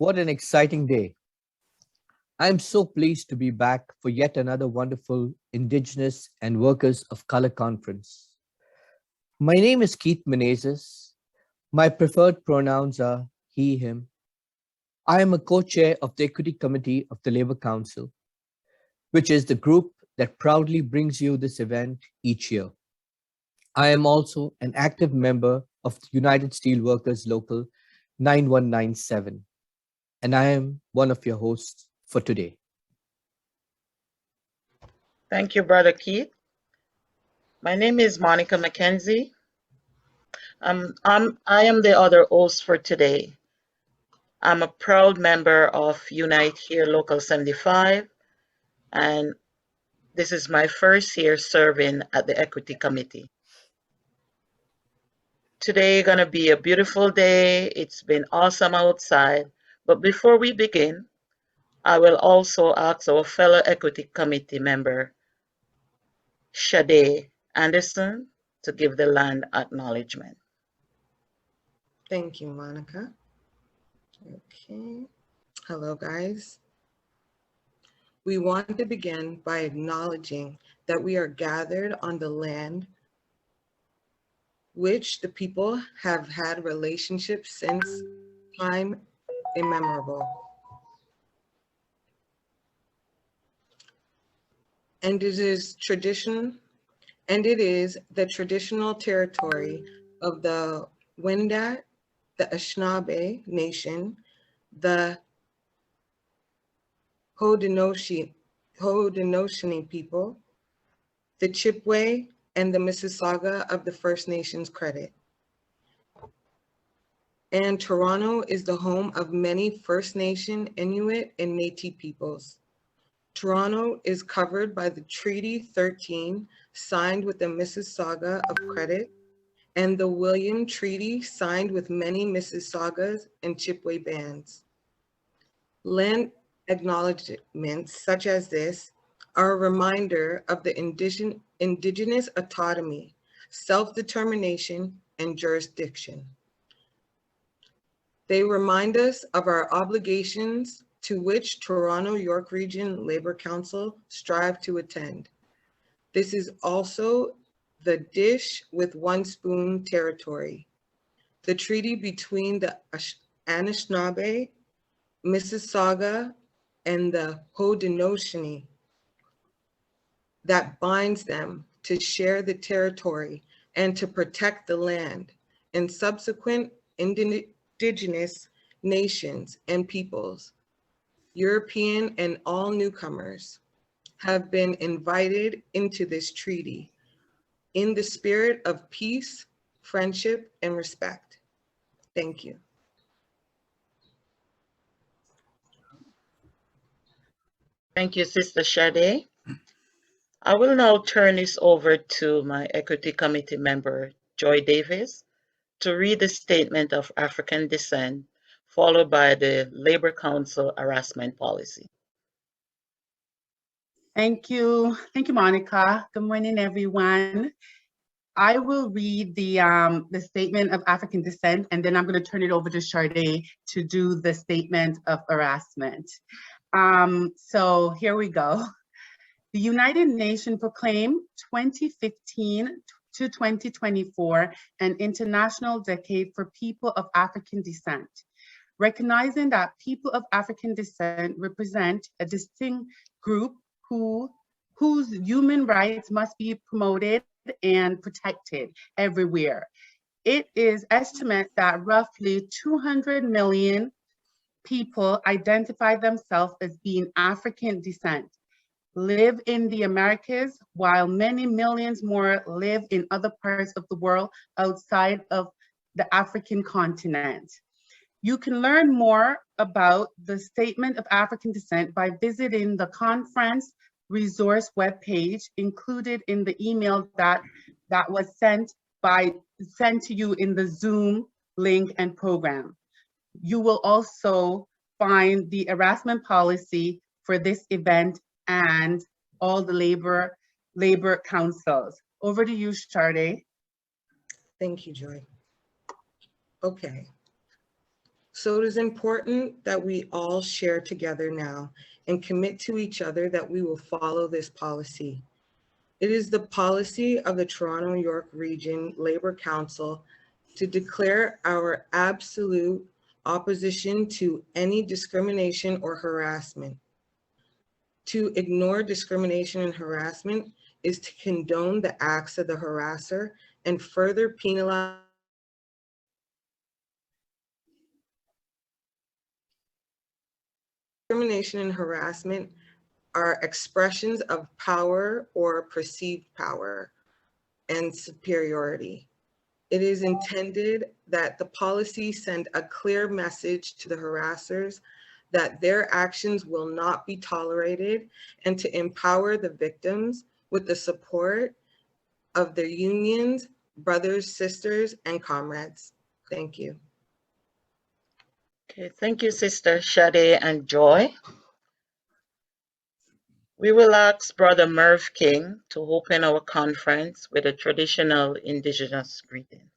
What an exciting day. I'm so pleased to be back for yet another wonderful Indigenous and Workers of Color conference. My name is Keith Menezes. My preferred pronouns are he, him. I am a co-chair of the Equity Committee of the Labour Council, which is the group that proudly brings you this event each year. I am also an active member of the United Steelworkers Local 9197, and I am one of your hosts for today. Thank you, Brother Keith. My name is Monica McKenzie. I am the other host for today. I'm a proud member of Unite Here Local 75, and this is my first year serving at the Equity Committee. Today gonna be a beautiful day. It's been awesome outside. But before we begin, I will also ask our fellow Equity Committee member, Sade Anderson, to give the land acknowledgement. Thank you, Monica. Okay. Hello, guys. We want to begin by acknowledging that we are gathered on the land which the people have had relationships since time immemorable. And it is the traditional territory of the Wendat, the Anishinaabe Nation, the Haudenosaunee people, the Chippewa, and the Mississauga of the First Nations credit. And Toronto is the home of many First Nation, Inuit, and Métis peoples. Toronto is covered by the Treaty 13 signed with the Mississauga of Credit and the William Treaty signed with many Mississaugas and Chippewa bands. Land acknowledgements such as this are a reminder of the indigenous autonomy, self-determination, and jurisdiction. They remind us of our obligations to which Toronto York Region Labour Council strive to attend. This is also the dish with one spoon territory, the treaty between the Anishinaabe, Mississauga, and the Haudenosaunee that binds them to share the territory and to protect the land, and subsequent indigenous nations and peoples, European and all newcomers, have been invited into this treaty in the spirit of peace, friendship, and respect. Thank you. Thank you, Sister Sade. I will now turn this over to my Equity Committee member, Joy Davis, to read the statement of African descent, followed by the Labour Council harassment policy. Thank you, Monica. Good morning, everyone. I will read the statement of African descent, and then I'm going to turn it over to Sade to do the statement of harassment. So here we go. The United Nations proclaimed 2015 to 2024 an international decade for people of African descent, recognizing that people of African descent represent a distinct group whose human rights must be promoted and protected everywhere. It is estimated that roughly 200 million people identify themselves as being African descent, live in the Americas, while many millions more live in other parts of the world outside of the African continent. You can learn more about the Statement of African Descent by visiting the conference resource webpage included in the email that was sent to you in the Zoom link and program. You will also find the harassment policy for this event and all the labor councils. Over to you, Sade. Thank you, Joy. Okay. So it is important that we all share together now and commit to each other that we will follow this policy. It is the policy of the Toronto-York Region Labor Council to declare our absolute opposition to any discrimination or harassment. To ignore discrimination and harassment is to condone the acts of the harasser and further penalize. Discrimination and harassment are expressions of power or perceived power and superiority. It is intended that the policy send a clear message to the harassers that their actions will not be tolerated and to empower the victims with the support of their unions, brothers, sisters, and comrades. Thank you. Okay, thank you, Sister Shade and Joy. We will ask Brother Merv King to open our conference with a traditional Indigenous greeting.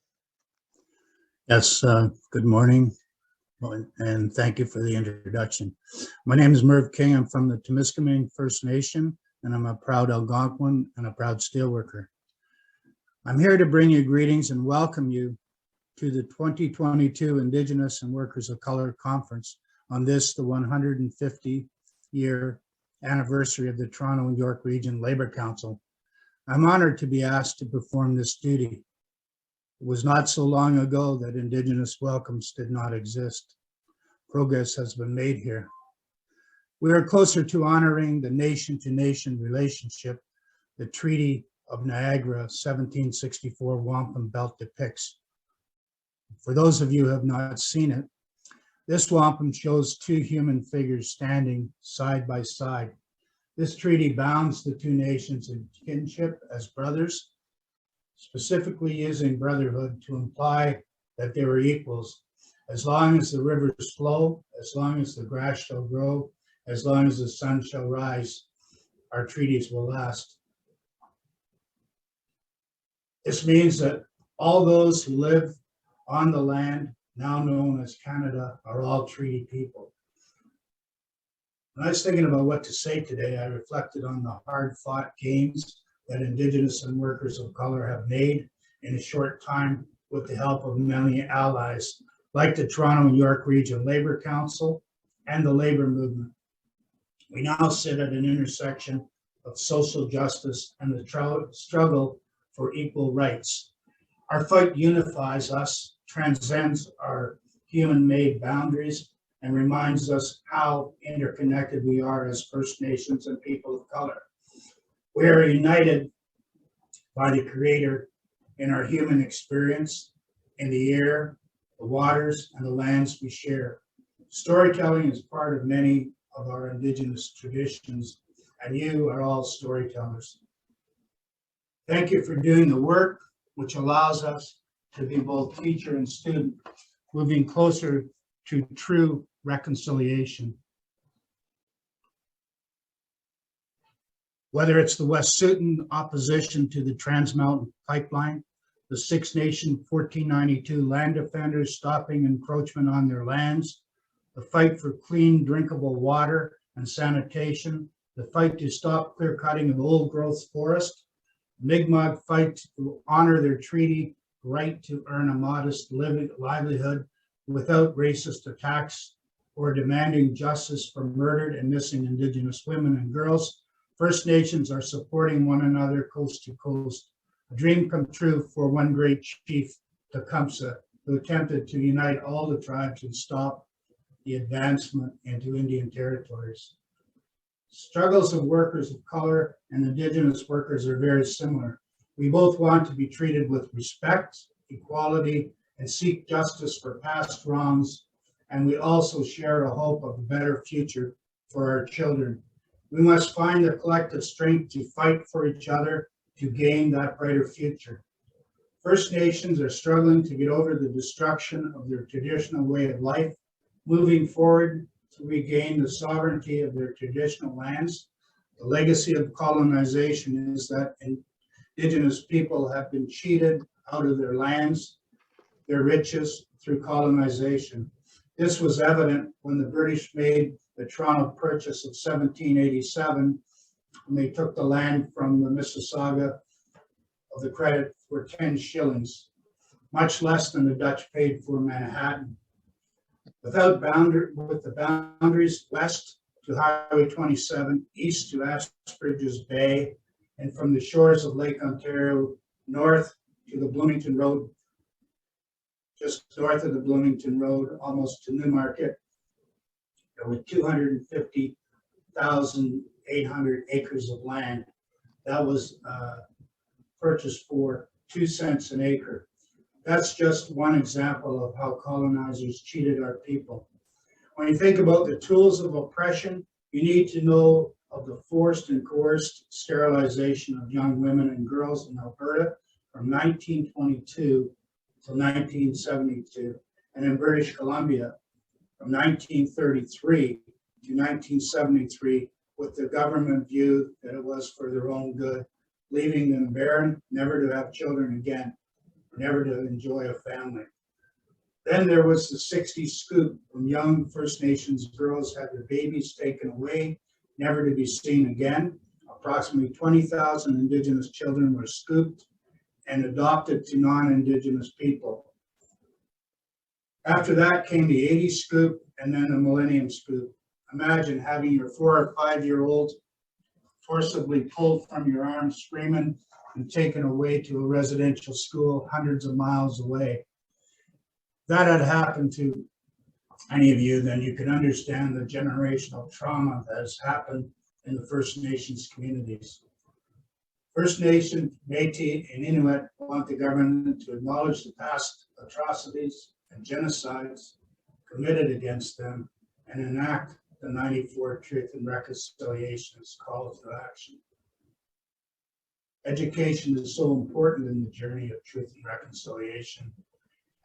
Yes, good morning, and thank you for the introduction. My name is Merv King. I'm from the Temiskaming First Nation, and I'm a proud Algonquin and a proud steelworker. I'm here to bring you greetings and welcome you to the 2022 Indigenous and Workers of Color Conference on this, the 150-year anniversary of the Toronto and York Region Labor Council. I'm honored to be asked to perform this duty. It was not so long ago that Indigenous welcomes did not exist. Progress has been made here. We are closer to honoring the nation-to-nation relationship the Treaty of Niagara 1764 Wampum Belt depicts. For those of you who have not seen it, this wampum shows two human figures standing side by side. This treaty bounds the two nations in kinship as brothers, specifically using brotherhood to imply that they were equals. As long as the rivers flow, as long as the grass shall grow, as long as the sun shall rise, our treaties will last. This means that all those who live on the land, now known as Canada, are all treaty people. When I was thinking about what to say today, I reflected on the hard-fought gains that Indigenous and workers of color have made in a short time with the help of many allies, like the Toronto and York Region Labor Council and the labor movement. We now sit at an intersection of social justice and the struggle for equal rights. Our fight unifies us, transcends our human-made boundaries, and reminds us how interconnected we are as First Nations and people of color. We are united by the Creator in our human experience, in the air, the waters, and the lands we share. Storytelling is part of many of our Indigenous traditions, and you are all storytellers. Thank you for doing the work which allows us to be both teacher and student, moving closer to true reconciliation. Whether it's the Wet'suwet'en opposition to the Trans Mountain Pipeline, the Six Nation 1492 land defenders stopping encroachment on their lands, the fight for clean drinkable water and sanitation, the fight to stop clear cutting of old growth forest, Mi'kmaq fight to honor their treaty right to earn a modest livelihood without racist attacks, or demanding justice for murdered and missing Indigenous women and girls. First Nations are supporting one another coast to coast. A dream come true for one great chief, Tecumseh, who attempted to unite all the tribes and stop the advancement into Indian territories. Struggles of workers of color and Indigenous workers are very similar. We both want to be treated with respect, equality, and seek justice for past wrongs, and we also share a hope of a better future for our children. We must find the collective strength to fight for each other to gain that brighter future. First Nations are struggling to get over the destruction of their traditional way of life, moving forward to regain the sovereignty of their traditional lands. The legacy of colonization is that Indigenous people have been cheated out of their lands, their riches through colonization. This was evident when the British made the Toronto Purchase of 1787, when they took the land from the Mississauga of the credit for 10 shillings, much less than the Dutch paid for Manhattan. With the boundaries west to Highway 27, east to Asperger's Bay, and from the shores of Lake Ontario north to the Bloomington Road, just north of the Bloomington Road, almost to Newmarket, there were 250,800 acres of land. That was purchased for 2 cents an acre. That's just one example of how colonizers cheated our people. When you think about the tools of oppression, you need to know of the forced and coerced sterilization of young women and girls in Alberta from 1922 to 1972, and in British Columbia from 1933 to 1973, with the government view that it was for their own good, leaving them barren, never to have children again, never to enjoy a family. Then there was the 60s scoop when young First Nations girls had their babies taken away, never to be seen again. Approximately 20,000 Indigenous children were scooped and adopted to non-Indigenous people. After that came the 80s scoop and then the Millennium scoop. Imagine having your 4 or 5-year-old forcibly pulled from your arms, screaming, and taken away to a residential school hundreds of miles away. If that had happened to any of you, then you can understand the generational trauma that has happened in the First Nations communities. First Nation, Métis, and Inuit want the government to acknowledge the past atrocities and genocides committed against them and enact the 94 Truth and Reconciliation's call to action. Education is so important in the journey of truth and reconciliation.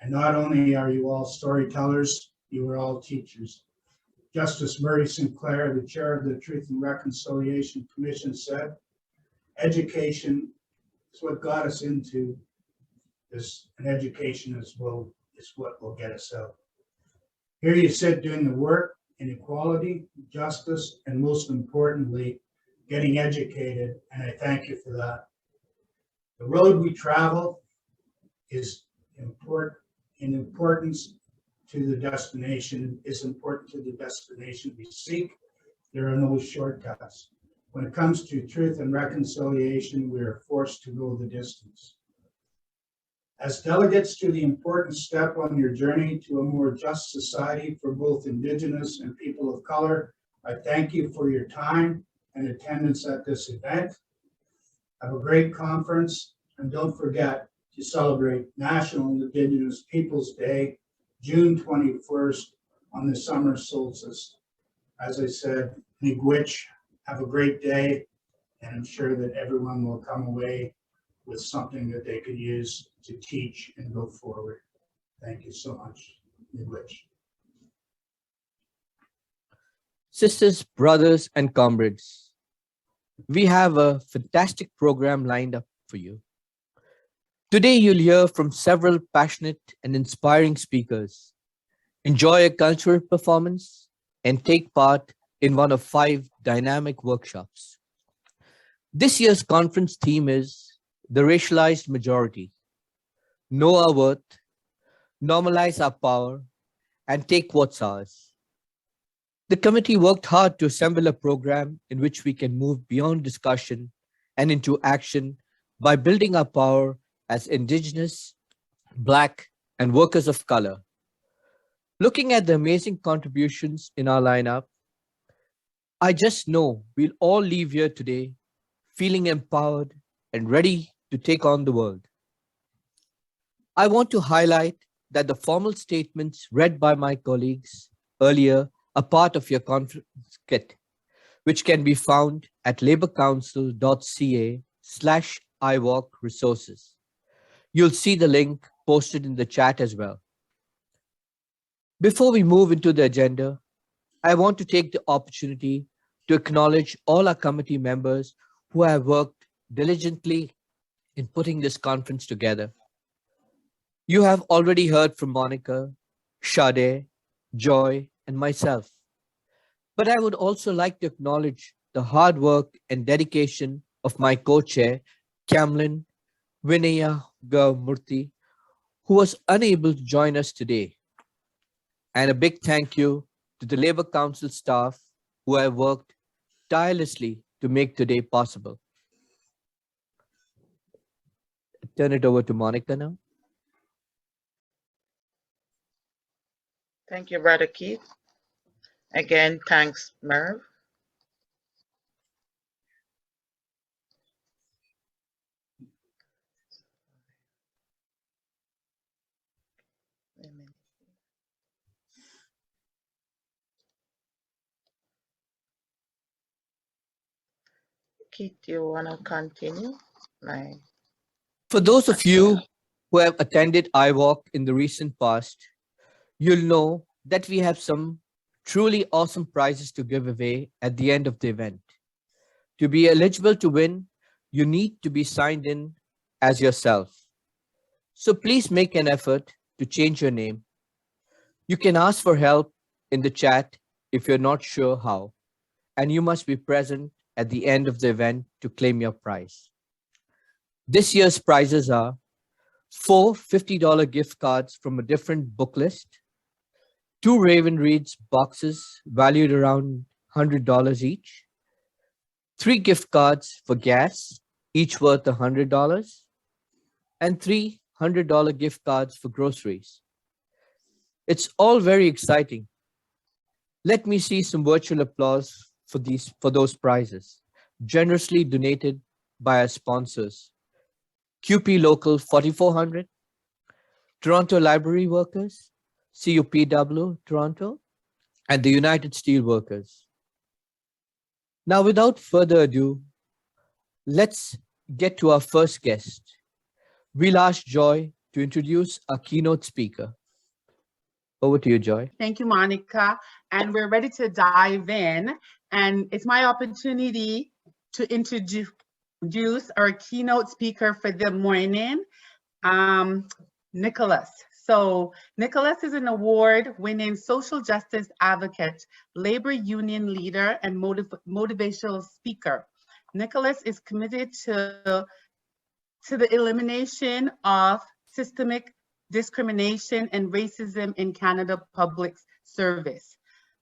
And not only are you all storytellers, you are all teachers. Justice Murray Sinclair, the chair of the Truth and Reconciliation Commission, said, education is what got us into this, and education is what will get us out. Here you sit doing the work in equality, justice, and most importantly, getting educated, and I thank you for that. The road we travel is important in importance to the destination, is important to the destination we seek. There are no shortcuts. When it comes to truth and reconciliation, we are forced to go the distance. As delegates to the important step on your journey to a more just society for both Indigenous and people of color, I thank you for your time and attendance at this event. Have a great conference, and don't forget to celebrate National Indigenous Peoples Day, June 21st, on the summer solstice. As I said, Miigwech, have a great day, and I'm sure that everyone will come away with something that they can use to teach and go forward. Thank you so much. Miigwech. Sisters, brothers, and comrades, we have a fantastic program lined up for you. Today, you'll hear from several passionate and inspiring speakers, enjoy a cultural performance, and take part in one of 5 dynamic workshops. This year's conference theme is the Racialized Majority, Know Our Worth, Normalize Our Power, and Take What's Ours. The committee worked hard to assemble a program in which we can move beyond discussion and into action by building our power as Indigenous, Black, and workers of color. Looking at the amazing contributions in our lineup, I just know we'll all leave here today feeling empowered and ready to take on the world. I want to highlight that the formal statements read by my colleagues earlier are part of your conference kit, which can be found at laborcouncil.ca/IWOC resources. You'll see the link posted in the chat as well. Before we move into the agenda, I want to take the opportunity to acknowledge all our committee members who have worked diligently in putting this conference together. You have already heard from Monica, Sade, Joy, and myself. But I would also like to acknowledge the hard work and dedication of my co-chair, Kamlin Vinaya Murthy, who was unable to join us today. And a big thank you to the Labour Council staff who have worked tirelessly to make today possible. Turn it over to Monica now. Thank you, Brother Keith. Again, thanks, Merv. Keith, do you want to continue? For those of you who have attended IWOC in the recent past, you'll know that we have some truly awesome prizes to give away at the end of the event. To be eligible to win, you need to be signed in as yourself. So please make an effort to change your name. You can ask for help in the chat if you're not sure how, and you must be present at the end of the event to claim your prize. This year's prizes are 4 $50 gift cards from a different book list, 2 Raven Reads boxes valued around $100 each, 3 gift cards for gas, each worth $100, and 3 $100 gift cards for groceries. It's all very exciting. Let me see some virtual applause for those prizes, generously donated by our sponsors: QP Local 4400, Toronto Library Workers, CUPW Toronto, and the United Steelworkers. Now, without further ado, let's get to our first guest. We'll ask Joy to introduce our keynote speaker. Over to you, Joy. Thank you, Monica. And we're ready to dive in. And it's my opportunity to introduce our keynote speaker for the morning, Nicholas. So Nicholas is an award-winning social justice advocate, labor union leader, and motivational speaker. Nicholas is committed to the elimination of systemic discrimination and racism in Canada public service,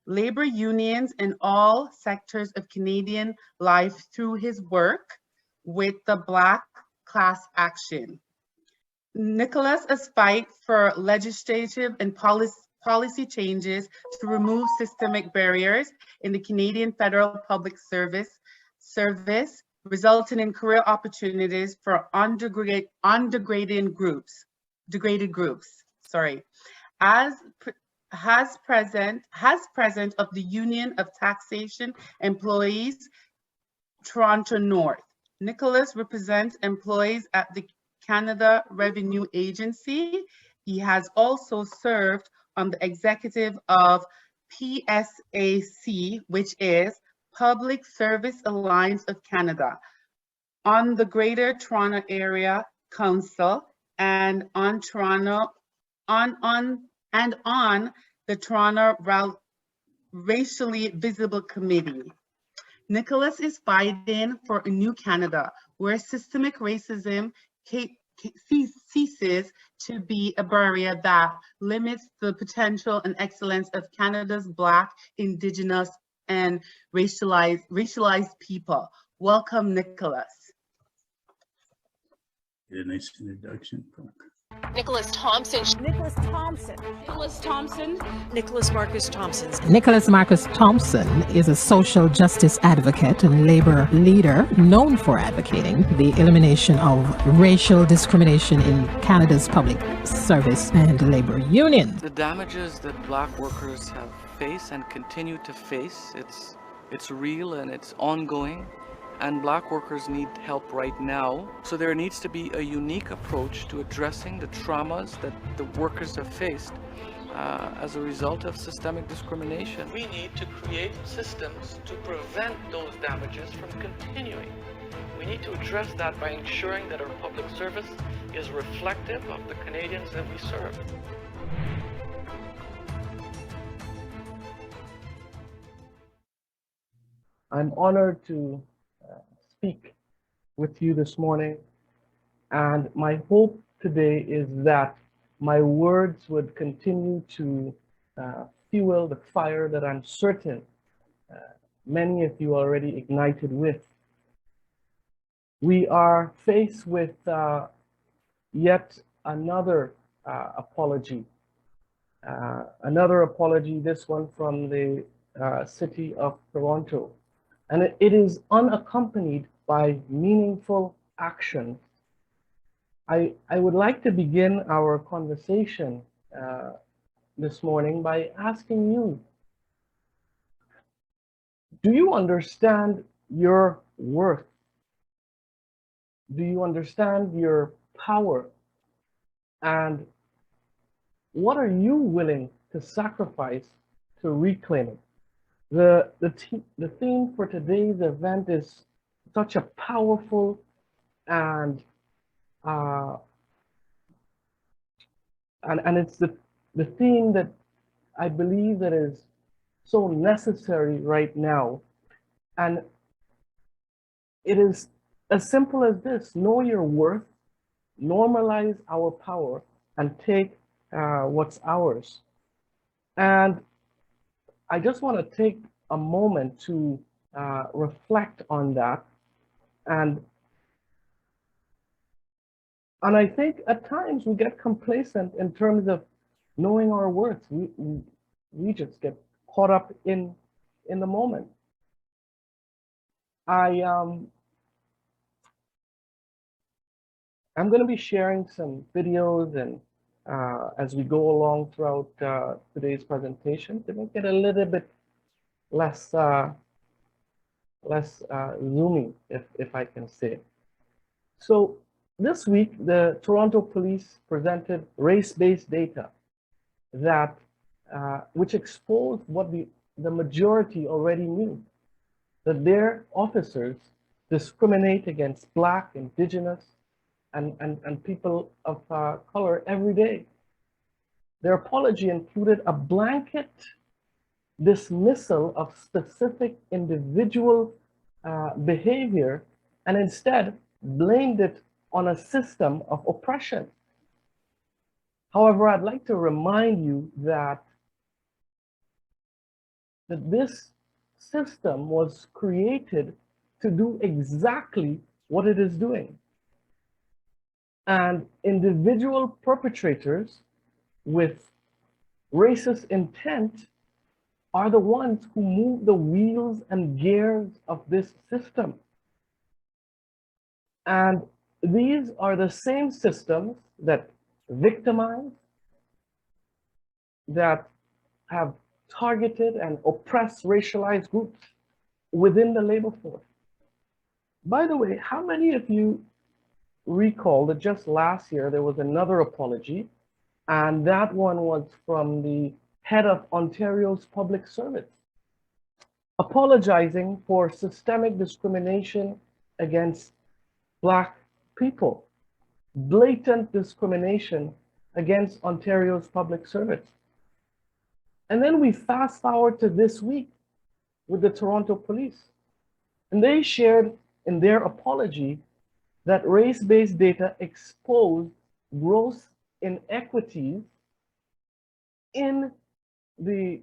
labor unions in all sectors of Canadian life through his work with the Black Class Action. Nicholas has fight for legislative and policy changes to remove systemic barriers in the Canadian federal public service, resulting in career opportunities for degraded groups. As president of the Union of Taxation Employees, Toronto North. Nicholas represents employees at the Canada Revenue Agency. He has also served on the executive of PSAC, which is Public Service Alliance of Canada, on the Greater Toronto Area Council, and on the Toronto Racially Visible Committee. Nicholas is fighting for a new Canada where systemic racism ceases to be a barrier that limits the potential and excellence of Canada's Black, Indigenous, and racialized people. Welcome, Nicholas. Get a nice introduction. Nicholas Thompson. Nicholas Thompson. Nicholas Thompson. Nicholas Marcus Thompson. Nicholas Marcus Thompson is a social justice advocate and labor leader known for advocating the elimination of racial discrimination in Canada's public service and labor union. The damages that Black workers have faced and continue to face, it's real and it's ongoing. And Black workers need help right now. So there needs to be a unique approach to addressing the traumas that the workers have faced as a result of systemic discrimination. We need to create systems to prevent those damages from continuing. We need to address that by ensuring that our public service is reflective of the Canadians that we serve. I'm honored to speak with you this morning, and my hope today is that my words would continue to fuel the fire that I'm certain many of you already ignited with. We are faced with yet another apology. Another apology, this one from the city of Toronto. And it is unaccompanied by meaningful action. I would like to begin our conversation this morning by asking you, do you understand your worth? Do you understand your power? And what are you willing to sacrifice to reclaim it? The theme for today's event is such a powerful and it's the theme that I believe that is so necessary right now. And it is as simple as this: know your worth, normalize our power, and take what's ours. And I just want to take a moment to reflect on that. And I think at times we get complacent in terms of knowing our worth. We just get caught up in the moment. I'm going to be sharing some videos and as we go along throughout today's presentation to make it a little bit less zoomy, if I can say. So this week, the Toronto Police presented race-based data that which exposed what the majority already knew, that their officers discriminate against Black, Indigenous, and people of color every day. Their apology included a blanket dismissal of specific individual behavior and instead blamed it on a system of oppression. However, I'd like to remind you that this system was created to do exactly what it is doing. And individual perpetrators with racist intent are the ones who move the wheels and gears of this system. And these are the same systems that victimize, that have targeted and oppressed racialized groups within the labor force. By the way, how many of you recall that just last year there was another apology, and that one was from the head of Ontario's public service, apologizing for systemic discrimination against Black people, blatant discrimination against Ontario's public service. And then we fast forward to this week with the Toronto Police, and they shared in their apology that race-based data exposed gross inequities in the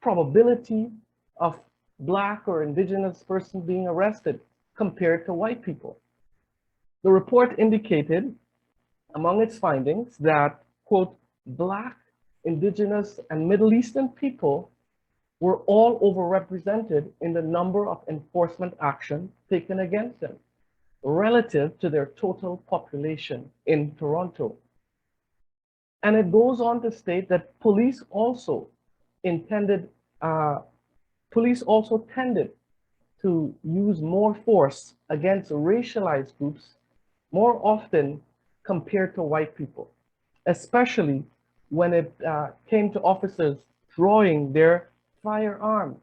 probability of Black or Indigenous person being arrested compared to white people. The report indicated, among its findings, that, quote, Black, Indigenous, and Middle Eastern people were all overrepresented in the number of enforcement actions taken against them relative to their total population in Toronto. And it goes on to state that police also tended to use more force against racialized groups more often compared to white people, especially when it came to officers drawing their firearms.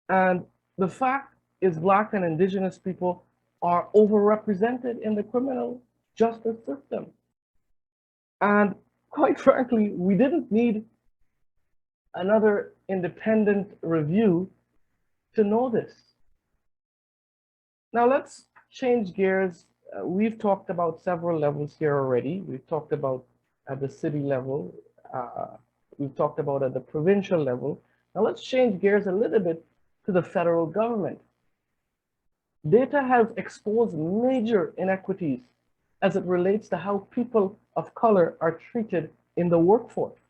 And the fact is Black and Indigenous people are overrepresented in the criminal justice system. And quite frankly, we didn't need another independent review to know this. Now let's change gears. We've talked about several levels here already. We've talked about at the city level. We've talked about at the provincial level. Now let's change gears a little bit to the federal government. Data has exposed major inequities as it relates to how people of color are treated in the workforce.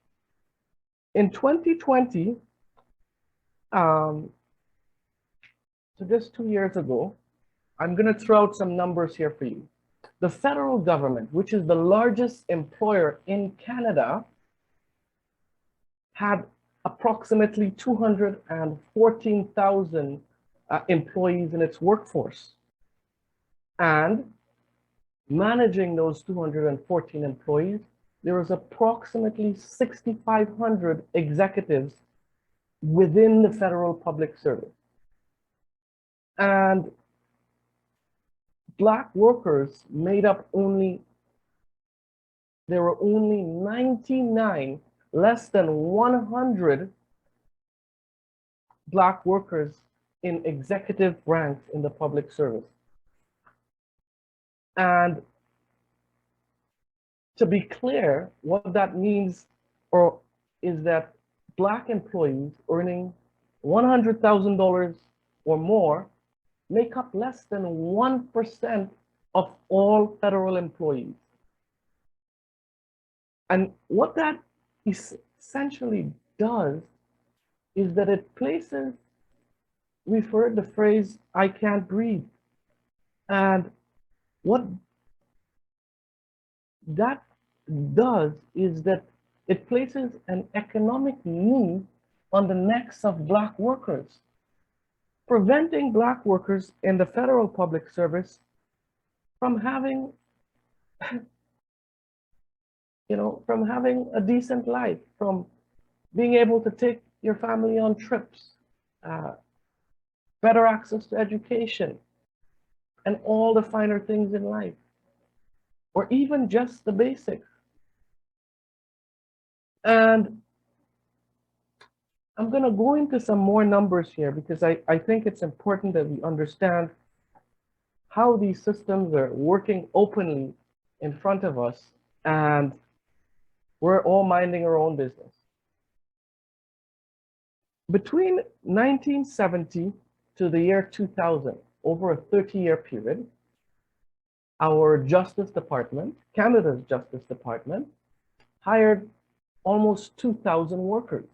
In 2020, so just 2 years ago, I'm going to throw out some numbers here for you. The federal government, which is the largest employer in Canada, had approximately 214,000 employees in its workforce. And managing those 214 employees, there was approximately 6,500 executives within the federal public service. And Black workers made up there were only 99, less than 100 Black workers in executive ranks in the public service. And to be clear, what that means is that Black employees earning $100,000 or more make up less than 1% of all federal employees. And what that essentially does is that it places, we've heard the phrase, "I can't breathe." And what that does is that it places an economic need on the necks of Black workers, preventing Black workers in the federal public service from having, from having a decent life, from being able to take your family on trips, better access to education, and all the finer things in life, or even just the basics. And I'm going to go into some more numbers here because I think it's important that we understand how these systems are working openly in front of us, and we're all minding our own business. Between 1970 to the year 2000, over a 30-year period, our Justice Department, Canada's Justice Department, hired almost 2,000 workers.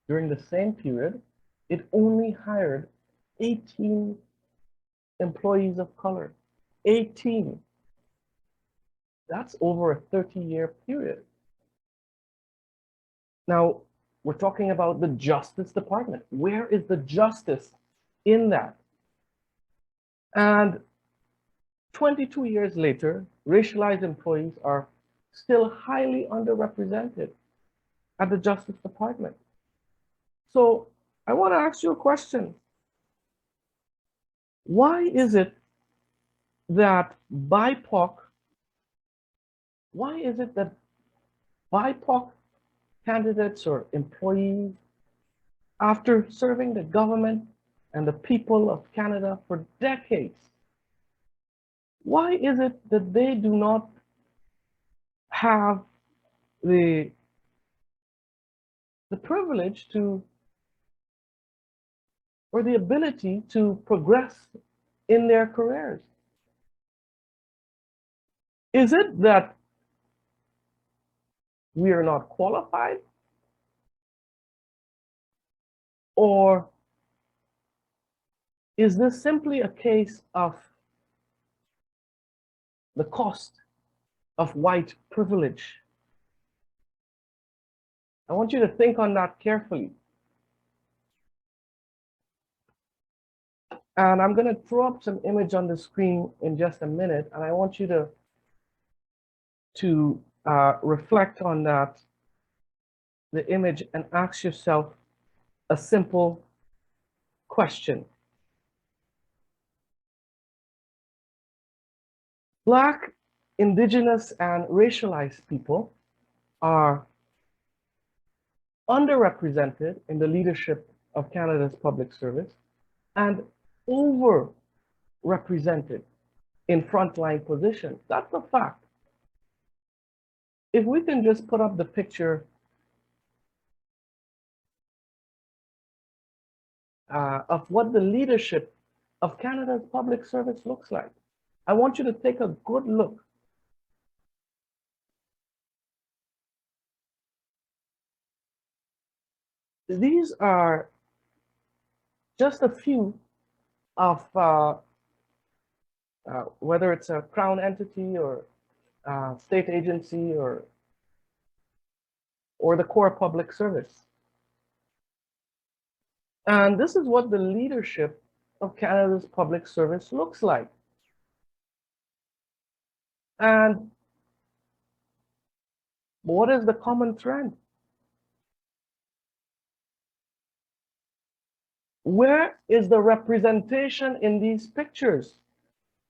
During the same period, it only hired 18 employees of color. 18. That's over a 30-year period. Now, we're talking about the Justice Department. Where is the justice in that? And 22 years later, racialized employees are still highly underrepresented at the Justice Department. So I want to ask you a question. Why is it that BIPOC candidates or employees, after serving the government and the people of Canada for decades, why is it that they do not have the privilege to, or the ability to progress in their careers? Is it that we are not qualified? Or is this simply a case of the cost of white privilege? I want you to think on that carefully. And I'm going to throw up some image on the screen in just a minute, and I want you to reflect on that, the image, and ask yourself a simple question. Black, Indigenous, and racialized people are underrepresented in the leadership of Canada's public service, and overrepresented in frontline positions. That's a fact. If we can just put up the picture of what the leadership of Canada's public service looks like. I want you to take a good look. These are just a few of whether it's a crown entity or state agency or the core public service. And this is what the leadership of Canada's public service looks like. And what is the common trend? Where is the representation in these pictures?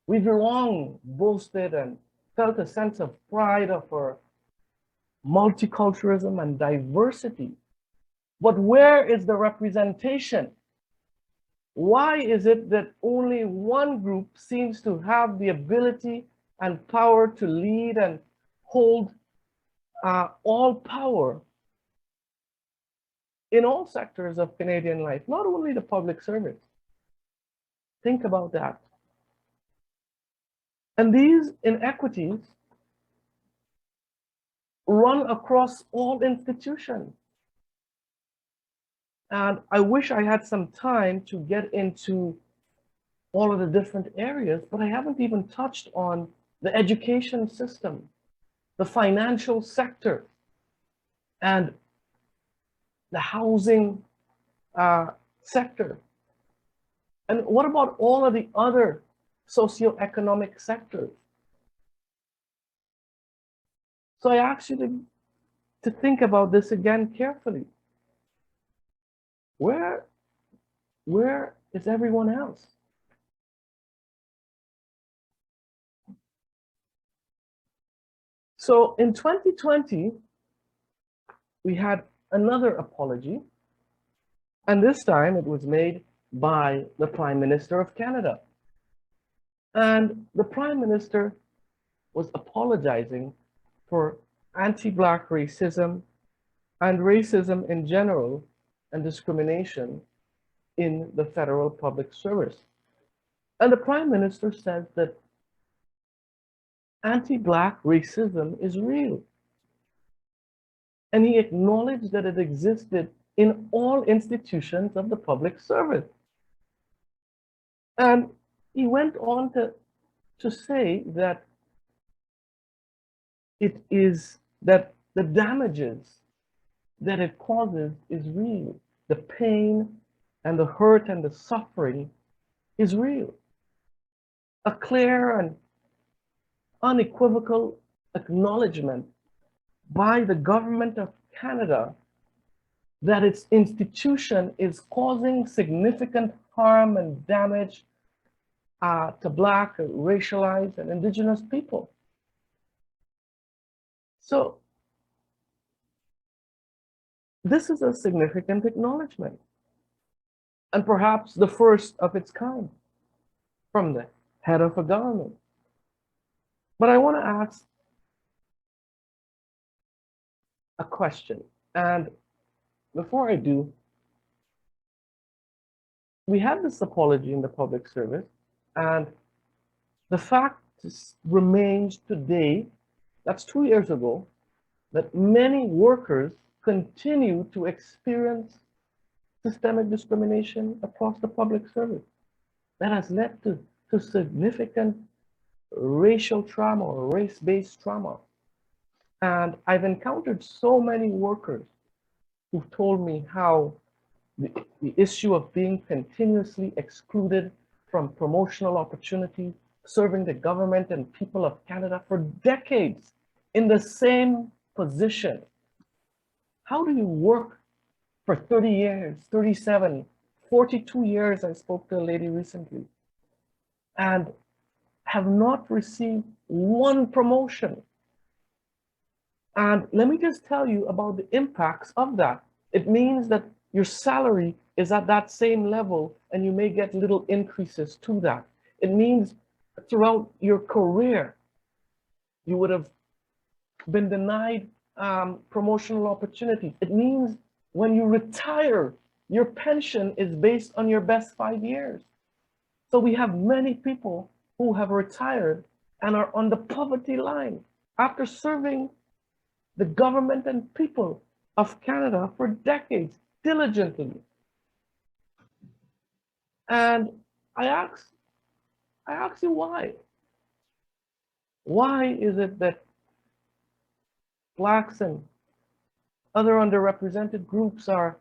We've long boasted and felt a sense of pride of our multiculturalism and diversity. But where is the representation? Why is it that only one group seems to have the ability and power to lead and hold all power in all sectors of Canadian life, not only the public service? Think about that. And these inequities run across all institutions. And I wish I had some time to get into all of the different areas, but I haven't even touched on the education system, the financial sector, and the housing sector. And what about all of the other socioeconomic sectors? So I ask you to think about this again carefully. Where is everyone else? So in 2020, we had another apology, and this time it was made by the Prime Minister of Canada. And the Prime Minister was apologizing for anti-Black racism and racism in general and discrimination in the federal public service. And the Prime Minister says that anti-Black racism is real. And he acknowledged that it existed in all institutions of the public service. And he went on to say that it is that the damages that it causes is real. The pain and the hurt and the suffering is real. A clear and unequivocal acknowledgement by the government of Canada that its institution is causing significant harm and damage to Black, racialized, and Indigenous people. So this is a significant acknowledgement, and perhaps the first of its kind from the head of a government. But I want to ask a question, and before I do, we had this apology in the public service, and the fact remains today, that's 2 years ago, that many workers continue to experience systemic discrimination across the public service. That has led to significant racial trauma or race-based trauma. And I've encountered so many workers who've told me how the issue of being continuously excluded from promotional opportunities, serving the government and people of Canada for decades in the same position. How do you work for 30 years, 37, 42 years? I spoke to a lady recently, and have not received one promotion. And let me just tell you about the impacts of that. It means that your salary is at that same level and you may get little increases to that. It means throughout your career, you would have been denied promotional opportunities. It means when you retire, your pension is based on your best 5 years. So we have many people who have retired and are on the poverty line after serving the government and people of Canada for decades diligently. And I ask you why? Why is it that Blacks and other underrepresented groups are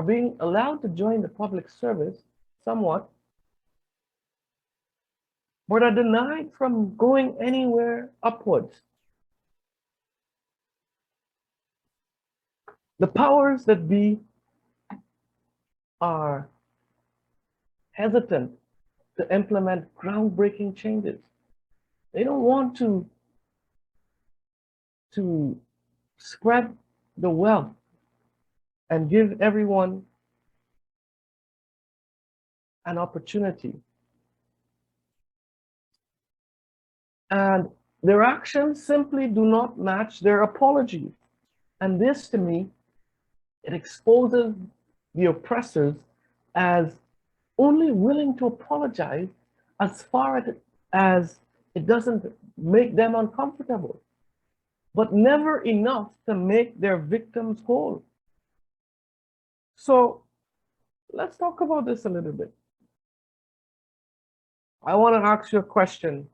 being allowed to join the public service somewhat, but are denied from going anywhere upwards? The powers that be are hesitant to implement groundbreaking changes. They don't want to spread the wealth and give everyone an opportunity. And their actions simply do not match their apologies. And this, to me, it exposes the oppressors as only willing to apologize as far as it doesn't make them uncomfortable, but never enough to make their victims whole. So let's talk about this a little bit. I want to ask you a question,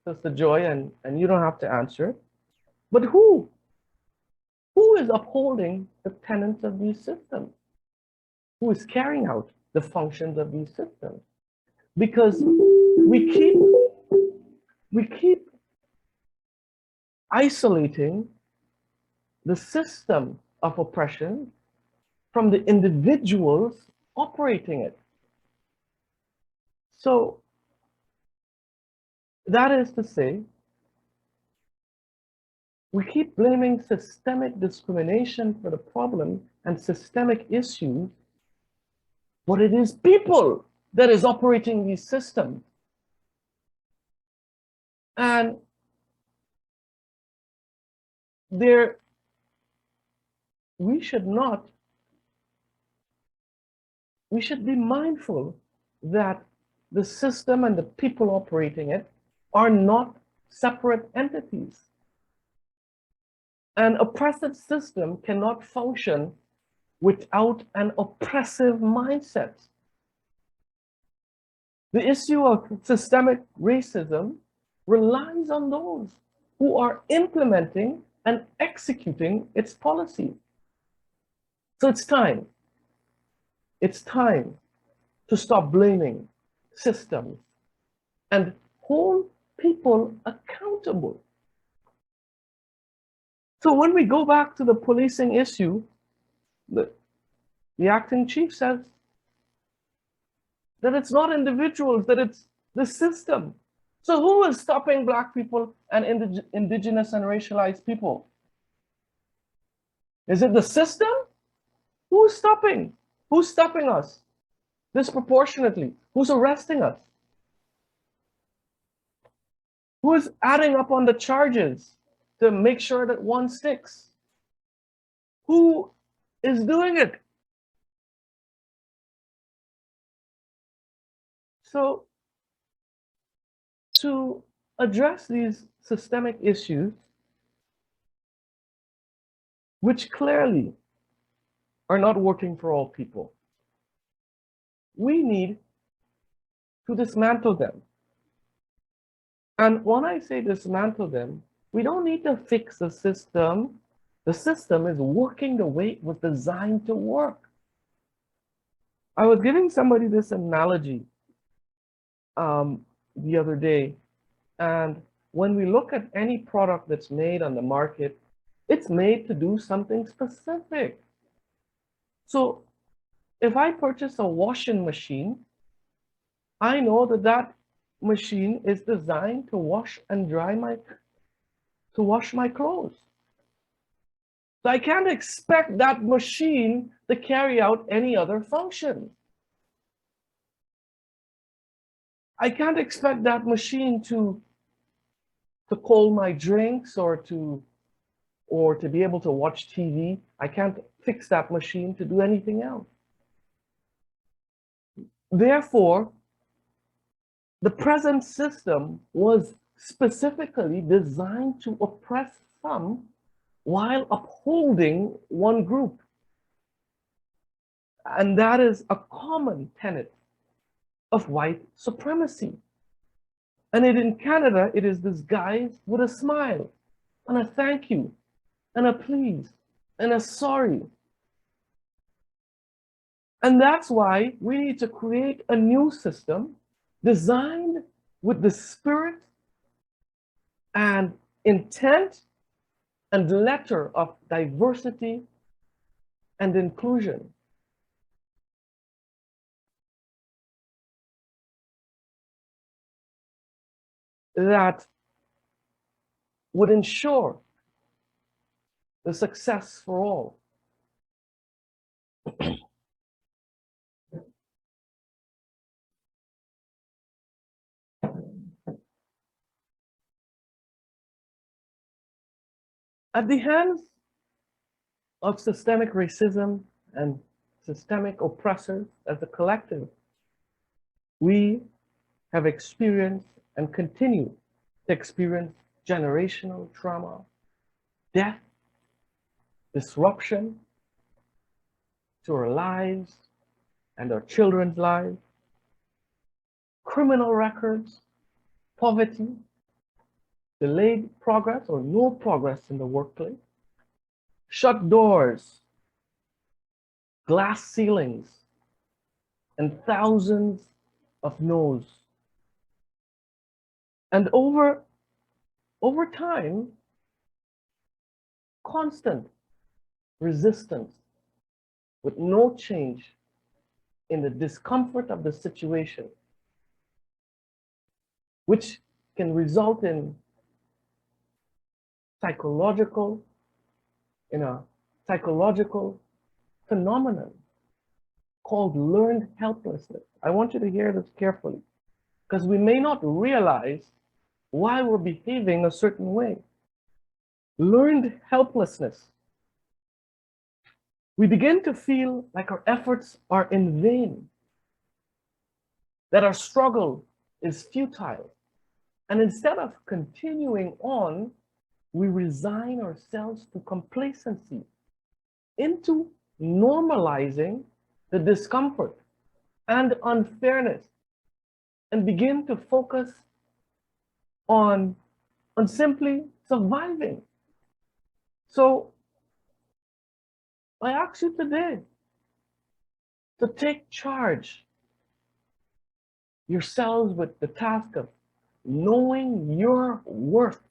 Sister Joy, and you don't have to answer. But who is upholding the tenets of these systems? Who is carrying out the functions of these systems? Because we keep isolating the system of oppression from the individuals operating it. So that is to say, we keep blaming systemic discrimination for the problem and systemic issues, but it is people that is operating these systems. And we should be mindful that the system and the people operating it are not separate entities. An oppressive system cannot function without an oppressive mindset. The issue of systemic racism relies on those who are implementing and executing its policy. So it's time to stop blaming systems and hold people accountable. So when we go back to the policing issue, the acting chief says that it's not individuals, that it's the system. So who is stopping Black people and Indigenous and racialized people? Is it the system? Who's stopping? Who's stopping us disproportionately? Who's arresting us? Who's adding up on the charges to make sure that one sticks? Who is doing it? So to address these systemic issues, which clearly are not working for all people, we need to dismantle them. And when I say dismantle them, we don't need to fix the system. The system is working the way it was designed to work. I was giving somebody this analogy the other day. And when we look at any product that's made on the market, it's made to do something specific. So if I purchase a washing machine, I know that that machine is designed to wash and dry my clothes. So I can't expect that machine to carry out any other function. I can't expect that machine to cold my drinks or to be able to watch TV. I can't fix that machine to do anything else. Therefore, the present system was specifically designed to oppress some while upholding one group. And that is a common tenet of white supremacy. And in Canada, it is disguised with a smile and a thank you and a please and a sorry. And that's why we need to create a new system designed with the spirit and intent and letter of diversity and inclusion. That would ensure the success for all. At the hands of systemic racism and systemic oppressors as a collective, we have experienced and continue to experience generational trauma, death, disruption to our lives and our children's lives, criminal records, poverty, delayed progress or no progress in the workplace, shut doors, glass ceilings, and thousands of no's. And over time, constant resistance with no change in the discomfort of the situation, which can result in a psychological phenomenon called learned helplessness. I want you to hear this carefully, because we may not realize why we're behaving a certain way. Learned helplessness. We begin to feel like our efforts are in vain, that our struggle is futile. And instead of continuing on, we resign ourselves to complacency, into normalizing the discomfort and unfairness, and begin to focus on simply surviving. So I ask you today to take charge yourselves with the task of knowing your worth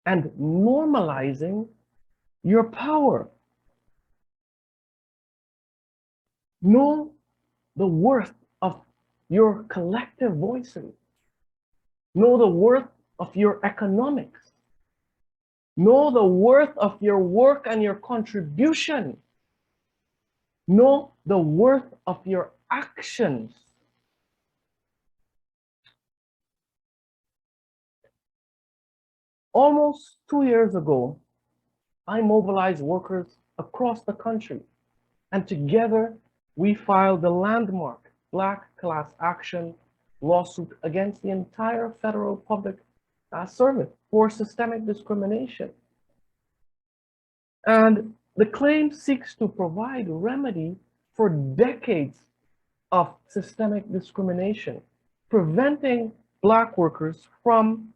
and normalizing your power. Know the worth of your collective voices. Know the worth of your economics. Know the worth of your work and your contribution. Know the worth of your actions. Almost 2 years ago, I mobilized workers across the country, and together we filed the landmark Black Class Action lawsuit against the entire federal public service for systemic discrimination. And the claim seeks to provide remedy for decades of systemic discrimination, preventing Black workers from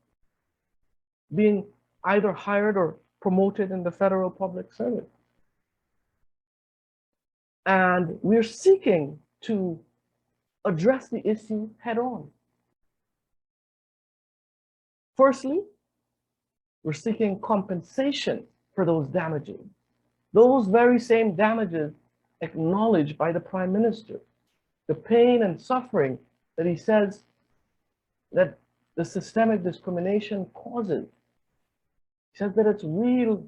being either hired or promoted in the federal public service. And we're seeking to address the issue head on. Firstly, we're seeking compensation for those damages. Those very same damages acknowledged by the Prime Minister. The pain and suffering that he says that the systemic discrimination causes. He says that it's real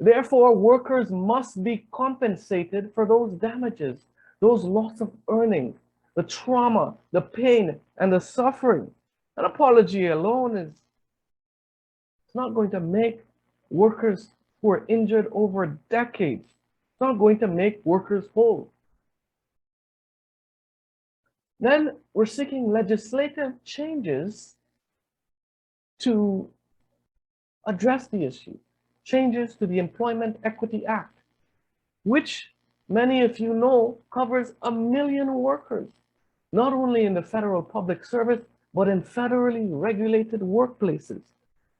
Therefore, workers must be compensated for those damages, those loss of earnings, the trauma, the pain, and the suffering. An apology alone is not going to make workers who are injured over decades, it's not going to make workers whole. Then we're seeking legislative changes to address the issue, changes to the Employment Equity Act, which many of you know covers 1 million workers, not only in the federal public service, but in federally regulated workplaces.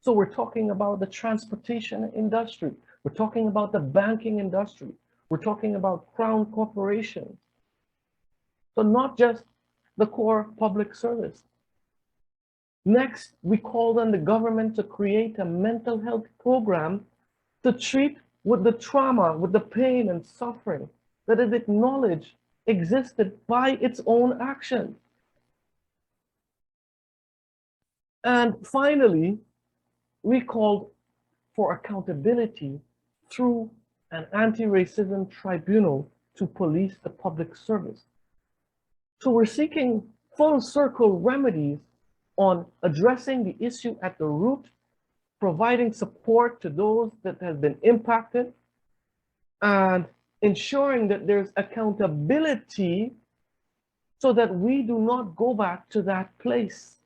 So we're talking about the transportation industry, we're talking about the banking industry, we're talking about crown corporations. So not just the core public service. Next, we called on the government to create a mental health program to treat with the trauma, with the pain and suffering that it acknowledged existed by its own action. And finally, we called for accountability through an anti-racism tribunal to police the public service. So we're seeking full circle remedies on addressing the issue at the root, providing support to those that have been impacted, and ensuring that there's accountability so that we do not go back to that place,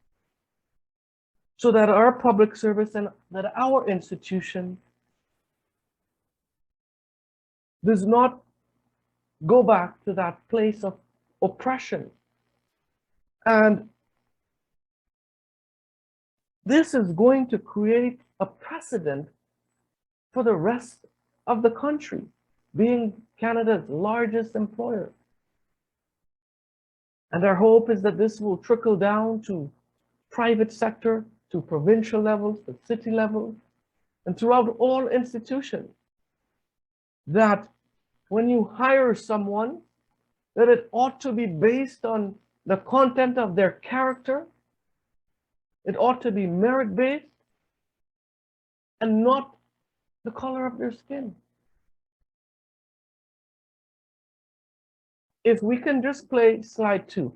so that our public service and that our institution does not go back to that place of oppression. And this is going to create a precedent for the rest of the country, being Canada's largest employer. And our hope is that this will trickle down to private sector, to provincial levels, to city levels, and throughout all institutions. That when you hire someone, that it ought to be based on the content of their character. It ought to be merit-based and not the color of their skin. If we can just play slide 2.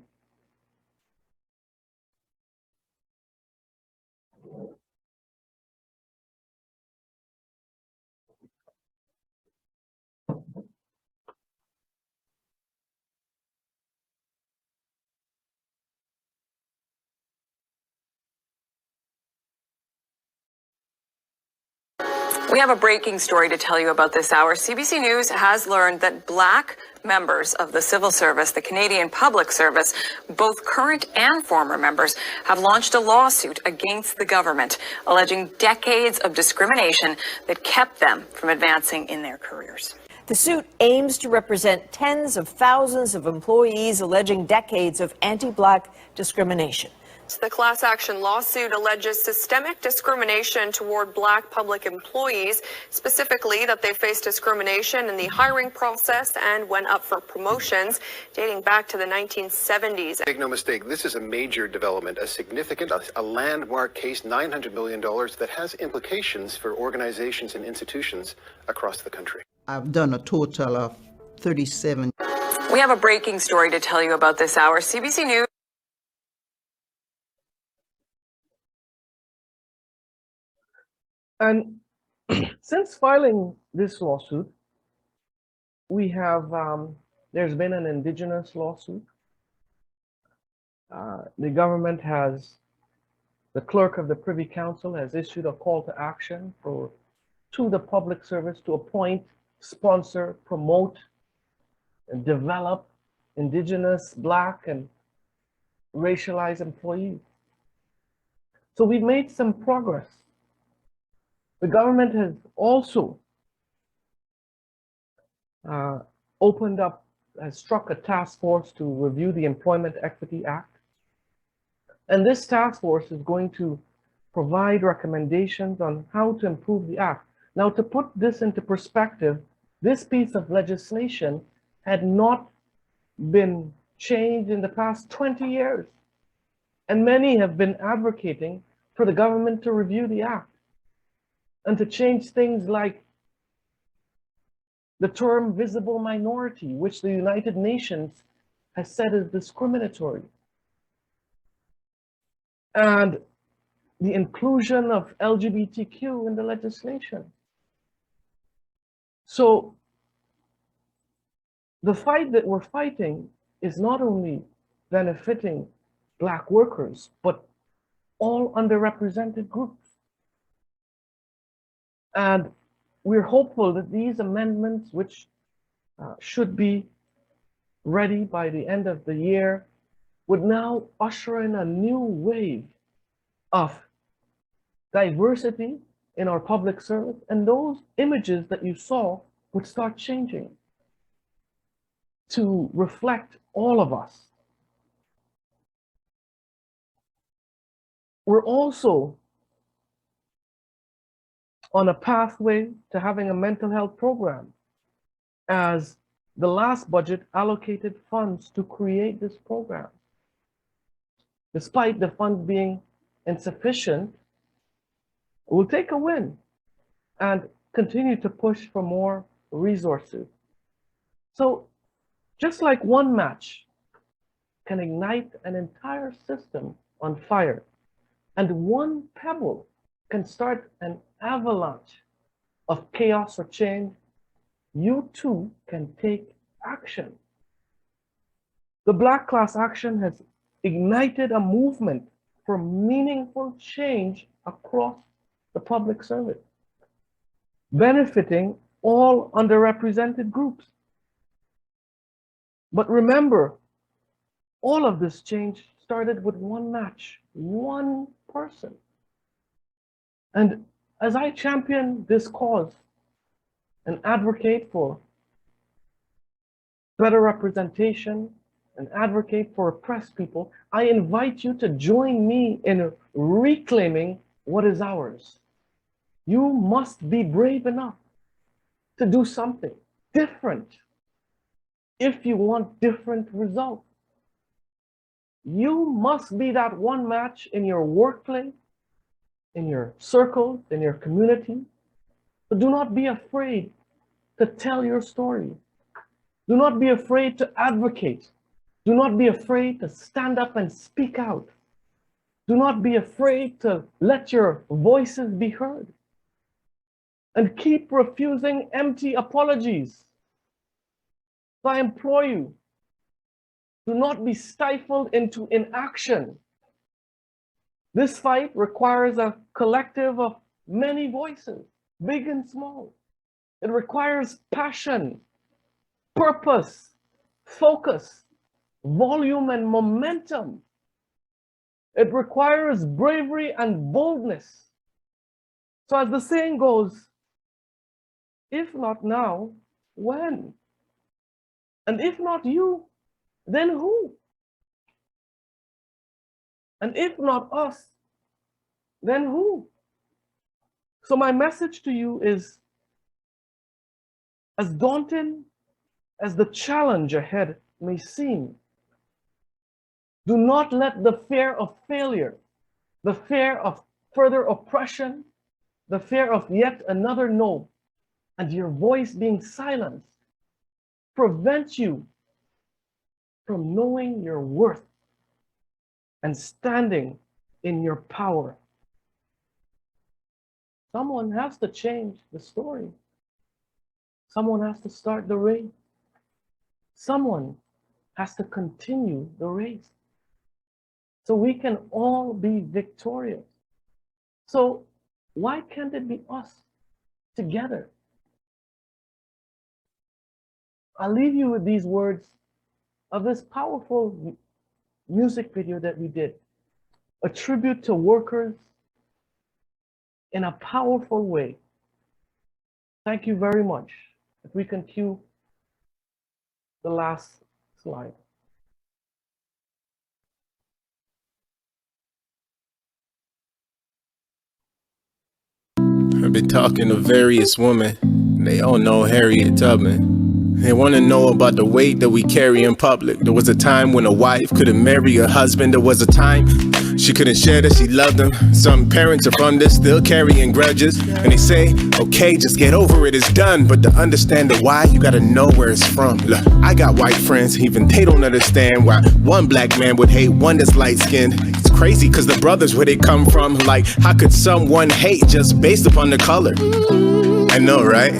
We have a breaking story to tell you about this hour. CBC News has learned that Black members of the civil service, the Canadian Public Service, both current and former members, have launched a lawsuit against the government, alleging decades of discrimination that kept them from advancing in their careers. The suit aims to represent tens of thousands of employees alleging decades of anti-Black discrimination. The class action lawsuit alleges systemic discrimination toward Black public employees, specifically that they face discrimination in the hiring process and when up for promotions, dating back to the 1970s. Make no mistake, this is a major development, a significant, a landmark case, $900 million that has implications for organizations and institutions across the country. I've done a total of 37. We have a breaking story to tell you about this hour. CBC News. And since filing this lawsuit, we have, there's been an Indigenous lawsuit. The government has, the clerk of the Privy Council has issued a call to action to the public service to appoint, sponsor, promote, and develop Indigenous, Black, and racialized employees. So we've made some progress. The government has also has struck a task force to review the Employment Equity Act. And this task force is going to provide recommendations on how to improve the act. Now, to put this into perspective, this piece of legislation had not been changed in the past 20 years. And many have been advocating for the government to review the act and to change things like the term visible minority, which the United Nations has said is discriminatory, and the inclusion of LGBTQ in the legislation. So the fight that we're fighting is not only benefiting Black workers, but all underrepresented groups. And we're hopeful that these amendments, which should be ready by the end of the year, would now usher in a new wave of diversity in our public service, and those images that you saw would start changing to reflect all of us. We're also on a pathway to having a mental health program, as the last budget allocated funds to create this program. Despite the funds being insufficient, we'll take a win and continue to push for more resources. So just like one match can ignite an entire system on fire, and one pebble can start an avalanche of chaos or change, you too can take action. The Black Class Action has ignited a movement for meaningful change across the public service, benefiting all underrepresented groups. But remember, all of this change started with one match, one person. And as I champion this cause and advocate for better representation and advocate for oppressed people, I invite you to join me in reclaiming what is ours. You must be brave enough to do something different if you want different results. You must be that one match in your workplace, in your circles, in your community. But do not be afraid to tell your story. Do not be afraid to advocate. Do not be afraid to stand up and speak out. Do not be afraid to let your voices be heard. And keep refusing empty apologies. So I implore you, do not be stifled into inaction. This fight requires a collective of many voices, big and small. It requires passion, purpose, focus, volume, and momentum. It requires bravery and boldness. So as the saying goes, if not now, when? And if not you, then who? And if not us, then who? So my message to you is, as daunting as the challenge ahead may seem, do not let the fear of failure, the fear of further oppression, the fear of yet another no, and your voice being silenced, prevent you from knowing your worth and standing in your power. Someone has to change the story. Someone has to start the race. Someone has to continue the race, so we can all be victorious. So why can't it be us together? I'll leave you with these words of this powerful music video that we did, a tribute to workers in a powerful way. Thank you very much. If we can cue the last slide. I've been talking to various women. They all know Harriet Tubman. They want to know about the weight that we carry in public. There was a time when a wife couldn't marry her husband. There was a time She couldn't share that she loved them. Some parents are from this, still carrying grudges. And they say, okay, just get over it, it's done. But to understand the why, you gotta know where it's from. Look, I got white friends, even they don't understand why one black man would hate one that's light-skinned. It's crazy, cause the brothers where they come from. Like, how could someone hate just based upon the color? I know, right?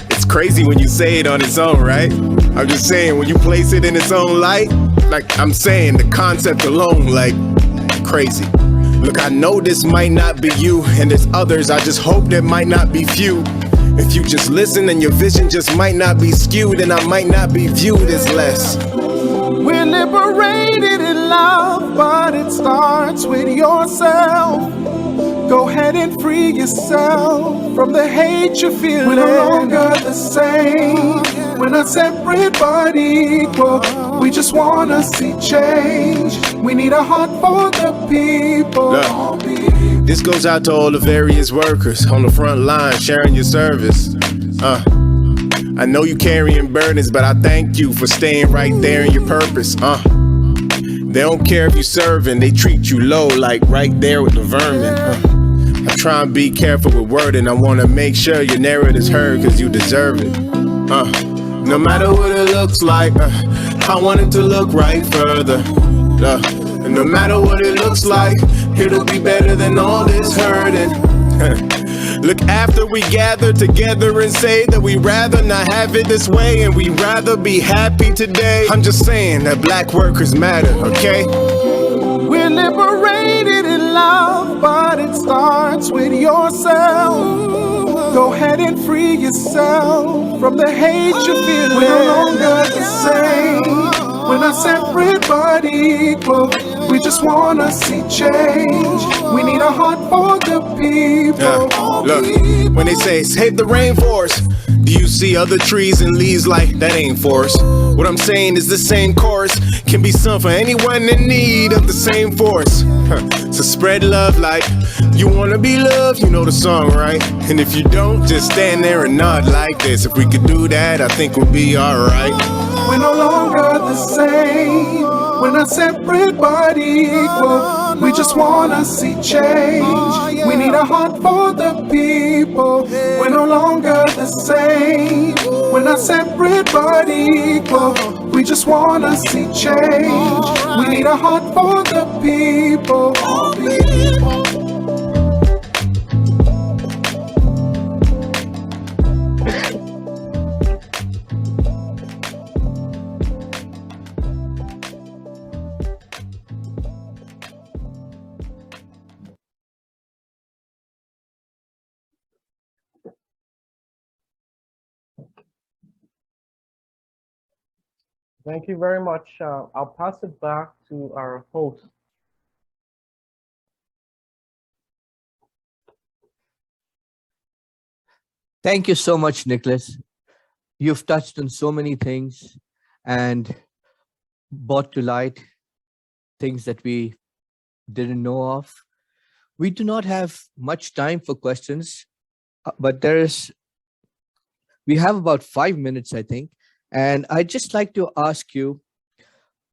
It's crazy when you say it on its own, right? I'm just saying, when you place it in its own light, like I'm saying, the concept alone, like, crazy. Look, I know this might not be you, and there's others, I just hope there might not be few. If you just listen and your vision just might not be skewed, then I might not be viewed as less. We're liberated in love, but it starts with yourself. Go ahead and free yourself from the hate you feel. We're no longer the same. We're not separate but equal. We just wanna see change. We need a heart for the people. Look, this goes out to all the various workers on the front line sharing your service. I know you carrying burdens, but I thank you for staying right there in your purpose. They don't care if you serving, they treat you low, like right there with the vermin. I try and be careful with wording. I wanna make sure your narrative's heard, cause you deserve it. No matter what it looks like, I want it to look right further. And no matter what it looks like, it'll be better than all this hurting. Look, after we gather together and say that we rather not have it this way and we rather be happy today, I'm just saying that black workers matter, okay? We're liberated in love, but it starts with yourself. Go ahead and free yourself from the hate you feel. We're no longer the same. We're not separate but equal. We just wanna see change. We need a heart for the people. Look, when they say save the rainforest, do you see other trees and leaves like that ain't forest? What I'm saying is the same chorus can be sung for anyone in need of the same force. So spread love like you wanna be loved, you know the song, right? And if you don't, just stand there and nod like this. If we could do that, I think we'll be alright. We're no longer the same. We're not separate but equal. We just wanna see change. We need a heart for the people. We're no longer the same. We're not separate but equal. We just wanna see change. We need a heart for the people. Thank you very much. I'll pass it back to our host. Thank you so much, Nicholas. You've touched on so many things and brought to light things that we didn't know of. We do not have much time for questions, but we have about 5 minutes, I think. And I'd just like to ask you,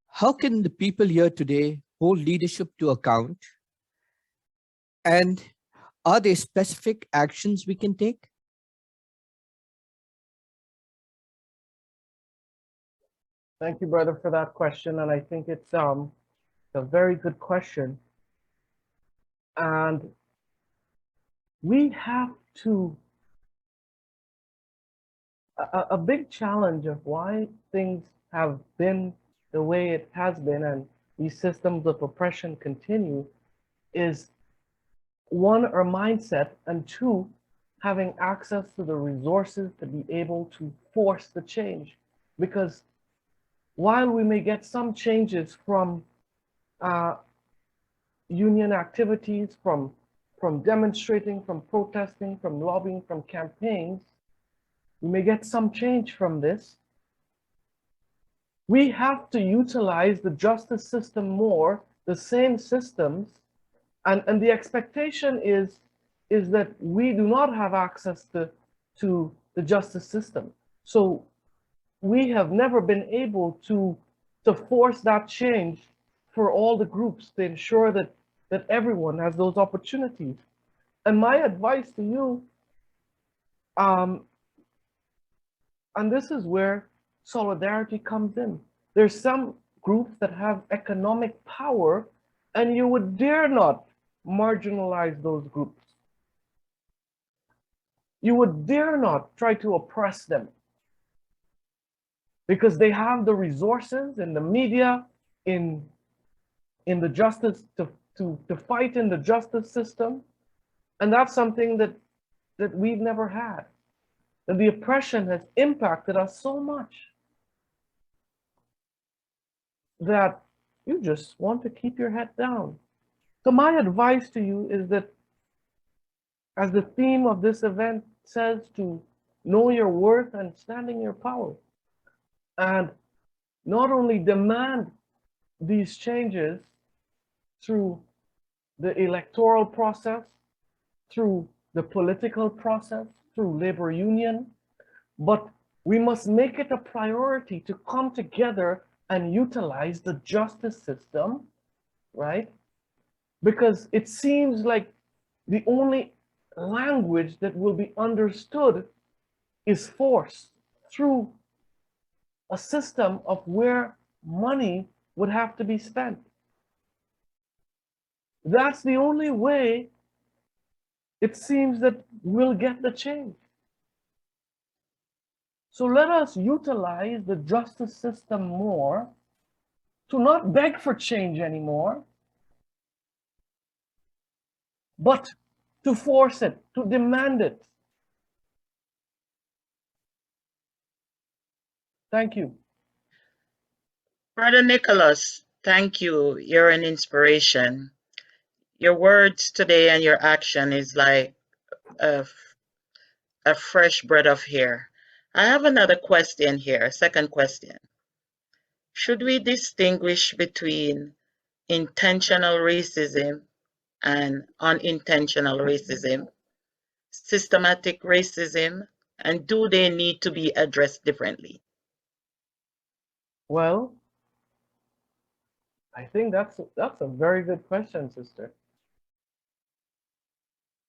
how can the people here today hold leadership to account? And are there specific actions we can take? Thank you, brother, for that question. And I think it's a very good question. And we have to, a big challenge of why things have been the way it has been and these systems of oppression continue is, one, our mindset, and two, having access to the resources to be able to force the change. Because while we may get some changes from union activities, from demonstrating, from protesting, from lobbying, from campaigns, we may get some change from this. We have to utilize the justice system more, the same systems, and the expectation is that we do not have access to the justice system. So we have never been able to force that change for all the groups to ensure that that everyone has those opportunities. And my advice to you, and this is where solidarity comes in. There's some groups that have economic power, and you would dare not marginalize those groups. You would dare not try to oppress them because they have the resources in the media, in the justice to fight in the justice system. And that's something that we've never had. And the oppression has impacted us so much that you just want to keep your head down. So my advice to you is that, as the theme of this event says, to know your worth and stand in your power. And not only demand these changes through the electoral process, through the political process, through labor union, but we must make it a priority to come together and utilize the justice system, right? Because it seems like the only language that will be understood is force through a system of where money would have to be spent. That's the only way it seems that we'll get the change. So let us utilize the justice system more to not beg for change anymore, but to force it, to demand it. Thank you. Brother Nicholas, thank you. You're an inspiration. Your words today and your action is like a fresh breath of air. I have another question here, a second question. Should we distinguish between intentional racism and unintentional racism, systematic racism, and do they need to be addressed differently? Well, I think that's a very good question, sister.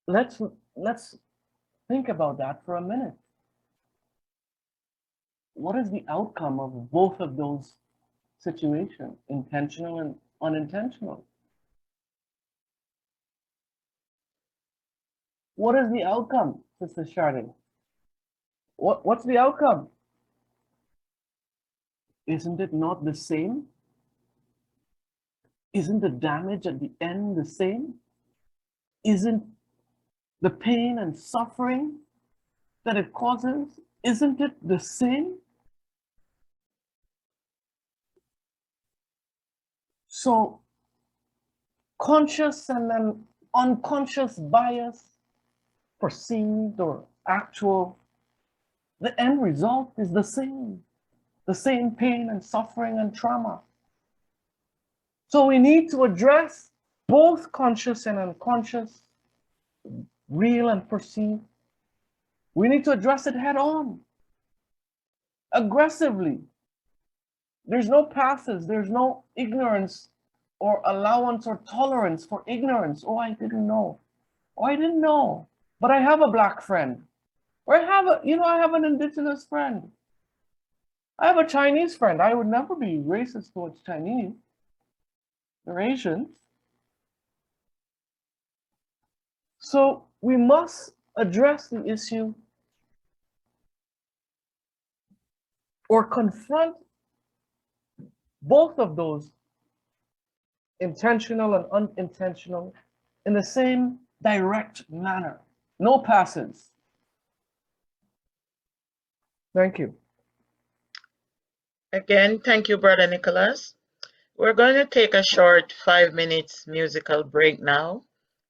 Let's think about that for a minute. What is the outcome of both of those situations, intentional and unintentional? What is the outcome, Sister Chardin? What's the outcome? Isn't it not the same? Isn't the damage at the end the same? Isn't the pain and suffering that it causes, isn't it the same? So conscious and then unconscious bias, perceived or actual, the end result is the same pain and suffering and trauma. So we need to address both conscious and unconscious, real and perceived. We need to address it head on, aggressively. There's no passes, there's no ignorance or allowance or tolerance for ignorance. Oh, I didn't know. Oh, I didn't know. But I have a Black friend. Or I have an Indigenous friend. I have a Chinese friend. I would never be racist towards Chinese. They're Asians. So we must address the issue or confront both of those, intentional and unintentional, in the same direct manner. No passes. Thank you. Again, thank you, Brother Nicholas. We're going to take a short 5 minutes musical break now.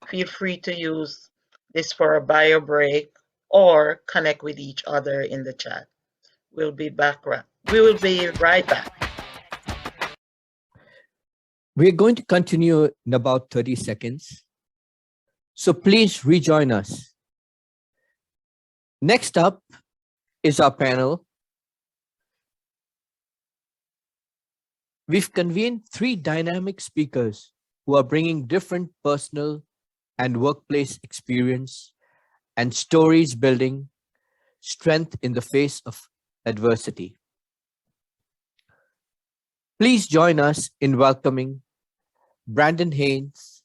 Feel free to use this for a bio break or connect with each other in the chat. We'll be back. We will be right back. We're going to continue in about 30 seconds. So please rejoin us. Next up is our panel. We've convened 3 dynamic speakers who are bringing different personal and workplace experience and stories building strength in the face of adversity. Please join us in welcoming Brandon Haynes,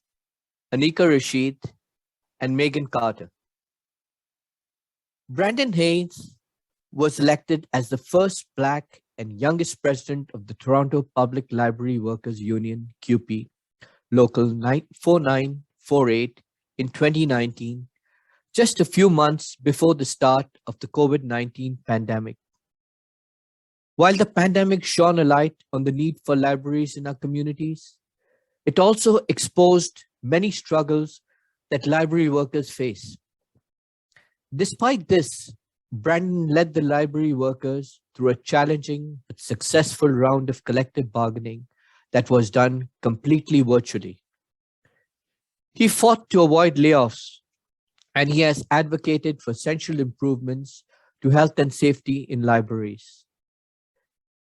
Anika Rashid, and Megan Carter. Brandon Haynes was elected as the first Black and youngest president of the Toronto Public Library Workers Union, QP, Local 4948 in 2019, just a few months before the start of the COVID-19 pandemic. While the pandemic shone a light on the need for libraries in our communities, it also exposed many struggles that library workers face. Despite this, Brandon led the library workers through a challenging but successful round of collective bargaining that was done completely virtually. He fought to avoid layoffs, and he has advocated for essential improvements to health and safety in libraries.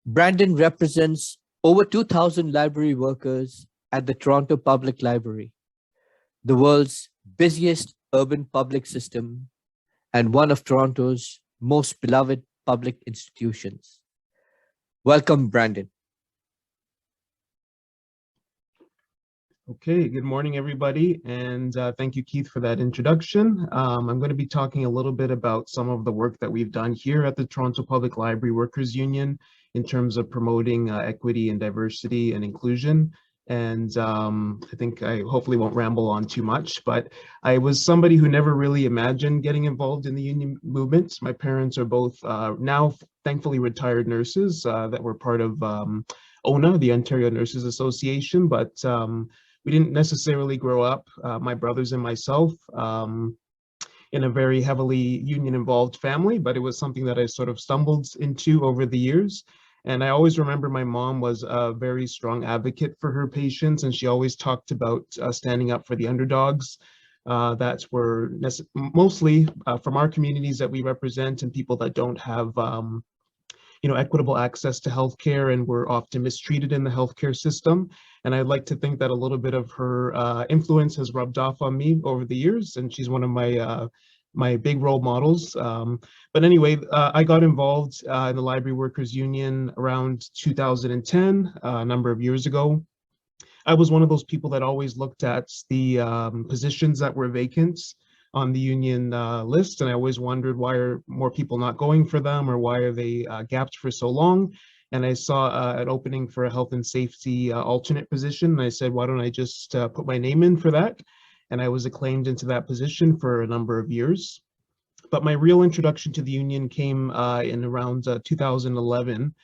Brandon represents over 2,000 library workers at the Toronto Public Library, the world's busiest urban public system and one of Toronto's most beloved public institutions. Welcome, Brandon. Okay, good morning, everybody, and thank you, Keith, for that introduction. I'm going to be talking a little bit about some of the work that we've done here at the Toronto Public Library Workers Union in terms of promoting equity and diversity and inclusion. And I think I hopefully won't ramble on too much, but I was somebody who never really imagined getting involved in the union movement. My parents are both now thankfully retired nurses that were part of ONA, the Ontario Nurses Association, but we didn't necessarily grow up, my brothers and myself, in a very heavily union involved family, but it was something that I sort of stumbled into over the years. And I always remember my mom was a very strong advocate for her patients, and she always talked about standing up for the underdogs that were mostly from our communities that we represent and people that don't have equitable access to healthcare and were often mistreated in the healthcare system. And I'd like to think that a little bit of her influence has rubbed off on me over the years, and she's one of my big role models. But anyway, I got involved in the Library Workers Union around 2010, a number of years ago. I was one of those people that always looked at the positions that were vacant on the union list, and I always wondered, why are more people not going for them, or why are they gapped for so long? And I saw an opening for a health and safety alternate position, and I said, why don't I just put my name in for that? And I was acclaimed into that position for a number of years. But my real introduction to the union came in around 2011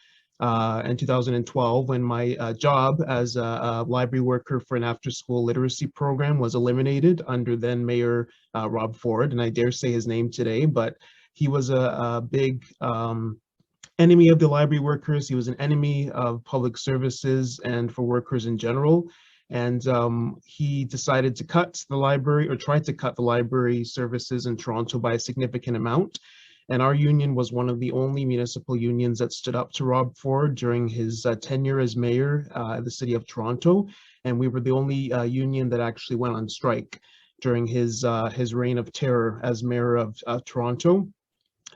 and 2012, when my job as a library worker for an after-school literacy program was eliminated under then Mayor Rob Ford, and I dare say his name today, but he was a big enemy of the library workers. He was an enemy of public services and for workers in general. And he decided to cut the library, or tried to cut the library services in Toronto by a significant amount. And our union was one of the only municipal unions that stood up to Rob Ford during his tenure as mayor of the city of Toronto. And we were the only union that actually went on strike during his reign of terror as mayor of Toronto.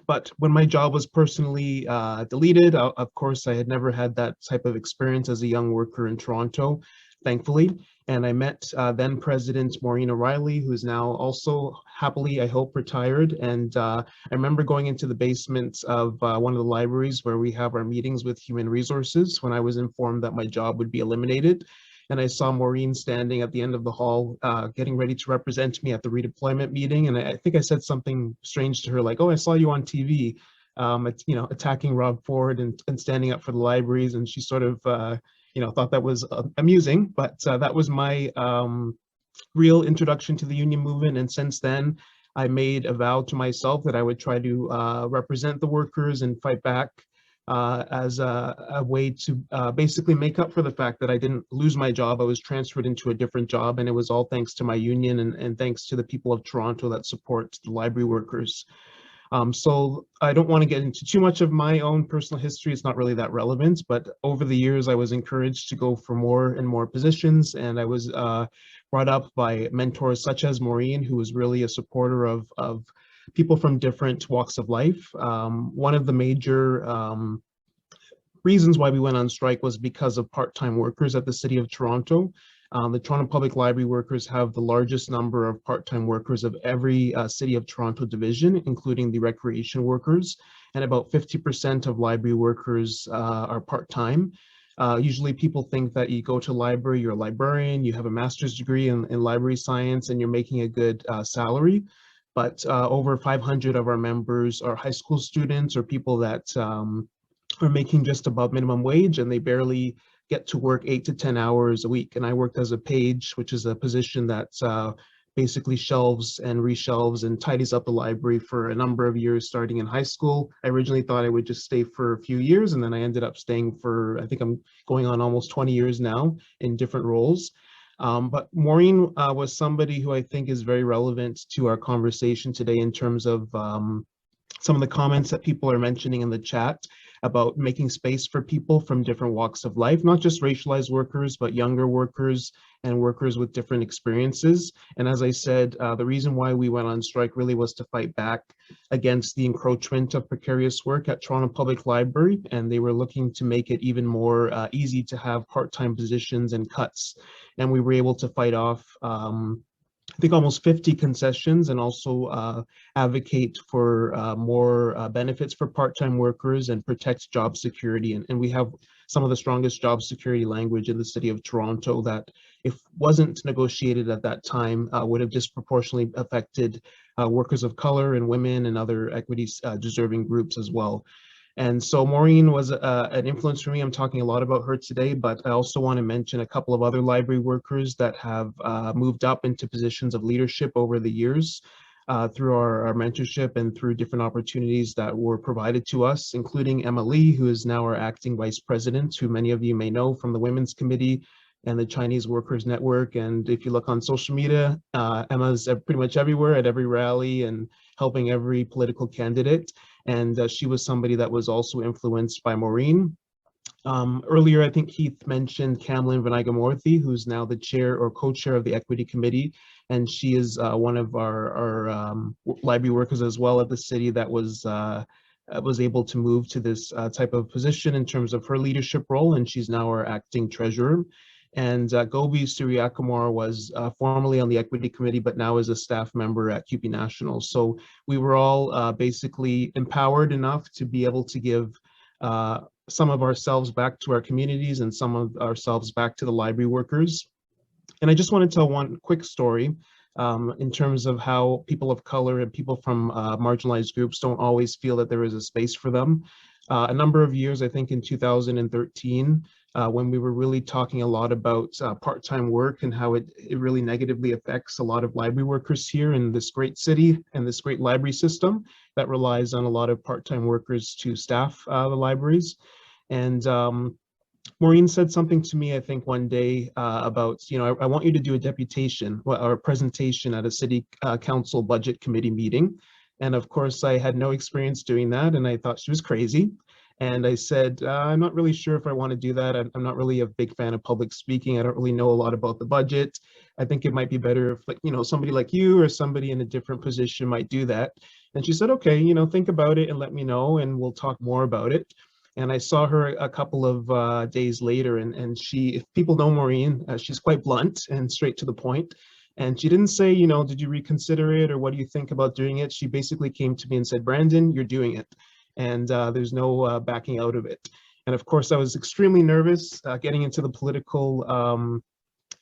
But when my job was personally deleted, of course, I had never had that type of experience as a young worker in Toronto, thankfully. And I met then President Maureen O'Reilly, who is now also happily, I hope, retired. And I remember going into the basement of one of the libraries where we have our meetings with human resources when I was informed that my job would be eliminated. And I saw Maureen standing at the end of the hall, getting ready to represent me at the redeployment meeting. And I think I said something strange to her, like, oh, I saw you on TV, attacking Rob Ford and standing up for the libraries. And she sort of, thought that was amusing, but that was my real introduction to the union movement. And since then, I made a vow to myself that I would try to represent the workers and fight back as a way to basically make up for the fact that I didn't lose my job. I was transferred into a different job, and it was all thanks to my union and thanks to the people of Toronto that support the library workers. So I don't want to get into too much of my own personal history. It's not really that relevant, but over the years, I was encouraged to go for more and more positions. And I was brought up by mentors such as Maureen, who was really a supporter of people from different walks of life. One of the major reasons why we went on strike was because of part-time workers at the City of Toronto. The Toronto Public Library workers have the largest number of part-time workers of every City of Toronto division, including the recreation workers, and about 50% of library workers are part-time. Usually people think that you go to library, you're a librarian, you have a master's degree in library science, and you're making a good salary. But over 500 of our members are high school students or people that are making just above minimum wage, and they barely get to work 8 to 10 hours a week. And I worked as a page, which is a position that basically shelves and reshelves and tidies up the library for a number of years starting in high school. I originally thought I would just stay for a few years, and then I ended up staying for, I think I'm going on almost 20 years now in different roles. But Maureen was somebody who I think is very relevant to our conversation today in terms of some of the comments that people are mentioning in the chat about making space for people from different walks of life, not just racialized workers, but younger workers and workers with different experiences. And as I said, the reason why we went on strike really was to fight back against the encroachment of precarious work at Toronto Public Library, and they were looking to make it even more easy to have part-time positions and cuts. And we were able to fight off I think almost 50 concessions, and also advocate for more benefits for part-time workers and protect job security. And we have some of the strongest job security language in the City of Toronto that, if wasn't negotiated at that time, would have disproportionately affected workers of color and women and other equity deserving groups as well. And so Maureen was an influence for me. I'm talking a lot about her today, but I also want to mention a couple of other library workers that have moved up into positions of leadership over the years through our mentorship and through different opportunities that were provided to us, including Emma Lee, who is now our acting vice president, who many of you may know from the Women's Committee and the Chinese Workers Network. And if you look on social media, Emma's pretty much everywhere at every rally and helping every political candidate. And she was somebody that was also influenced by Maureen. Earlier, I think Keith mentioned Kamlin Vanagamorthy, who's now the chair or co-chair of the Equity Committee. And she is one of our library workers as well at the city that was able to move to this type of position in terms of her leadership role. And she's now our acting treasurer. And Gobi Suryakumar was formerly on the Equity Committee, but now is a staff member at QP National. So we were all basically empowered enough to be able to give some of ourselves back to our communities and some of ourselves back to the library workers. And I just want to tell one quick story in terms of how people of color and people from marginalized groups don't always feel that there is a space for them. A number of years, I think in 2013, when we were really talking a lot about part-time work and how it really negatively affects a lot of library workers here in this great city and this great library system that relies on a lot of part-time workers to staff the libraries. And Maureen said something to me, I think one day about, I want you to do a deputation or a presentation at a city council budget committee meeting. And of course, I had no experience doing that, and I thought she was crazy. And I said, I'm not really sure if I want to do that. I'm not really a big fan of public speaking. I don't really know a lot about the budget. I think it might be better if, like, somebody like you or somebody in a different position might do that. And she said, okay, think about it and let me know, and we'll talk more about it. And I saw her a couple of days later, and she, if people know Maureen, she's quite blunt and straight to the point. And she didn't say, did you reconsider it or what do you think about doing it? She basically came to me and said, Brandon, you're doing it. And there's no backing out of it. And of course, I was extremely nervous getting into the political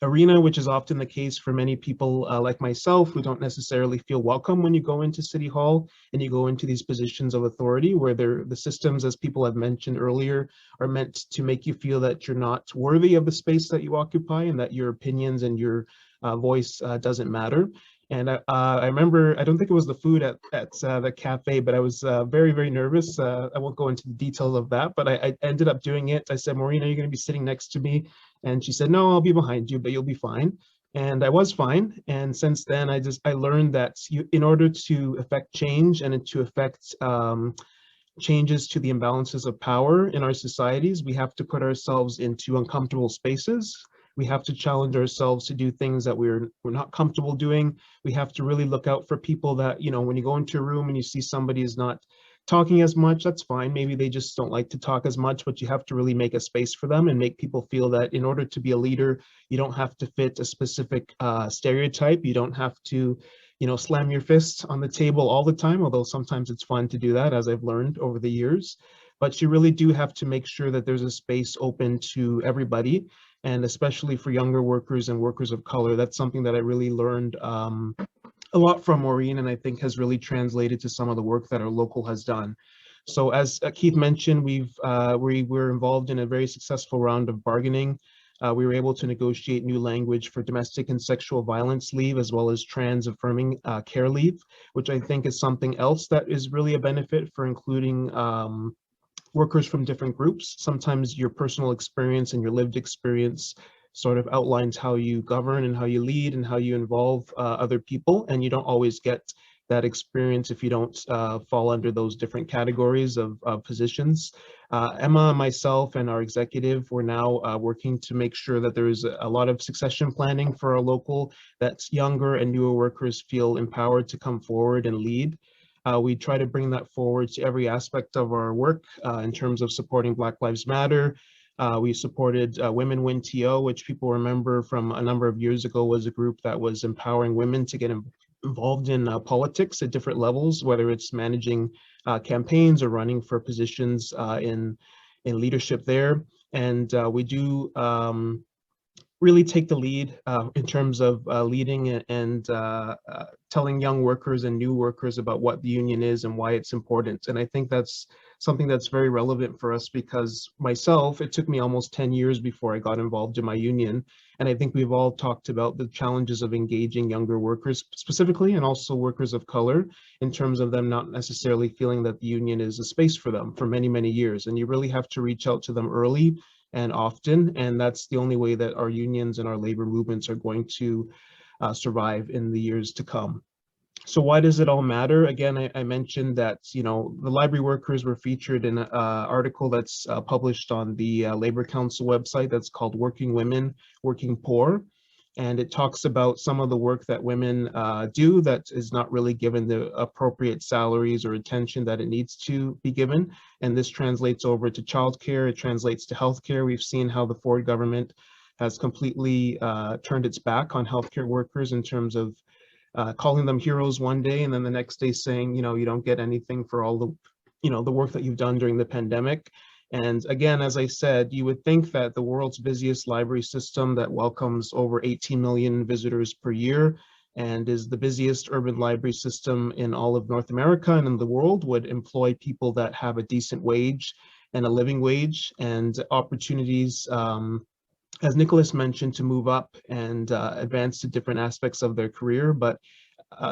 arena, which is often the case for many people like myself who don't necessarily feel welcome when you go into City Hall and you go into these positions of authority, where the systems, as people have mentioned earlier, are meant to make you feel that you're not worthy of the space that you occupy and that your opinions and your voice doesn't matter. And I remember, I don't think it was the food at the cafe, but I was very, very nervous. I won't go into the details of that, but I ended up doing it. I said, Maureen, are you going to be sitting next to me? And she said, no, I'll be behind you, but you'll be fine. and I was fine. And since then, I learned that in order to affect change and to affect changes to the imbalances of power in our societies, we have to put ourselves into uncomfortable spaces. We have to challenge ourselves to do things that we're not comfortable doing. We have to really look out for people that, when you go into a room and you see somebody is not talking as much, that's fine. Maybe they just don't like to talk as much, but you have to really make a space for them and make people feel that in order to be a leader, you don't have to fit a specific stereotype. You don't have to slam your fist on the table all the time, although sometimes it's fun to do that, as I've learned over the years. But you really do have to make sure that there's a space open to everybody, and especially for younger workers and workers of color. That's something that I really learned a lot from Maureen, and I think has really translated to some of the work that our local has done. So as Keith mentioned, we were involved in a very successful round of bargaining. We were able to negotiate new language for domestic and sexual violence leave, as well as trans affirming care leave, which I think is something else that is really a benefit for including workers from different groups. Sometimes your personal experience and your lived experience sort of outlines how you govern and how you lead and how you involve other people, and you don't always get that experience if you don't fall under those different categories of positions. Emma, myself, and our executive, we're now working to make sure that there is a lot of succession planning for our local, that younger and newer workers feel empowered to come forward and lead. We try to bring that forward to every aspect of our work in terms of supporting Black Lives Matter. We supported Women Win TO, which people remember from a number of years ago was a group that was empowering women to get involved in politics at different levels, whether it's managing campaigns or running for positions in leadership there. And we do really take the lead in terms of leading and telling young workers and new workers about what the union is and why it's important. And I think that's something that's very relevant for us, because myself, it took me almost 10 years before I got involved in my union. And I think we've all talked about the challenges of engaging younger workers specifically, and also workers of color, in terms of them not necessarily feeling that the union is a space for them for many, many years. And you really have to reach out to them early and often, and that's the only way that our unions and our labor movements are going to survive in the years to come. So why does it all matter? Again, I mentioned that, the library workers were featured in an article that's published on the Labor Council website that's called Working Women, Working Poor. And it talks about some of the work that women do that is not really given the appropriate salaries or attention that it needs to be given. And this translates over to childcare, it translates to healthcare. We've seen how the Ford government has completely turned its back on healthcare workers in terms of calling them heroes one day and then the next day saying, you don't get anything for all the, the work that you've done during the pandemic. And again, as I said, you would think that the world's busiest library system that welcomes over 18 million visitors per year and is the busiest urban library system in all of North America and in the world would employ people that have a decent wage and a living wage and opportunities, as Nicholas mentioned, to move up and advance to different aspects of their career. But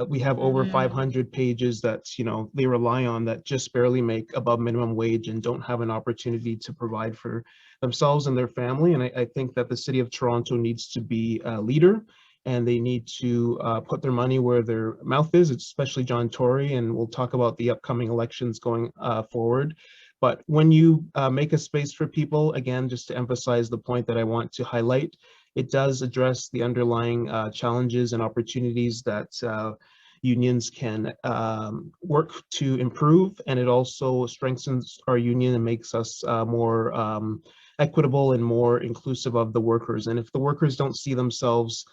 we have over 500 pages that they rely on that just barely make above minimum wage and don't have an opportunity to provide for themselves and their family. And I think that the City of Toronto needs to be a leader, and they need to put their money where their mouth is, especially John Tory, and we'll talk about the upcoming elections going forward. But when you make a space for people, again, just to emphasize the point that I want to highlight, it does address the underlying challenges and opportunities that unions can work to improve, and it also strengthens our union and makes us more equitable and more inclusive of the workers. And if the workers don't see themselves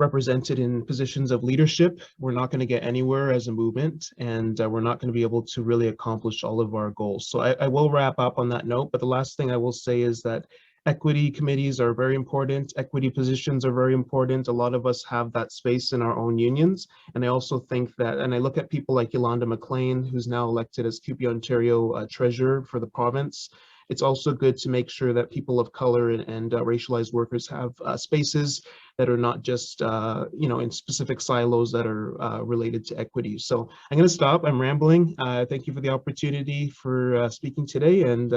represented in positions of leadership, we're not going to get anywhere as a movement, and we're not going to be able to really accomplish all of our goals. So I will wrap up on that note, but the last thing I will say is that equity committees are very important. Equity positions are very important. A lot of us have that space in our own unions. And I also think that, and I look at people like Yolanda McLean, who's now elected as QP Ontario treasurer for the province. It's also good to make sure that people of color and racialized workers have spaces that are not just, in specific silos that are related to equity. So I'm going to stop. I'm rambling. Thank you for the opportunity for speaking today. And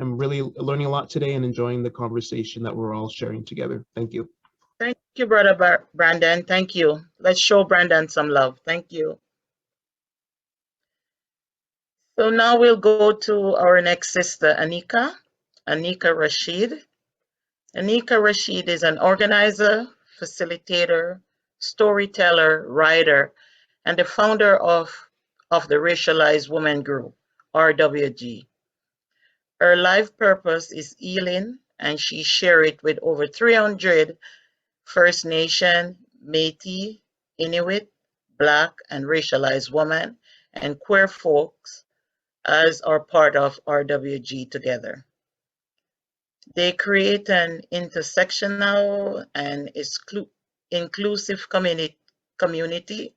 I'm really learning a lot today and enjoying the conversation that we're all sharing together. Thank you. Thank Thank you, Brother Brandon. Thank you. Let's show Brandon some love. Thank you. So now we'll go to our next sister, Anika Rashid. Anika Rashid is an organizer, facilitator, storyteller, writer, and the founder of the Racialized Women Group, RWG. Her life purpose is healing, and she shares it with over 300 First Nation, Métis, Inuit, Black, and racialized women and queer folks as are part of RWG together. They create an intersectional and inclusive community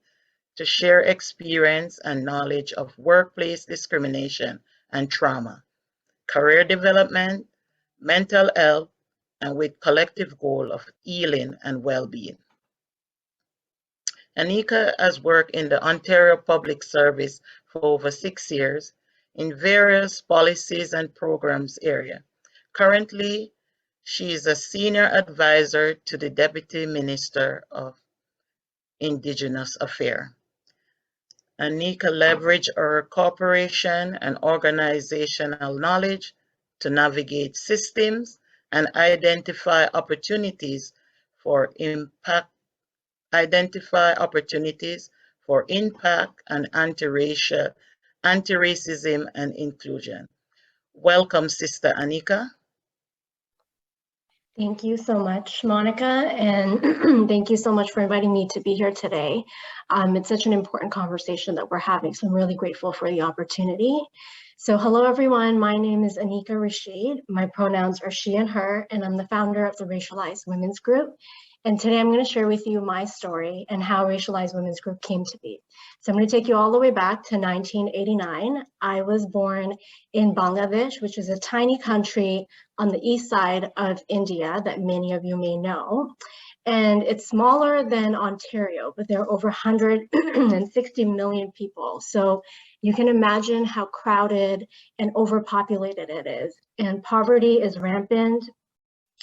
to share experience and knowledge of workplace discrimination and trauma, career development, mental health, and with collective goal of healing and well-being. Anika has worked in the Ontario Public Service for over 6 years in various policies and programs area. Currently, she is a senior advisor to the Deputy Minister of Indigenous Affairs. Anika leveraged her corporation and organizational knowledge to navigate systems and identify opportunities for impact and anti-racism and inclusion. Welcome, Sister Anika. Thank you so much, Monica, and thank you so much for inviting me to be here today. It's such an important conversation that we're having, so I'm really grateful for the opportunity. So hello, everyone. My name is Anika Rashid. My pronouns are she and her, and I'm the founder of the Racialized Women's Group. And today I'm going to share with you my story and how Racialized Women's Group came to be. So I'm going to take you all the way back to 1989. I was born in Bangladesh, which is a tiny country on the east side of India that many of you may know. And it's smaller than Ontario, but there are over 160 million people. So you can imagine how crowded and overpopulated it is. And poverty is rampant.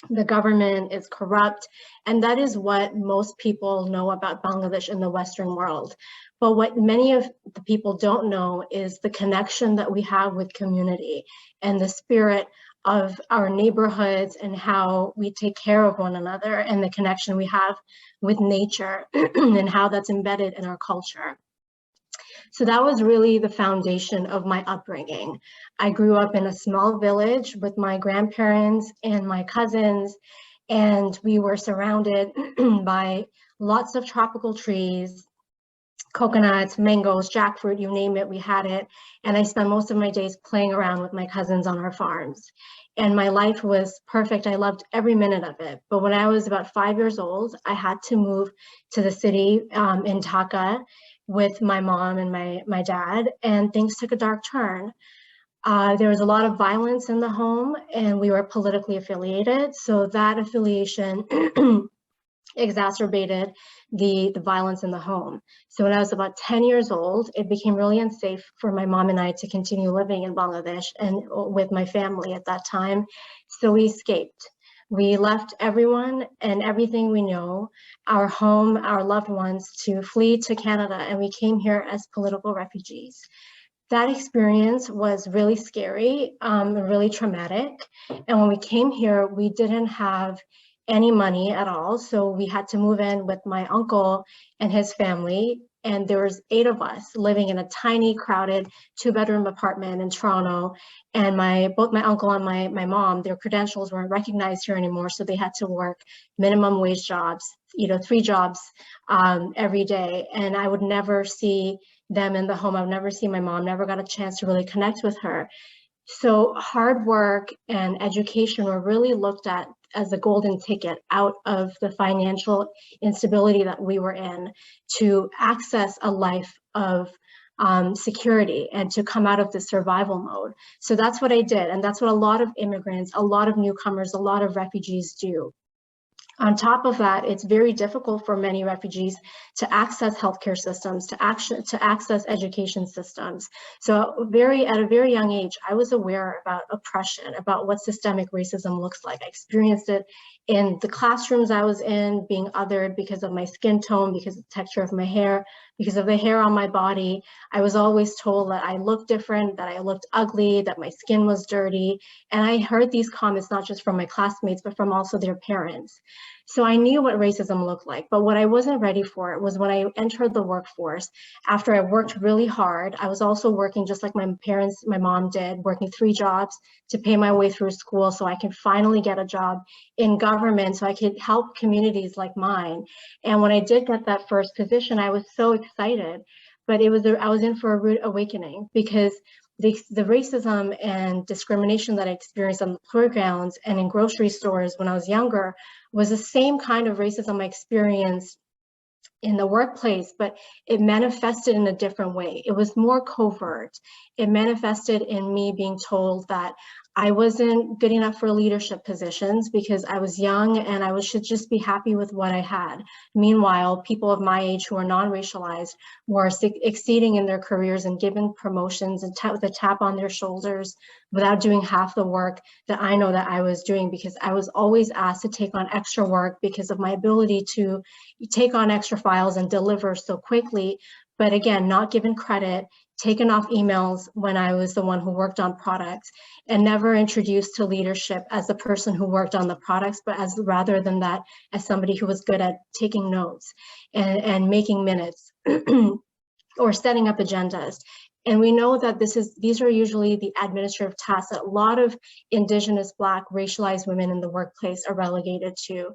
The government is corrupt, and that is what most people know about Bangladesh in the Western world. But what many of the people don't know is the connection that we have with community and the spirit of our neighborhoods and how we take care of one another and the connection we have with nature and how that's embedded in our culture. So that was really the foundation of my upbringing. I grew up in a small village with my grandparents and my cousins, and we were surrounded by lots of tropical trees, coconuts, mangoes, jackfruit, you name it, we had it. And I spent most of my days playing around with my cousins on our farms. And my life was perfect. I loved every minute of it. But when I was about 5 years old, I had to move to the city in Dhaka with my mom and my dad, and things took a dark turn. There was a lot of violence in the home, and we were politically affiliated. So that affiliation exacerbated the violence in the home. So when I was about 10 years old, it became really unsafe for my mom and I to continue living in Bangladesh and with my family at that time. So we escaped. We left everyone and everything we know, our home, our loved ones, to flee to Canada, and we came here as political refugees. That experience was really scary, really traumatic. And when we came here, we didn't have any money at all. So we had to move in with my uncle and his family. And there was 8 of us living in a tiny, crowded 2-bedroom apartment in Toronto. And both my uncle and my mom, their credentials weren't recognized here anymore. So they had to work minimum wage jobs, 3 jobs every day. And I would never see them in the home. I would never see my mom, never got a chance to really connect with her. So hard work and education were really looked at as a golden ticket out of the financial instability that we were in to access a life of security and to come out of the survival mode. So that's what I did. And that's what a lot of immigrants, a lot of newcomers, a lot of refugees do. On top of that, it's very difficult for many refugees to access healthcare systems, to access education systems. So at a very young age, I was aware about oppression, about what systemic racism looks like. I experienced it in the classrooms I was in, being othered because of my skin tone, because of the texture of my hair, because of the hair on my body. I was always told that I looked different, that I looked ugly, that my skin was dirty. And I heard these comments not just from my classmates, but from also their parents. So I knew what racism looked like, but what I wasn't ready for was when I entered the workforce. After I worked really hard, I was also working just like my parents, my mom did, working 3 jobs to pay my way through school so I could finally get a job in government so I could help communities like mine. And when I did get that first position, I was so excited, but I was in for a rude awakening, because the racism and discrimination that I experienced on the playgrounds and in grocery stores when I was younger was the same kind of racism I experienced in the workplace, but it manifested in a different way. It was more covert. It manifested in me being told that I wasn't good enough for leadership positions because I was young and I should just be happy with what I had. Meanwhile, people of my age who are non-racialized were exceeding in their careers and given promotions and with a tap on their shoulders without doing half the work that I know that I was doing, because I was always asked to take on extra work because of my ability to take on extra files and deliver so quickly. But again, not given credit, taken off emails when I was the one who worked on products, and never introduced to leadership as the person who worked on the products, but as rather than that, as somebody who was good at taking notes and making minutes or setting up agendas. And we know that these are usually the administrative tasks that a lot of Indigenous, Black, racialized women in the workplace are relegated to.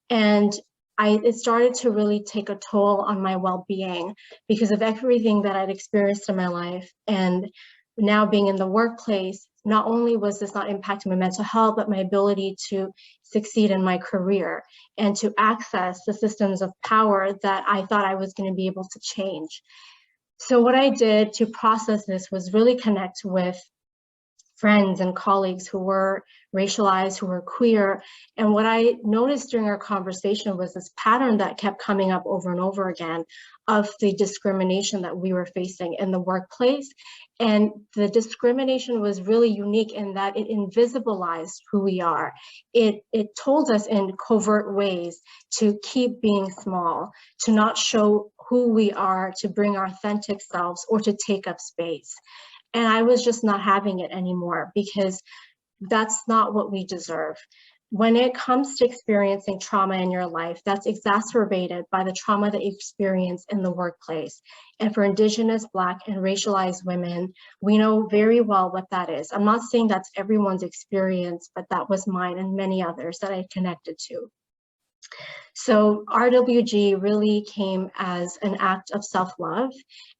And it started to really take a toll on my well-being because of everything that I'd experienced in my life. And now being in the workplace, not only was this not impacting my mental health, but my ability to succeed in my career and to access the systems of power that I thought I was going to be able to change. So what I did to process this was really connect with friends and colleagues who were racialized, who were queer. And what I noticed during our conversation was this pattern that kept coming up over and over again of the discrimination that we were facing in the workplace. And the discrimination was really unique in that it invisibilized who we are. It told us in covert ways to keep being small, to not show who we are, to bring our authentic selves, or to take up space. And I was just not having it anymore, because that's not what we deserve. When it comes to experiencing trauma in your life, that's exacerbated by the trauma that you experience in the workplace. And for Indigenous, Black, and racialized women, we know very well what that is. I'm not saying that's everyone's experience, but that was mine and many others that I connected to. So RWG really came as an act of self-love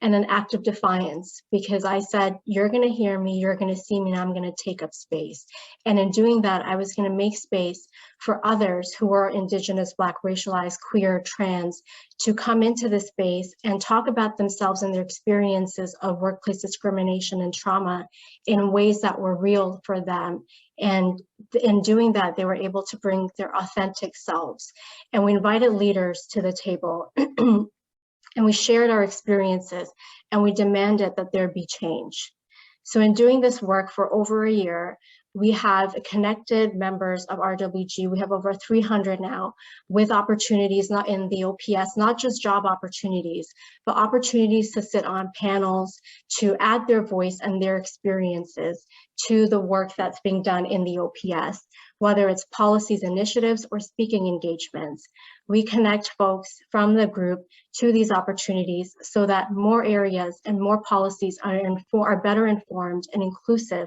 and an act of defiance, because I said, you're going to hear me, you're going to see me, and I'm going to take up space. And in doing that, I was going to make space for others who are Indigenous, Black, racialized, queer, trans, to come into this space and talk about themselves and their experiences of workplace discrimination and trauma in ways that were real for them. And in doing that, they were able to bring their authentic selves. And we invited leaders to the table and we shared our experiences, and we demanded that there be change. So in doing this work for over a year, we have connected members of RWG. We have over 300 now, with opportunities not in the OPS, not just job opportunities, but opportunities to sit on panels, to add their voice and their experiences to the work that's being done in the OPS, whether it's policies, initiatives, or speaking engagements. We connect folks from the group to these opportunities so that more areas and more policies are better informed and inclusive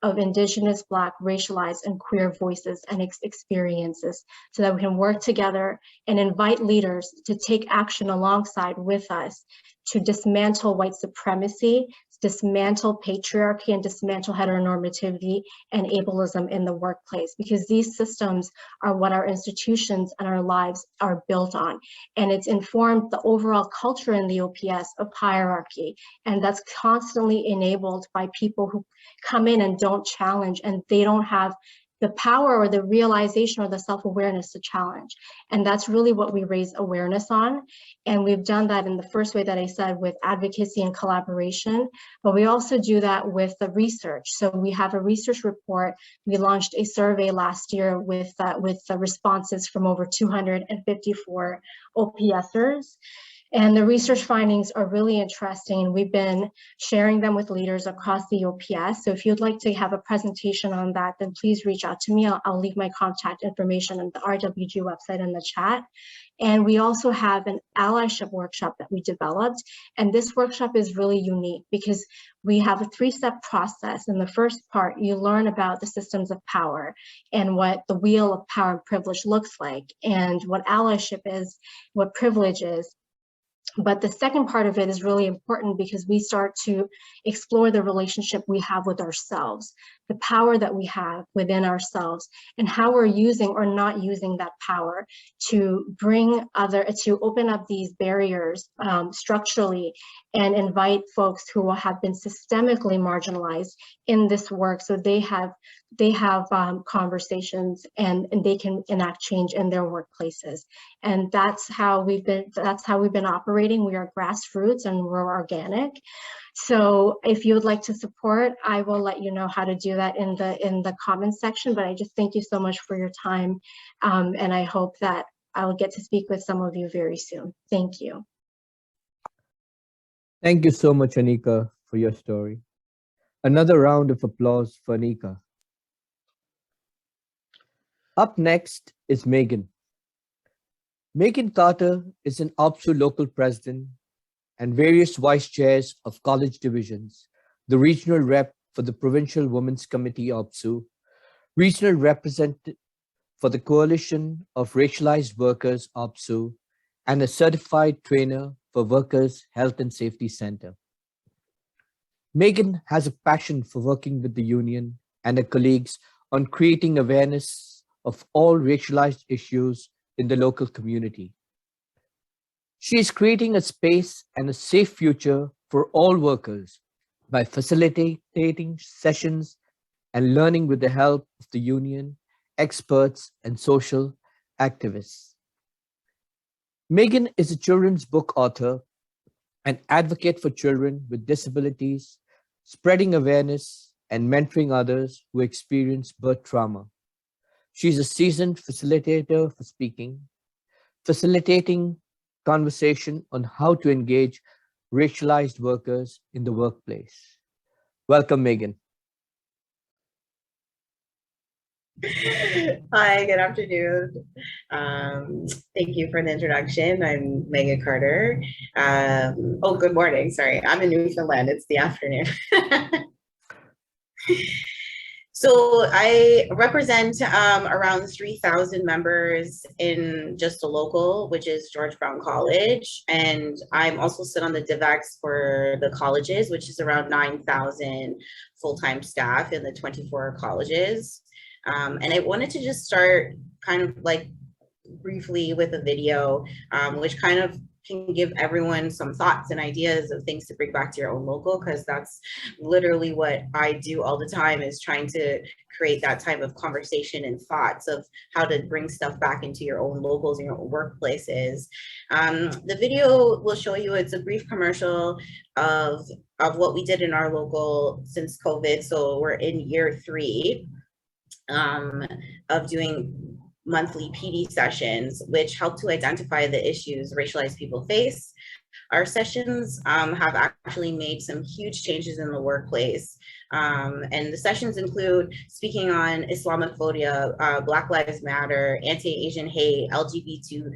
of Indigenous, Black, racialized, and queer voices and experiences, so that we can work together and invite leaders to take action alongside with us to dismantle white supremacy, dismantle patriarchy, and dismantle heteronormativity and ableism in the workplace, because these systems are what our institutions and our lives are built on. And it's informed the overall culture in the OPS of hierarchy. And that's constantly enabled by people who come in and don't challenge, and they don't have the power or the realization or the self-awareness to challenge. And that's really what we raise awareness on. And we've done that in the first way that I said with advocacy and collaboration, but we also do that with the research. So we have a research report. We launched a survey last year with the responses from over 254 OPSers. And the research findings are really interesting. We've been sharing them with leaders across the OPS. So if you'd like to have a presentation on that, then please reach out to me. I'll leave my contact information on the RWG website in the chat. And we also have an allyship workshop that we developed. And this workshop is really unique because we have a 3-step process. In the first part, you learn about the systems of power and what the wheel of power and privilege looks like, and what allyship is, what privilege is. But the second part of it is really important because we start to explore the relationship we have with ourselves, the power that we have within ourselves, and how we're using or not using that power to to open up these barriers structurally and invite folks who have been systemically marginalized in this work, so they have conversations and they can enact change in their workplaces. And that's how we've been operating. We are grassroots and we're organic. So if you would like to support, I will let you know how to do that in the comments section. But I just thank you so much for your time, and I hope that I will get to speak with some of you very soon. Thank you. Thank you so much, Anika, for your story. Another round of applause for Anika. Up next is Megan. Megan Carter is an OPSU local president and various vice chairs of college divisions, the regional rep for the Provincial Women's Committee OPSU, regional representative for the Coalition of Racialized Workers OPSU, and a certified trainer for Workers' Health and Safety Center. Megan has a passion for working with the union and her colleagues on creating awareness of all racialized issues in the local community. She is creating a space and a safe future for all workers by facilitating sessions and learning with the help of the union, experts, and social activists. Megan is a children's book author and advocate for children with disabilities, spreading awareness and mentoring others who experience birth trauma. She's a seasoned facilitator for speaking, facilitating conversation on how to engage racialized workers in the workplace. Welcome, Megan. Hi, good afternoon. Thank you for the introduction. I'm Megan Carter. Good morning. Sorry, I'm in Newfoundland. It's the afternoon. So I represent around 3,000 members in just a local, which is George Brown College. And I'm also sit on the DivEx for the colleges, which is around 9,000 full-time staff in the 24 colleges. And I wanted to just start kind of like briefly with a video, which kind of can give everyone some thoughts and ideas of things to bring back to your own local, because that's literally what I do all the time, is trying to create that type of conversation and thoughts of how to bring stuff back into your own locals and your own workplaces. The video will show you, it's a brief commercial of what we did in our local since COVID. So we're in year 3 of doing monthly PD sessions, which help to identify the issues racialized people face. Our sessions have actually made some huge changes in the workplace. And the sessions include speaking on Islamophobia, Black Lives Matter, anti-Asian hate, LGBTQS+,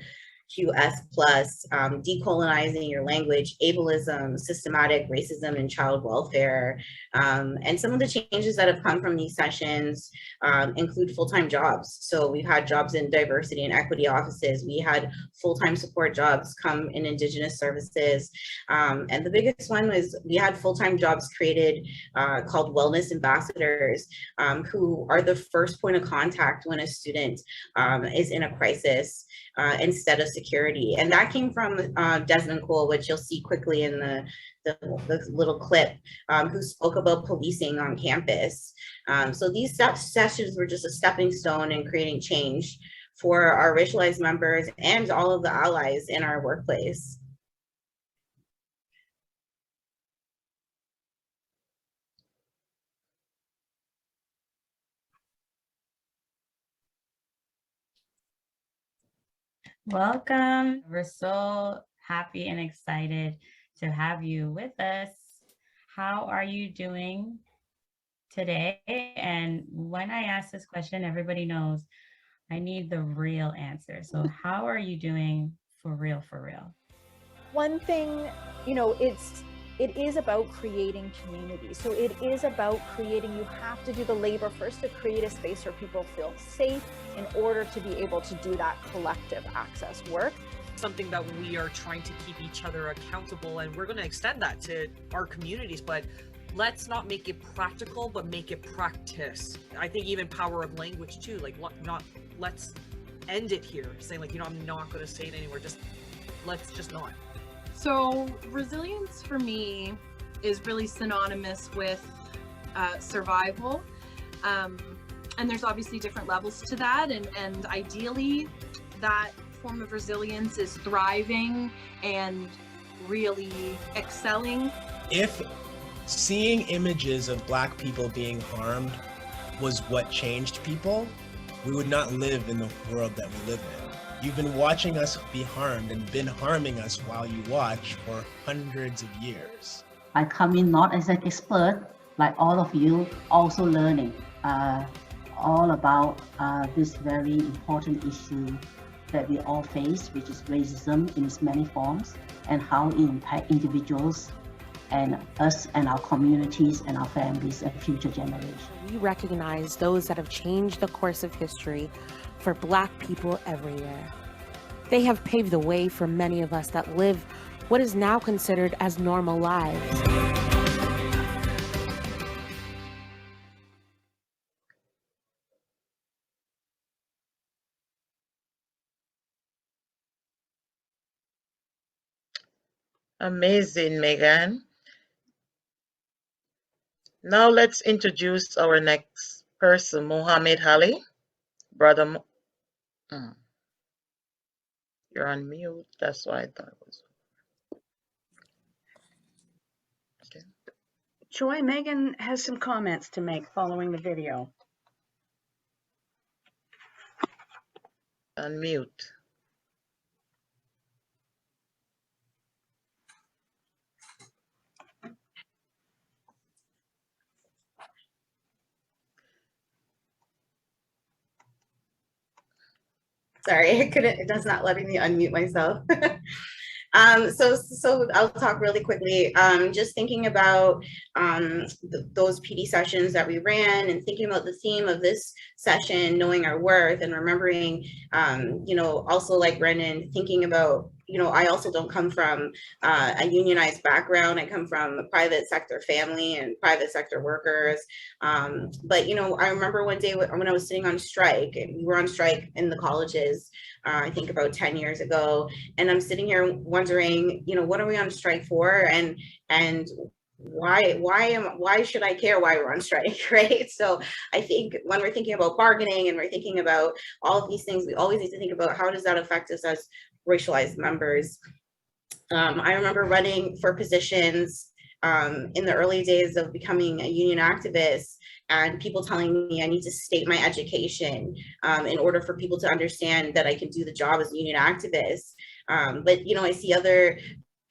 decolonizing your language, ableism, systematic racism, and child welfare. And some of the changes that have come from these sessions include full-time jobs. So we've had jobs in diversity and equity offices. We had full-time support jobs come in Indigenous services. And the biggest one was we had full-time jobs created called wellness ambassadors, who are the first point of contact when a student is in a crisis, instead of security. And that came from Desmond Cole, which you'll see quickly in the little clip, who spoke about policing on campus. So these sessions were just a stepping stone in creating change for our racialized members and all of the allies in our workplace. Welcome. We're so happy and excited to have you with us. How are you doing today? And when I ask this question, everybody knows I need the real answer. So how are you doing for real, for real? One thing, you know, it is about creating community. So it is about creating, you have to do the labor first to create a space where people feel safe in order to be able to do that collective access work. Something that we are trying to keep each other accountable, and we're going to extend that to our communities, but let's not make it practical, but make it practice. I think even power of language too, like let's end it here, saying like, you know, I'm not going to say it anymore, let's just not. So resilience for me is really synonymous with survival. And there's obviously different levels to that. And ideally, that form of resilience is thriving and really excelling. If seeing images of Black people being harmed was what changed people, we would not live in the world that we live in. You've been watching us be harmed and been harming us while you watch for hundreds of years. I come in not as an expert, like all of you, also learning all about this very important issue that we all face, which is racism in its many forms, and how it impacts individuals and us and our communities and our families and future generations. We recognize those that have changed the course of history for Black people everywhere. They have paved the way for many of us that live what is now considered as normal lives. Amazing, Megan. Now let's introduce our next person, Mohammed Ali. Brother, you're on mute. That's why I thought it was. Okay. Joy, Megan has some comments to make following the video. Unmute. Sorry, I couldn't, it does not letting me unmute myself. So I'll talk really quickly. Just thinking about those PD sessions that we ran and thinking about the theme of this session, knowing our worth and remembering, you know, also like Brendan, thinking about, you know, I also don't come from a unionized background. I come from a private sector family and private sector workers. But, you know, I remember one day when I was sitting on strike, and we were on strike in the colleges, I think about 10 years ago, and I'm sitting here wondering, you know, what are we on strike for? And why should I care why we're on strike, right? So I think when we're thinking about bargaining and we're thinking about all of these things, we always need to think about how does that affect us as racialized members. I remember running for positions in the early days of becoming a union activist, and people telling me I need to state my education in order for people to understand that I can do the job as a union activist. But, you know, I see other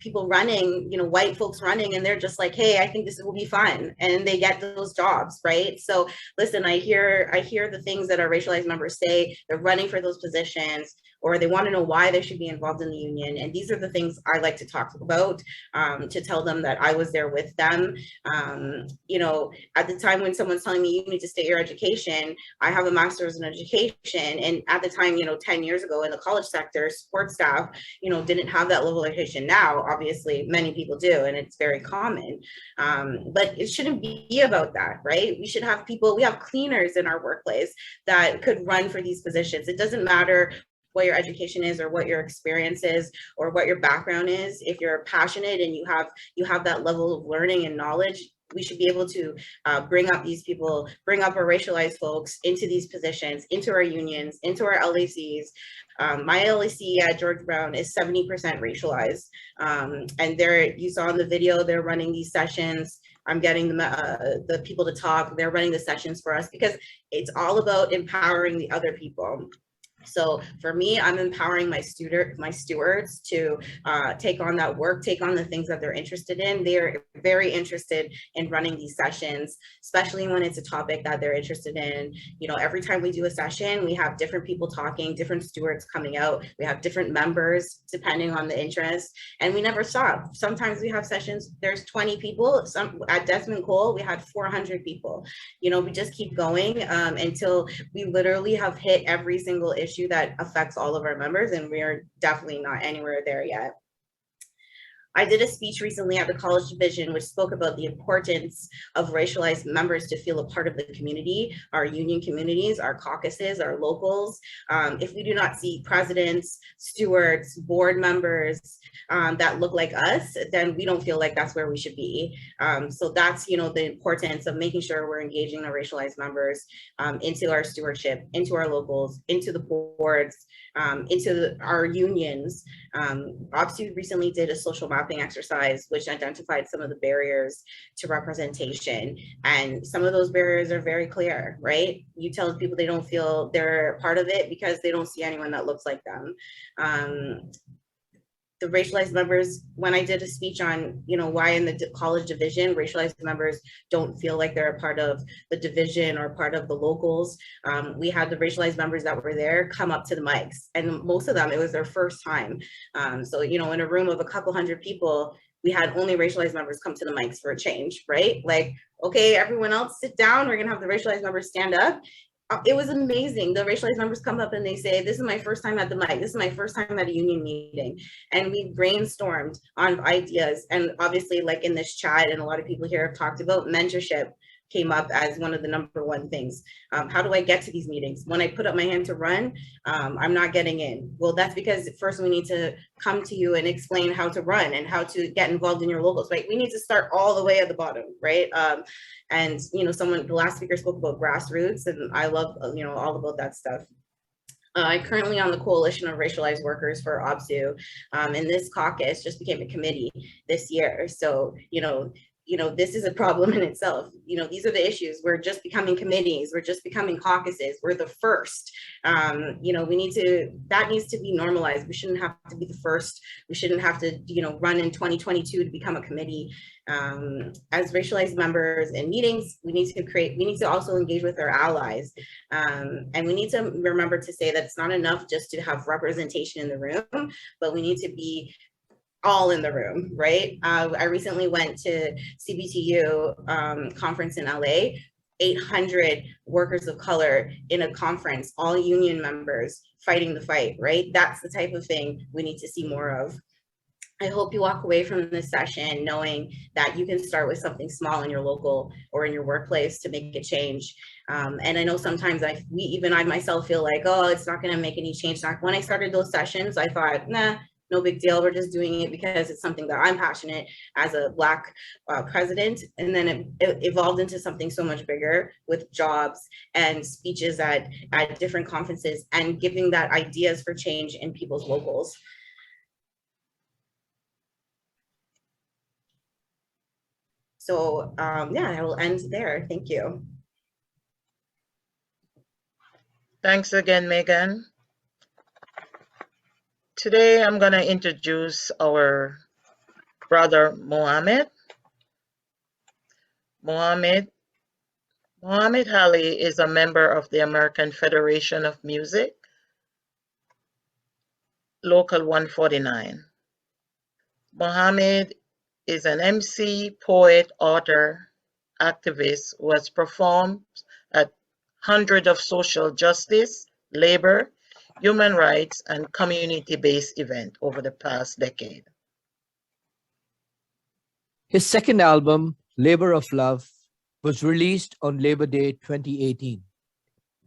people running, you know, white folks running, and they're just like, hey, I think this will be fun, and they get those jobs, right? So listen, I hear the things that our racialized members say. They're running for those positions, or they want to know why they should be involved in the union, and these are the things I like to talk about, to tell them that I was there with them. You know, at the time when someone's telling me you need to state your education, I have a master's in education, and at the time, you know, 10 years ago in the college sector, support staff, you know, didn't have that level of education. Now obviously many people do, and it's very common, but it shouldn't be about that, right? We should have people, we have cleaners in our workplace that could run for these positions. It doesn't matter what your education is or what your experience is or what your background is. If you're passionate and you have that level of learning and knowledge, we should be able to bring up these people, bring up our racialized folks into these positions, into our unions, into our LACs. My LAC at George Brown is 70% racialized. And you saw in the video, they're running these sessions. I'm getting the people to talk. They're running the sessions for us because it's all about empowering the other people. So for me, I'm empowering my stewards to take on that work, take on the things that they're interested in. They're very interested in running these sessions, especially when it's a topic that they're interested in. You know, every time we do a session, we have different people talking, different stewards coming out. We have different members depending on the interest, and we never stop. Sometimes we have sessions, there's 20 people. At Desmond Cole, we had 400 people. You know, we just keep going until we literally have hit every single issue that affects all of our members, and we are definitely not anywhere there yet. I did a speech recently at the college division which spoke about the importance of racialized members to feel a part of the community, our union communities, our caucuses, our locals. If we do not see presidents, stewards, board members that look like us, then we don't feel like that's where we should be. So that's, you know, the importance of making sure we're engaging our racialized members into our stewardship, into our locals, into the boards, into our unions. OPSU recently did a social mapping exercise which identified some of the barriers to representation, and some of those barriers are very clear, right? You tell people they don't feel they're part of it because they don't see anyone that looks like them. The racialized members, when I did a speech on, you know, why in the college division, racialized members don't feel like they're a part of the division or part of the locals, we had the racialized members that were there come up to the mics, and most of them, it was their first time. So, you know, in a room of a couple hundred people, we had only racialized members come to the mics for a change, right? Like, okay, everyone else sit down, we're gonna have the racialized members stand up. It was amazing. The racialized members come up and they say, this is my first time at the mic. This is my first time at a union meeting. And we brainstormed on ideas. And obviously, like in this chat, and a lot of people here have talked about, mentorship came up as one of the #1 things. How do I get to these meetings? When I put up my hand to run, I'm not getting in. Well, that's because first we need to come to you and explain how to run and how to get involved in your locals, right? We need to start all the way at the bottom, right? And, you know, the last speaker spoke about grassroots, and I love, you know, all about that stuff. I'm currently on the Coalition of Racialized Workers for OPSU, and this caucus just became a committee this year. So, you know, this is a problem in itself. You know, these are the issues. We're just becoming committees. We're just becoming caucuses. We're the first. You know, that needs to be normalized. We shouldn't have to be the first. We shouldn't have to, you know, run in 2022 to become a committee. As racialized members in meetings, we need to also engage with our allies. And we need to remember to say that it's not enough just to have representation in the room, but we need to be all in the room, right? I recently went to CBTU conference in LA, 800 workers of color in a conference, all union members fighting the fight, right? That's the type of thing we need to see more of. I hope you walk away from this session knowing that you can start with something small in your local or in your workplace to make a change. And I know sometimes I myself feel like, oh, it's not gonna make any change. When I started those sessions, I thought, nah, no big deal. We're just doing it because it's something that I'm passionate as a Black president. And then it evolved into something so much bigger with jobs and speeches at different conferences and giving that ideas for change in people's locals. So yeah, I will end there. Thank you. Thanks again, Megan. Today, I'm going to introduce our brother, Mohammed. Mohammed Ali is a member of the American Federation of Music, Local 149. Mohammed is an MC, poet, author, activist who has performed at hundreds of social justice, labor, human rights, and community-based events over the past decade. His second album, Labor of Love, was released on Labor Day 2018.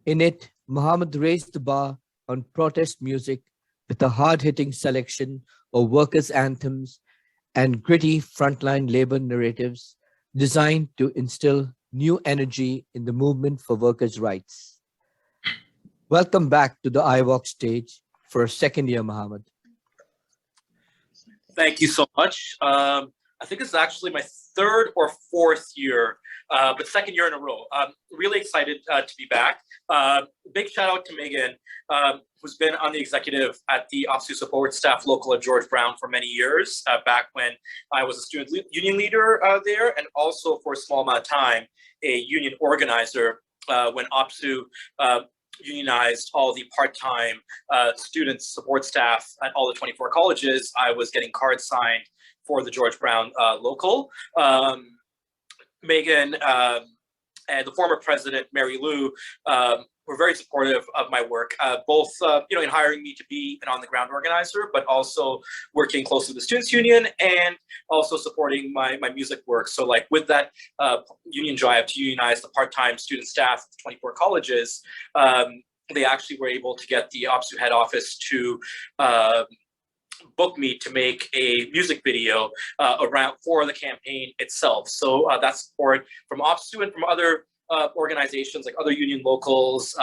In it, Mohammed raised the bar on protest music with a hard-hitting selection of workers' anthems and gritty frontline labor narratives designed to instill new energy in the movement for workers' rights. Welcome back to the IWOC stage for a second year, Mohammed. Thank you so much. I think it's actually my third or fourth year, but second year in a row. I'm really excited to be back. Big shout out to Megan, who's been on the executive at the OPSU support staff local at George Brown for many years, back when I was a student union leader there, and also for a small amount of time, a union organizer when OPSU unionized all the part-time students support staff at all the 24 colleges. I was getting cards signed for the George Brown local. Megan and the former president, Mary Lou, were very supportive of my work, both in hiring me to be an on-the-ground organizer, but also working closely with the Students' Union and also supporting my music work. So like with that union drive to unionize the part-time student staff at 24 colleges, they actually were able to get the OPSU head office to book me to make a music video around for the campaign itself. So that support from OPSU and from other organizations like other union locals,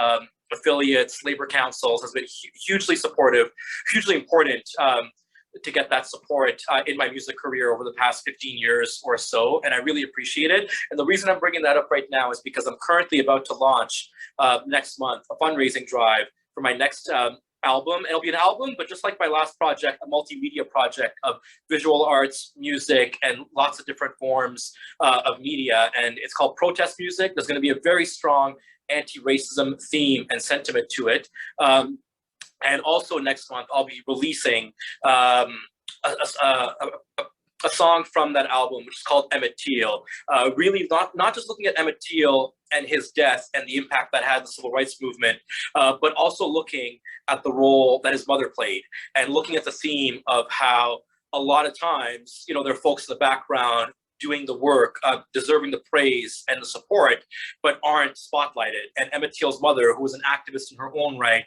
affiliates, labor councils has been hugely supportive, hugely important to get that support in my music career over the past 15 years or so, and I really appreciate it. And the reason I'm bringing that up right now is because I'm currently about to launch next month a fundraising drive for my next album. It'll be an album, but just like my last project, a multimedia project of visual arts, music, and lots of different forms of media. And it's called Protest Music. There's going to be a very strong anti-racism theme and sentiment to it. And also next month, I'll be releasing a song from that album, which is called Emmett Till. Really not just looking at Emmett Till and his death and the impact that had the civil rights movement, but also looking at the role that his mother played and looking at the theme of how a lot of times, there are folks in the background doing the work, deserving the praise and the support, but aren't spotlighted. And Emmett Till's mother, who was an activist in her own right,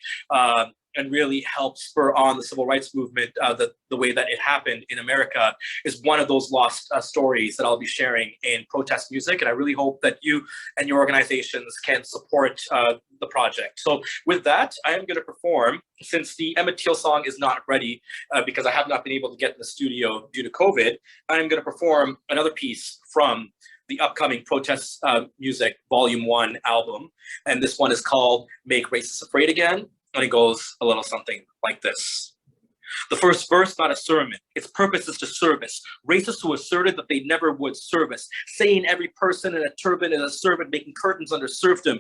and really helped spur on the civil rights movement the way that it happened in America, is one of those lost stories that I'll be sharing in Protest Music. And I really hope that you and your organizations can support the project. So with that, I am going to perform, since the Emmett Till song is not ready because I have not been able to get in the studio due to COVID, I am going to perform another piece from the upcoming Protest Music Volume 1 album. And this one is called Make Racists Afraid Again. And it goes a little something like this. The first verse, not a sermon. Its purpose is to service. Racists who asserted that they never would service. Saying every person in a turban is a servant, making curtains under serfdom.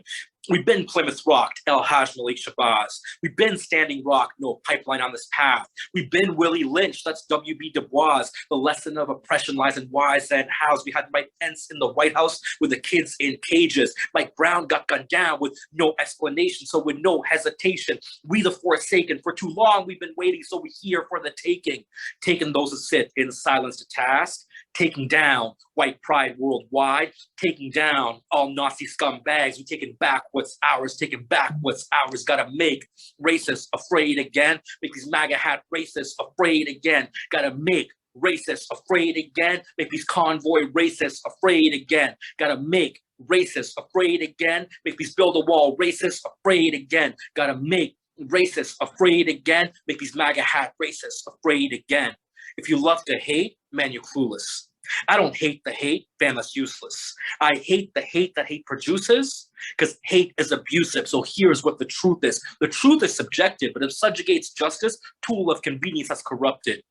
We've been Plymouth Rocked, El Haj Malik Shabazz. We've been Standing Rock, no pipeline on this path. We've been Willie Lynch, that's W.B. Du Bois. The lesson of oppression lies in whys and hows. We had Mike Pence in the White House with the kids in cages. Mike Brown got gunned down with no explanation, so with no hesitation. We the Forsaken, for too long we've been waiting, so we're here for the taking. Taking those who sit in silence to task. Taking down white pride worldwide, taking down all Nazi scumbags. We're taking back what's ours, taking back what's ours. Gotta make racists afraid again. Make these MAGA hat racists afraid again. Gotta make racists afraid again. Make these convoy racists afraid again. Gotta make racists afraid again. Make these build a wall racists afraid again. Gotta make racists afraid again. Make these MAGA hat racists afraid again. If you love to hate, man, you're clueless. I don't hate the hate, fam, that's useless. I hate the hate that hate produces, because hate is abusive. So here's what the truth is. The truth is subjective, but if subjugates justice, tool of convenience has corrupted.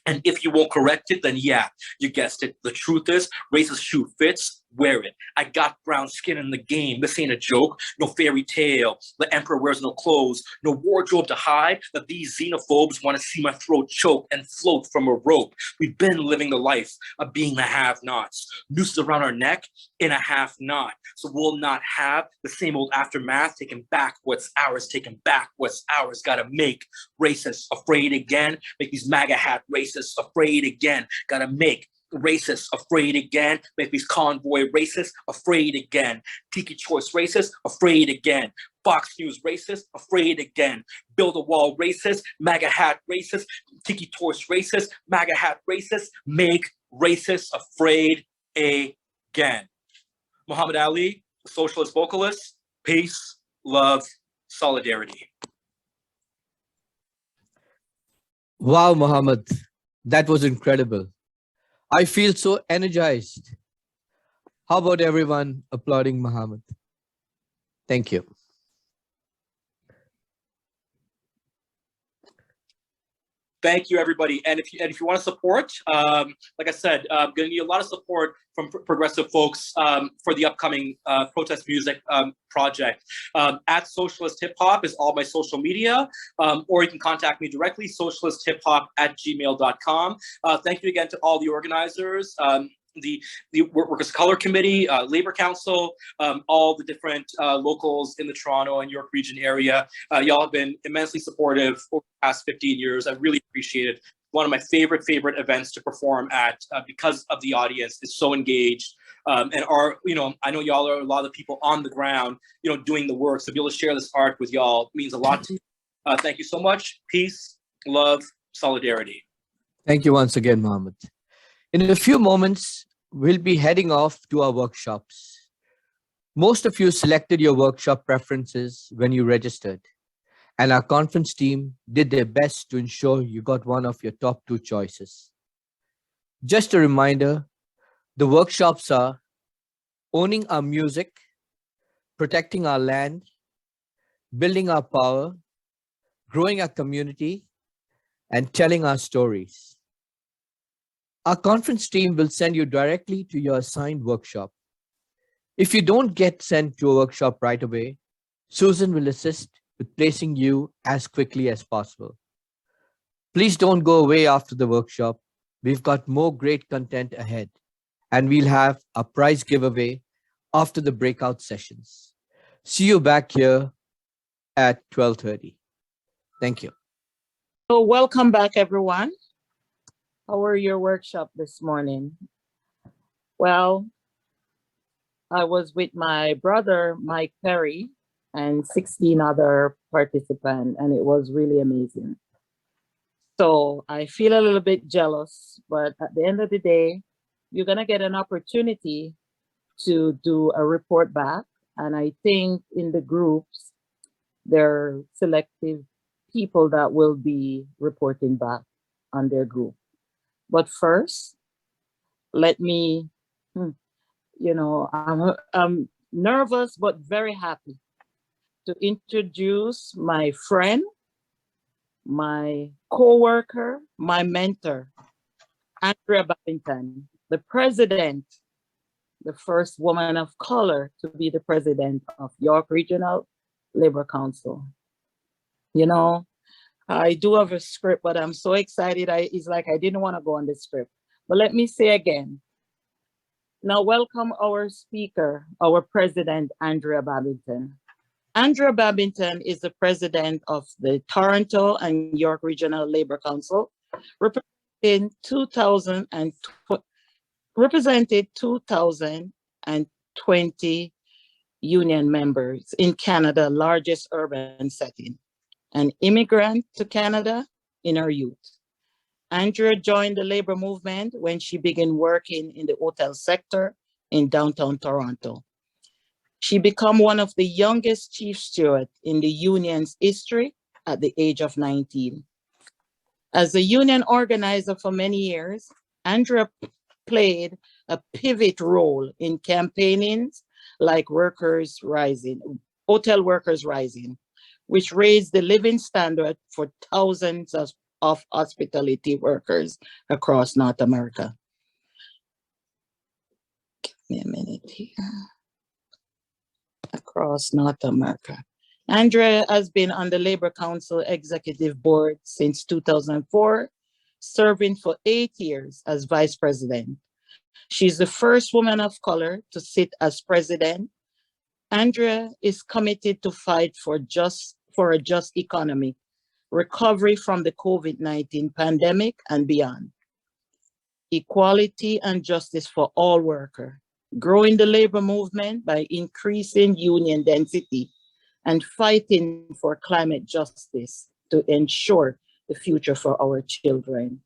And if you won't correct it, then yeah, you guessed it. The truth is, racist shoe fits, wear it. I got brown skin in the game. This ain't a joke, no fairy tale. The emperor wears no clothes, no wardrobe to hide. That these xenophobes want to see my throat choke and float from a rope. We've been living the life of being the have-nots. Nooses around our neck in a half knot. So we'll not have the same old aftermath. Taking back what's ours, taking back what's ours. Gotta make racists afraid again. Make these MAGA hat racists afraid again. Gotta make racist, afraid again. Make Peace Convoy racist, afraid again. Tiki Choice racist, afraid again. Fox News racist, afraid again. Build a Wall racist, MAGA hat racist. Tiki Choice racist, MAGA hat racist. Make racist afraid again. Muhammad Ali, socialist vocalist. Peace, love, solidarity. Wow, Muhammad, that was incredible. I feel so energized. How about everyone applauding Muhammad? Thank you. Thank you, everybody. And if you want to support, like I said, going to need a lot of support from progressive folks for the upcoming protest music project. At Socialist Hip Hop is all my social media, or you can contact me directly, socialisthip-hop@gmail.com. Thank you again to all the organizers. The Workers' Color Committee, Labor Council, all the different locals in the Toronto and York region area. Y'all have been immensely supportive over the past 15 years. I really appreciate it. One of my favorite events to perform at because of the audience is so engaged. And I know y'all are a lot of the people on the ground, doing the work. So to be able to share this art with y'all means a lot to me. Thank you so much. Peace, love, solidarity. Thank you once again, Mohammed. In a few moments, we'll be heading off to our workshops. Most of you selected your workshop preferences when you registered, and our conference team did their best to ensure you got one of your top 2 choices. Just a reminder, the workshops are owning our music, protecting our land, building our power, growing our community, and telling our stories. Our conference team will send you directly to your assigned workshop. If you don't get sent to a workshop right away, Susan will assist with placing you as quickly as possible. Please don't go away after the workshop. We've got more great content ahead, and we'll have a prize giveaway after the breakout sessions. See you back here at 12:30. Thank you. So welcome back, everyone. How were your workshop this morning? Well, I was with my brother, Mike Perry, and 16 other participants, and it was really amazing. So I feel a little bit jealous, but at the end of the day, you're gonna get an opportunity to do a report back. And I think in the groups, there are selective people that will be reporting back on their group. But first, let me, I'm nervous, but very happy to introduce my friend, my co-worker, my mentor, Andrea Babington, the president, the first woman of color to be the president of York Regional Labor Council. I do have a script, but I'm so excited. It's like I didn't want to go on the script. But let me say again, now welcome our speaker, our president, Andrea Babington. Andrea Babington is the president of the Toronto and York Regional Labor Council, represented 2,020 union members in Canada's largest urban setting. An immigrant to Canada in her youth. Andrea joined the labor movement when she began working in the hotel sector in downtown Toronto. She became one of the youngest chief steward in the union's history at the age of 19. As a union organizer for many years, Andrea played a pivot role in campaigns like Hotel Workers Rising, which raised the living standard for thousands of hospitality workers across North America. Give me a minute here. Across North America. Andrea has been on the Labor Council Executive Board since 2004, serving for 8 years as vice president. She's the first woman of color to sit as president. Andrea is committed to fight for a just economy, recovery from the COVID-19 pandemic and beyond. equality and justice for all workers, growing the labor movement by increasing union density, and fighting for climate justice to ensure the future for our children.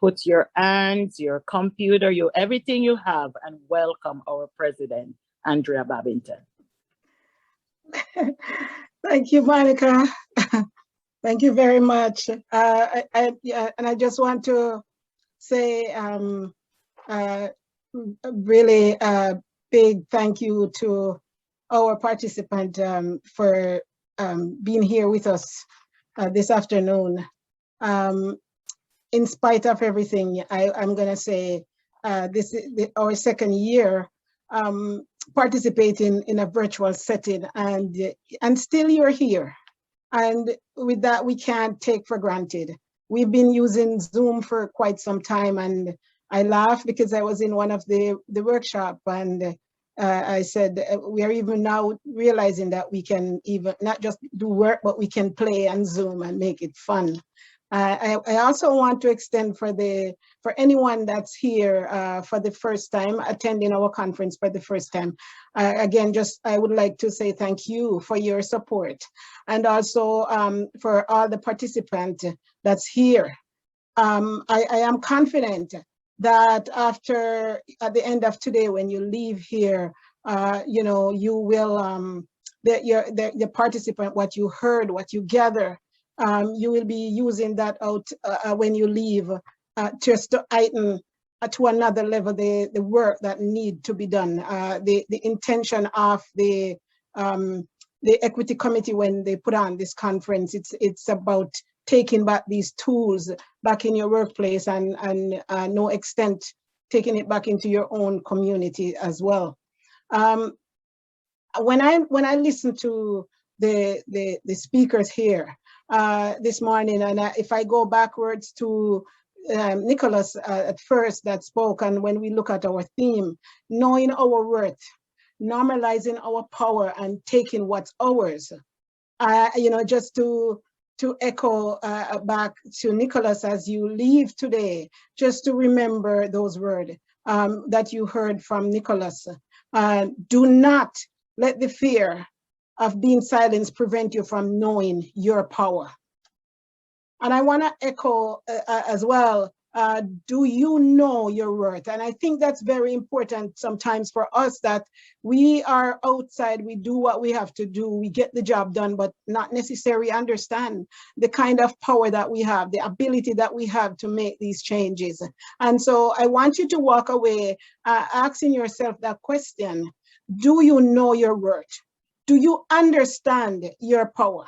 Put your hands, your computer, everything you have, and welcome our president, Andrea Babington. Thank you, Monica. Thank you very much. And I just want to say really a big thank you to our participant for being here with us this afternoon. In spite of everything, I'm going to say this is our second year participating in a virtual setting, and still you're here. And with that, we can't take for granted. We've been using Zoom for quite some time, and I laugh because I was in one of the workshop, and I said, we are even now realizing that we can even not just do work, but we can play on Zoom and make it fun. I also want to extend for anyone that's here for the first time, attending our conference for the first time. Again, I would like to say thank you for your support, and also for all the participants that's here. I am confident that at the end of today, when you leave here, you will, the participant, what you heard, what you gather, you will be using that out when you leave, just to heighten to another level the work that need to be done. The intention of the Equity Committee when they put on this conference, it's about taking back these tools back in your workplace, and no extent taking it back into your own community as well. When I listen to the speakers here this morning, and if I go backwards to Nicholas at first that spoke, and when we look at our theme, knowing our worth, normalizing our power, and taking what's ours, just to echo back to Nicholas as you leave today, just to remember those words that you heard from Nicholas. Do not let the fear of being silenced prevent you from knowing your power. And I want to echo as well, do you know your worth? And I think that's very important sometimes for us, that we are outside, we do what we have to do, we get the job done, but not necessarily understand the kind of power that we have, the ability that we have to make these changes. And so I want you to walk away asking yourself that question: do you know your worth? Do you understand your power?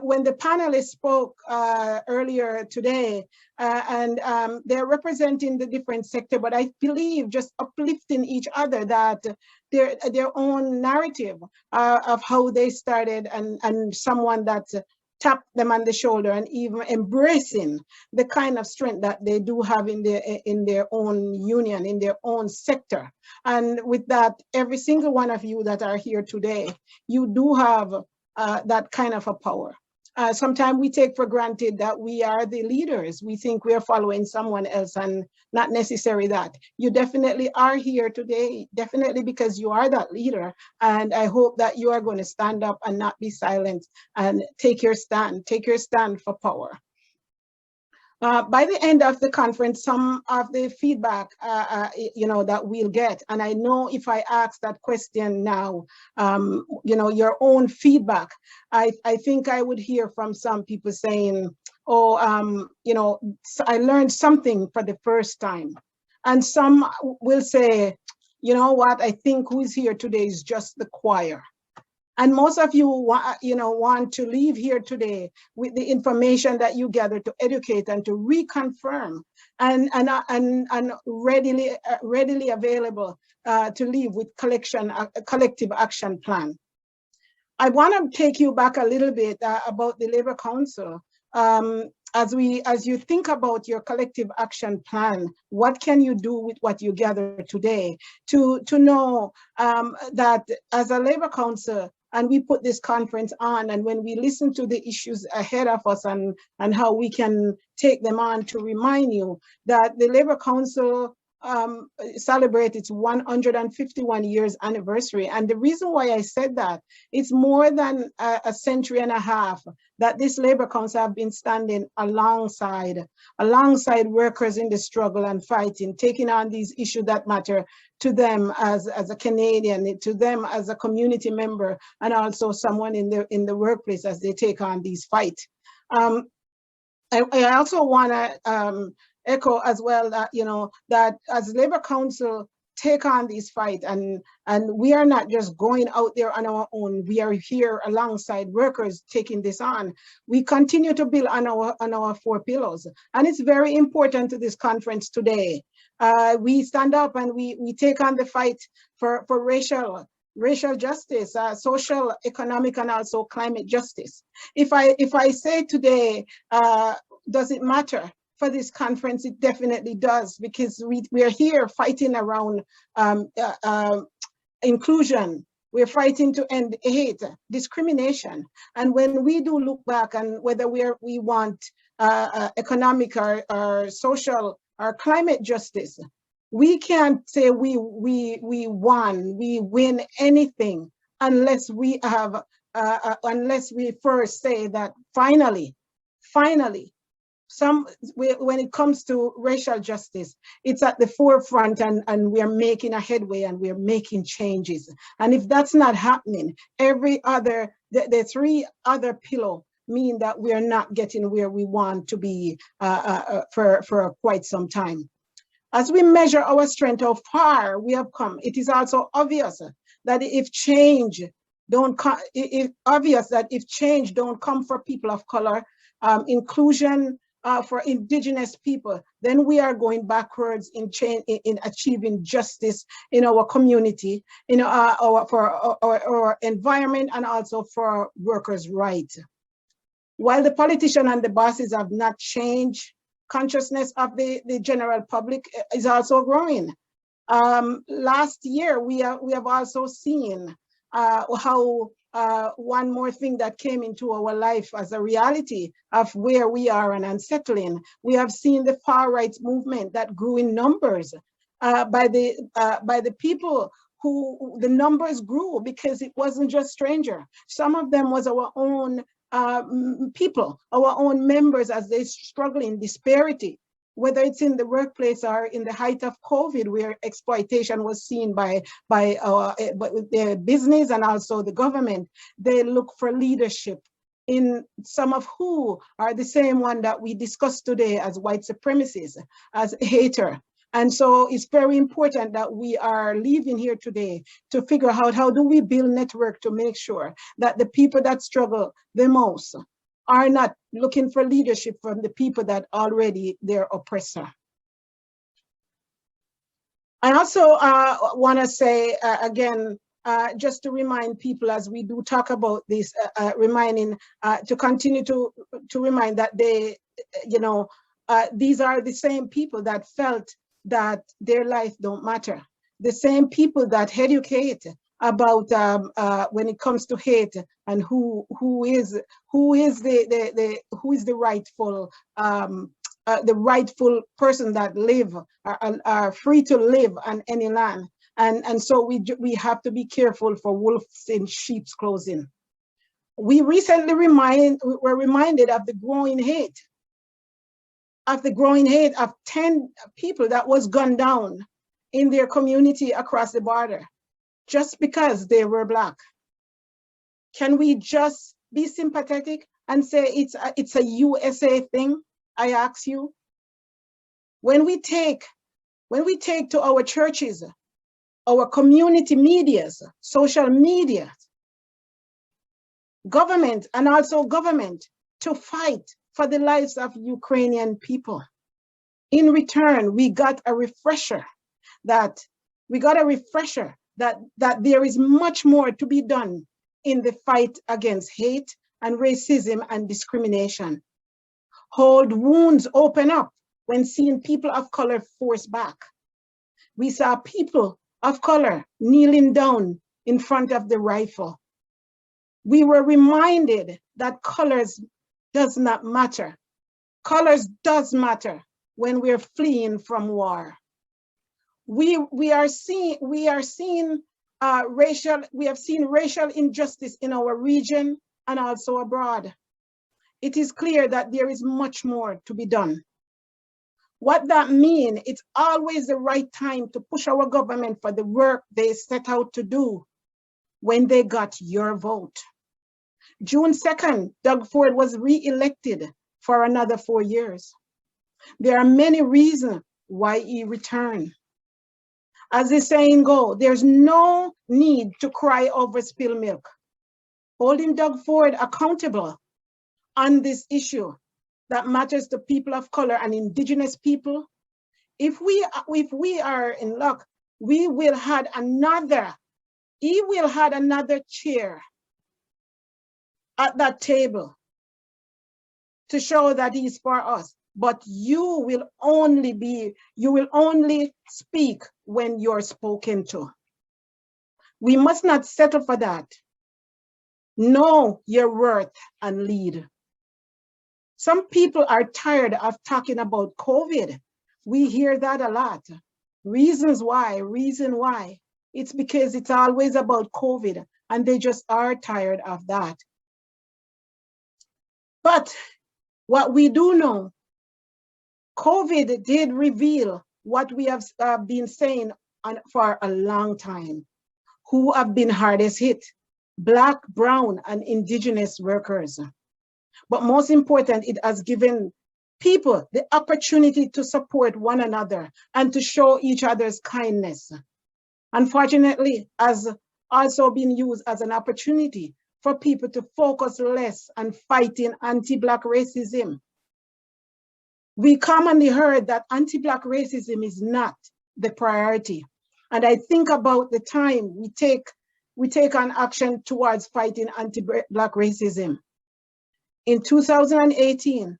When the panelists spoke earlier today, and they're representing the different sector, but I believe just uplifting each other, that their own narrative of how they started, and someone that tapped them on the shoulder, and even embracing the kind of strength that they do have in their own union, in their own sector. And with that, every single one of you that are here today, you do have that kind of a power. Sometimes we take for granted that we are the leaders. We think we are following someone else, and not necessarily that. You definitely are here today, definitely because you are that leader. And I hope that you are going to stand up and not be silent, and take your stand for power. By the end of the conference, some of the feedback, that we'll get, and I know if I ask that question now, your own feedback, I think I would hear from some people saying, oh, I learned something for the first time. And some will say, you know what, I think who's here today is just the choir. And most of you, want to leave here today with the information that you gather to educate and to reconfirm, and readily available to leave with collective action plan. I want to take you back a little bit about the Labor Council. As you think about your collective action plan, what can you do with what you gather today to know that as a Labor Council, and we put this conference on, and when we listen to the issues ahead of us and how we can take them on, to remind you that the Labor Council celebrate its 151 years anniversary. And the reason why I said that, it's more than a century and a half that this Labor Council have been standing alongside workers in the struggle and fighting, taking on these issues that matter to them as a Canadian, to them as a community member, and also someone in the workplace as they take on these fights. I also want to echo as well that, you know, that as Labor Council take on this fight, and we are not just going out there on our own, we are here alongside workers taking this on. We continue to build on our 4 pillars, and it's very important to this conference today. We stand up and we take on the fight for racial justice, social, economic, and also climate justice. If I say today, does it matter for this conference? It definitely does, because we are here fighting around inclusion. We're fighting to end hate, discrimination. And when we do look back, and whether we want economic or social or climate justice, we can't say we win anything unless we have unless we first say that finally, when it comes to racial justice, it's at the forefront, and we are making a headway, and we are making changes. And if that's not happening, the 3 other pillars mean that we are not getting where we want to be for quite some time. As we measure our strength, how far we have come, it is also obvious that if change don't come for people of color, inclusion for Indigenous people, then we are going backwards in achieving justice in our community, for our environment, and also for workers' rights. While the politicians and the bosses have not changed, consciousness of the general public is also growing. Last year, we have also seen how one more thing that came into our life as a reality of where we are and unsettling. We have seen the far right movement that grew in numbers by the people who the numbers grew because it wasn't just stranger. Some of them was our own people, our own members, as they struggle in disparity, whether it's in the workplace or in the height of COVID, where exploitation was seen by the business and also the government. They look for leadership in some of who are the same one that we discussed today as white supremacists, as hater. And so it's very important that we are leaving here today to figure out how do we build network to make sure that the people that struggle the most are not looking for leadership from the people that already their oppressor. I also want to say again, just to remind people as we do talk about this, to continue to remind that they, these are the same people that felt that their life don't matter. The same people that educate about when it comes to hate and who is the rightful person that live are free to live on any land. And so we have to be careful for wolves in sheep's clothing. We recently were reminded of the growing hate of 10 people that was gunned down in their community across the border just because they were Black. Can we just be sympathetic and say it's a USA thing? I ask you. When we take to our churches, our community medias, social media, government, and also government to fight for the lives of Ukrainian people. In return, we got a refresher that there is much more to be done in the fight against hate and racism and discrimination. Old wounds open up when seeing people of color forced back. We saw people of color kneeling down in front of the rifle. we were reminded that colors does not matter. Colors does matter when we're fleeing from war. We have seen racial injustice in our region and also abroad. It is clear that there is much more to be done. What that means, it's always the right time to push our government for the work they set out to do when they got your vote. June 2nd, Doug Ford was re-elected for another 4 years. There are many reasons why he returned. As the saying goes, there's no need to cry over spilled milk. Holding Doug Ford accountable on this issue that matters to people of color and Indigenous people, if we are in luck, he will have another chair at that table to show that he's for us. But you will only speak when you're spoken to. We must not settle for that. Know your worth and lead. Some people are tired of talking about COVID. We hear that a lot. Reason why. It's because it's always about COVID and they just are tired of that. But what we do know, COVID did reveal what we have been saying for a long time, who have been hardest hit, Black, brown, and Indigenous workers. But most important, it has given people the opportunity to support one another and to show each other's kindness. Unfortunately, has also been used as an opportunity for people to focus less on fighting anti-Black racism. We commonly heard that anti-Black racism is not the priority. And I think about the time we take on action towards fighting anti-Black racism. In 2018,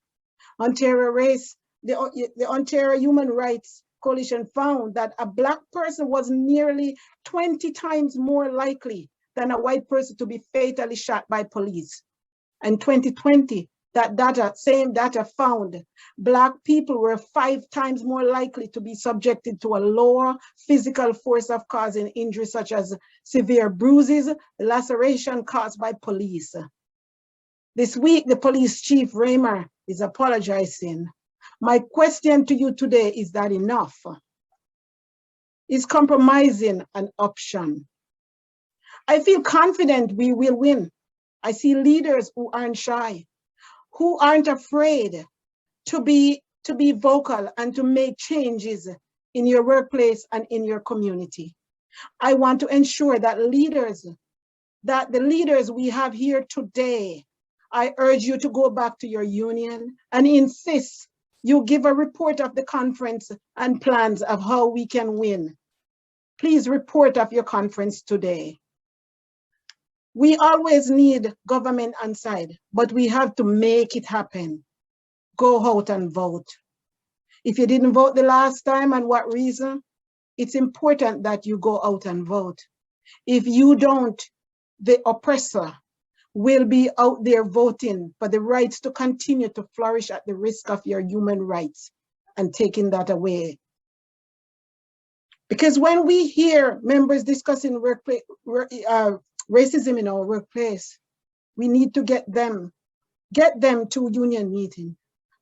the Ontario Human Rights Coalition found that a Black person was nearly 20 times more likely than a white person to be fatally shot by police. In 2020, same data found Black people were 5 times more likely to be subjected to a lower physical force of causing injury, such as severe bruises, laceration caused by police. This week, the police chief, Raymer, is apologizing. My question to you today, is that enough? Is compromising an option? I feel confident we will win. I see leaders who aren't shy, who aren't afraid to be vocal and to make changes in your workplace and in your community. I want to ensure that the leaders we have here today, I urge you to go back to your union and insist you give a report of the conference and plans of how we can win. Please report of your conference today. We always need government on side, but we have to make it happen. Go out and vote. If you didn't vote the last time, and what reason, it's important that you go out and vote. If you don't, the oppressor will be out there voting for the rights to continue to flourish at the risk of your human rights and taking that away. Because when we hear members discussing racism in our workplace, we need to get them to union meeting.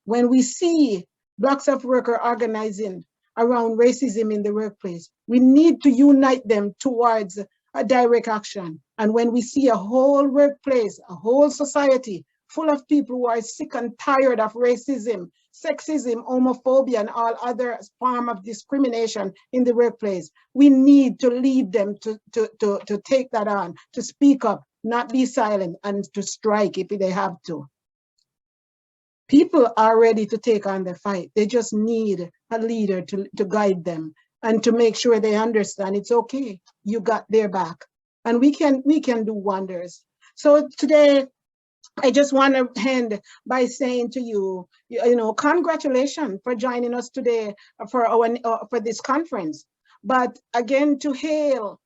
When we see blocks of workers organizing around racism in the workplace, we need to unite them towards a direct action. And when we see a whole workplace, a whole society full of people who are sick and tired of racism, sexism, homophobia, and all other forms of discrimination in the workplace, we need to lead them to take that on, to speak up, not be silent, and to strike if they have to. People are ready to take on the fight. They just need a leader to guide them and to make sure they understand it's okay, you got their back. And we can do wonders. So today, I just want to end by saying to you, congratulations for joining us today for this conference. But again, to hail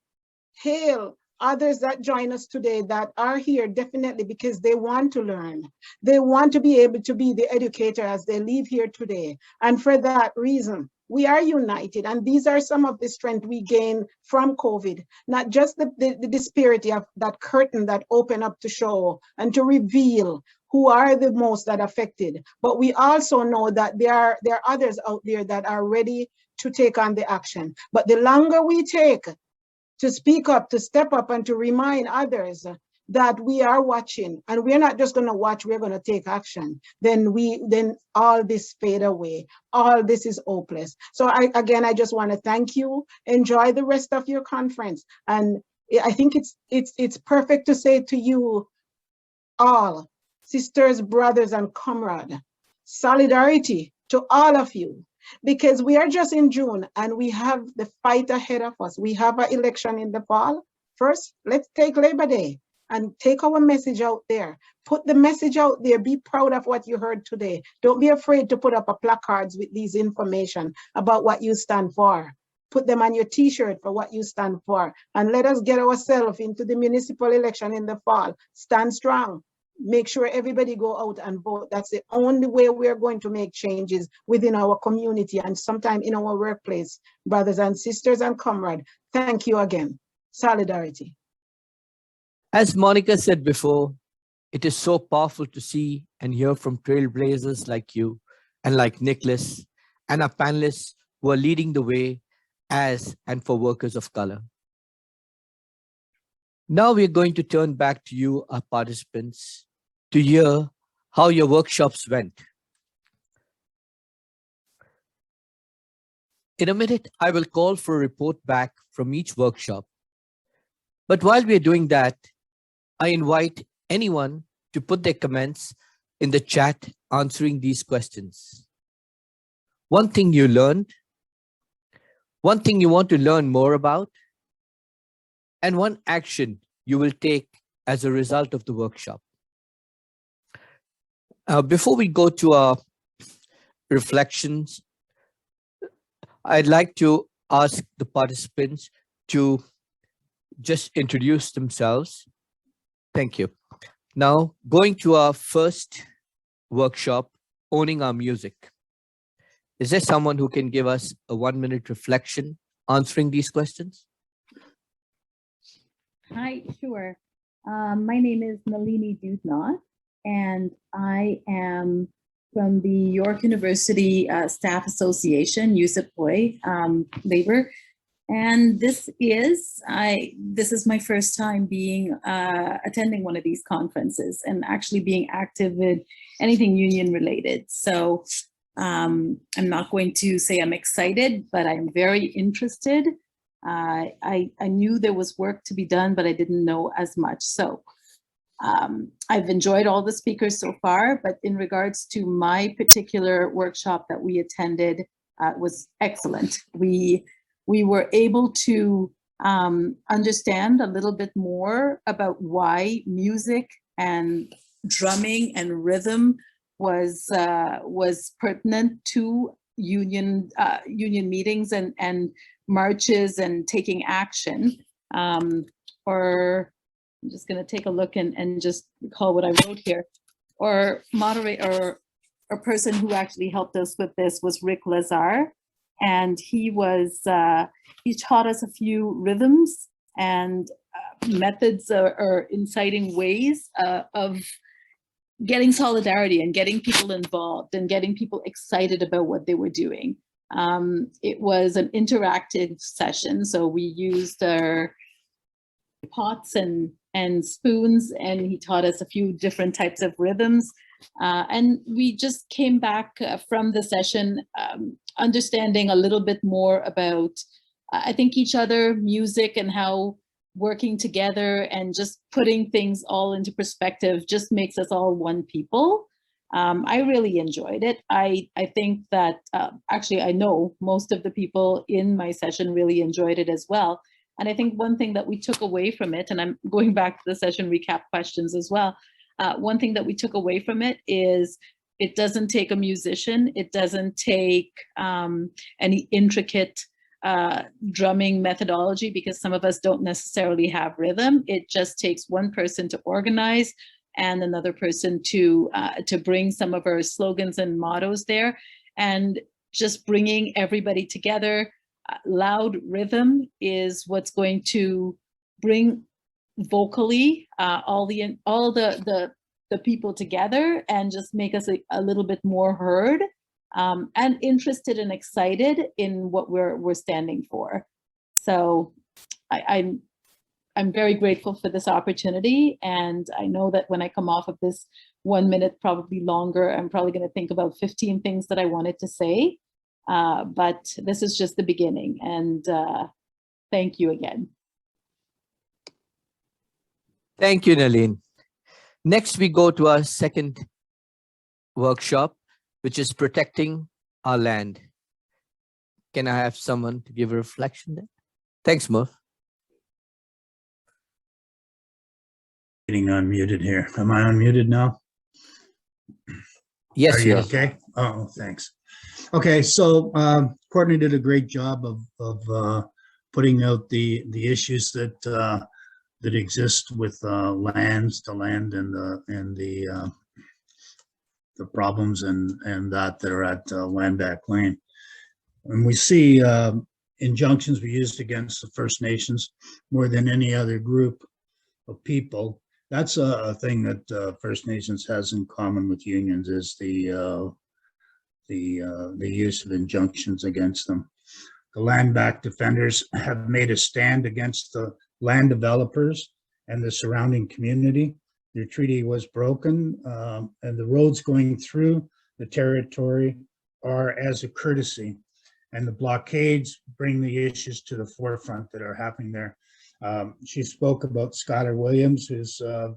others that join us today that are here definitely because they want to learn. They want to be able to be the educator as they leave here today. And for that reason, we are united. And these are some of the strength we gain from COVID, not just the disparity of that curtain that opened up to show and to reveal who are the most that affected. But we also know that there are others out there that are ready to take on the action. But the longer we take to speak up, to step up, and to remind others that we are watching, and we're not just going to watch, we're going to take action, then all this fade away. All this is hopeless. So I just want to thank you. Enjoy the rest of your conference. And I think it's perfect to say to you all, sisters, brothers, and comrades, solidarity to all of you. Because we are just in June and we have the fight ahead of us. We have an election in the fall. First, let's take Labor Day and take our message out there. Put the message out there. Be proud of what you heard today. Don't be afraid to put up a placards with these information about what you stand for. Put them on your t-shirt for what you stand for. And let us get ourselves into the municipal election in the fall. Stand strong. Make sure everybody go out and vote. That's the only way we're going to make changes within our community and sometime in our workplace. Brothers and sisters and comrades, thank you again. Solidarity. As Monica said before, it is so powerful to see and hear from trailblazers like you and like Nicholas and our panelists who are leading the way as and for workers of color. Now we're going to turn back to you, our participants, to hear how your workshops went. In a minute, I will call for a report back from each workshop. But while we're doing that, I invite anyone to put their comments in the chat answering these questions. One thing you learned, one thing you want to learn more about, and one action you will take as a result of the workshop. Before we go to our reflections, I'd like to ask the participants to just introduce themselves. Thank you. Now, going to our first workshop, Owning Our Music. Is there someone who can give us a 1-minute reflection answering these questions? Hi, sure. My name is Nalini Dudnath, and I am from the York University Staff Association, USIPOI, labor. And this is my first time being attending one of these conferences and actually being active in anything union related. So I'm not going to say I'm excited, but I'm very interested. I knew there was work to be done, but I didn't know as much. So I've enjoyed all the speakers so far, but in regards to my particular workshop that we attended, it was excellent. We were able to understand a little bit more about why music and drumming and rhythm was pertinent to union meetings and marches and taking action. Or I'm just going to take a look and just recall what I wrote here. Or moderate or a person who actually helped us with this was Rick Lazar. And he taught us a few rhythms and methods or inciting ways of getting solidarity and getting people involved and getting people excited about what they were doing. It was an interactive session, so we used our pots and spoons, and he taught us a few different types of rhythms. And we just came back from the session understanding a little bit more about, I think, each other, music, and how working together and just putting things all into perspective just makes us all one people. I really enjoyed it. I think that, actually, I know most of the people in my session really enjoyed it as well. And I think one thing that we took away from it, and I'm going back to the session recap questions as well, one thing that we took away from it is it doesn't take a musician. It doesn't take any intricate drumming methodology, because some of us don't necessarily have rhythm. It just takes one person to organize and another person to bring some of our slogans and mottos there, and just bringing everybody together. Loud rhythm is what's going to bring vocally all the people together and just make us a little bit more heard and interested and excited in what we're standing for. So I'm very grateful for this opportunity, and I know that when I come off of this 1 minute, probably longer, I'm probably going to think about 15 things that I wanted to say, but this is just the beginning, and thank you again. Thank you, Nalin. Next, we go to our second workshop, which is protecting our land. Can I have someone to give a reflection there? Thanks, Murph. Getting unmuted here. Am I unmuted now? Yes, Are you yes. okay? Oh, thanks. Okay, so Courtney did a great job of putting out the issues that that exist with the land and the problems and that are at Land Back Lane. And we see injunctions we used against the First Nations more than any other group of people. That's a thing that First Nations has in common with unions, is the use of injunctions against them. The land back defenders have made a stand against the land developers and the surrounding community. Their treaty was broken, and the roads going through the territory are as a courtesy, and the blockades bring the issues to the forefront that are happening there. She spoke about Skylar Williams, who's a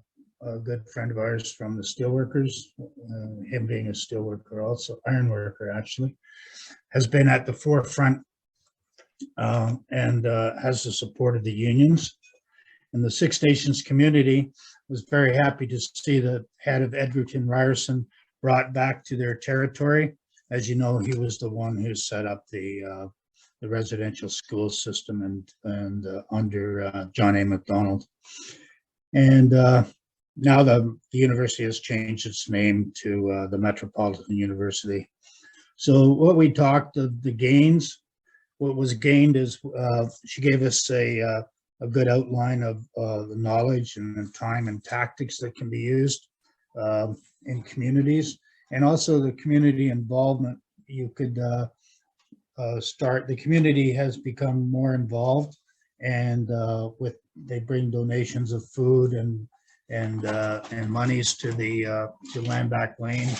good friend of ours from the steelworkers, him being a steelworker also, iron worker actually, has been at the forefront and has the support of the unions. And the Six Nations community was very happy to see the head of Edgerton Ryerson brought back to their territory. As you know, he was the one who set up the residential school system and under John A. Macdonald. And now the university has changed its name to the Metropolitan University. So what we talked of the gains, what was gained is she gave us a good outline of the knowledge and the time and tactics that can be used in communities, and also the community involvement. You could start, the community has become more involved, and they bring donations of food and monies to the to Land Back Lane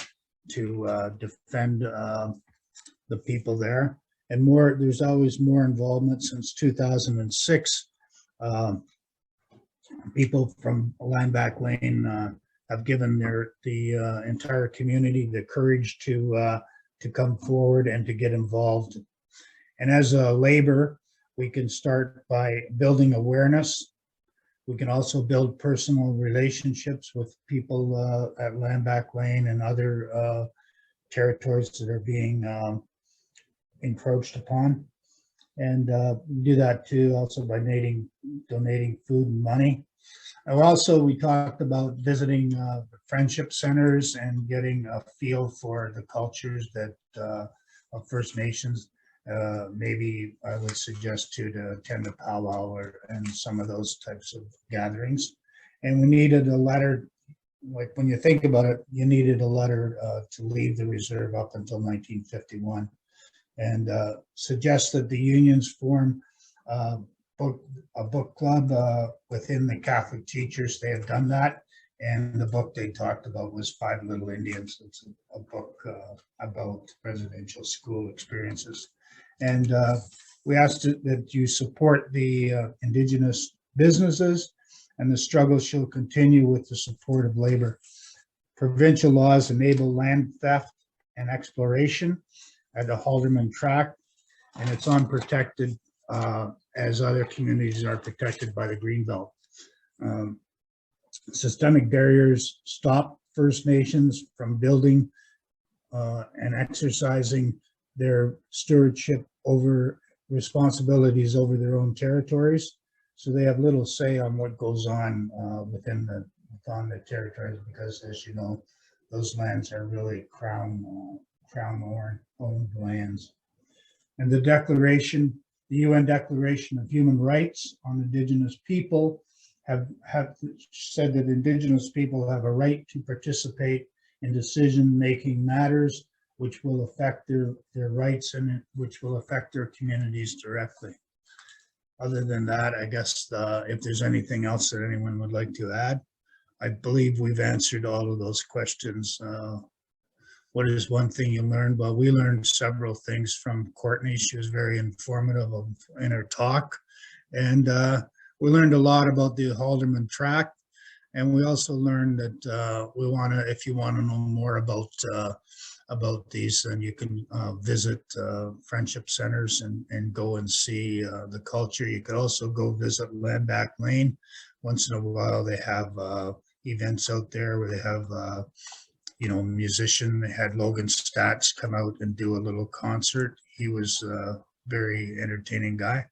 to defend the people there. And more, there's always more involvement. Since 2006, people from Land Back Lane have given the entire community the courage to come forward and to get involved. And as a labor, we can start by building awareness. We can also build personal relationships with people at Land Back Lane and other territories that are being encroached upon. And do that too also by donating food and money. And also, we talked about visiting friendship centers and getting a feel for the cultures that of First Nations. Maybe I would suggest to attend a powwow and some of those types of gatherings. And we needed a letter, like when you think about it, you needed a letter to leave the reserve up until 1951, and suggest that the unions form a book club within the Catholic teachers. They have done that, and the book they talked about was Five Little Indians. It's a book about residential school experiences. And we asked that you support the Indigenous businesses, and the struggle shall continue with the support of labor. Provincial laws enable land theft and exploration at the Halderman Tract, and it's unprotected as other communities are protected by the Greenbelt. Systemic barriers stop First Nations from building and exercising their stewardship over responsibilities over their own territories. So they have little say on what goes on within the territories, because, as you know, those lands are really crown owned lands. And the UN Declaration of Human Rights on Indigenous People have said that Indigenous people have a right to participate in decision-making matters which will affect their rights and which will affect their communities directly. Other than that, I guess if there's anything else that anyone would like to add, I believe we've answered all of those questions. What is one thing you learned? Well, we learned several things from Courtney. She was very informative in her talk. And we learned a lot about the Haldeman Tract. And we also learned that if you want to know more about these, then you can visit friendship centers and go and see the culture. You could also go visit Land Back Lane. Once in a while, they have events out there where they have musician. They had Logan Stats come out and do a little concert. He was a very entertaining guy.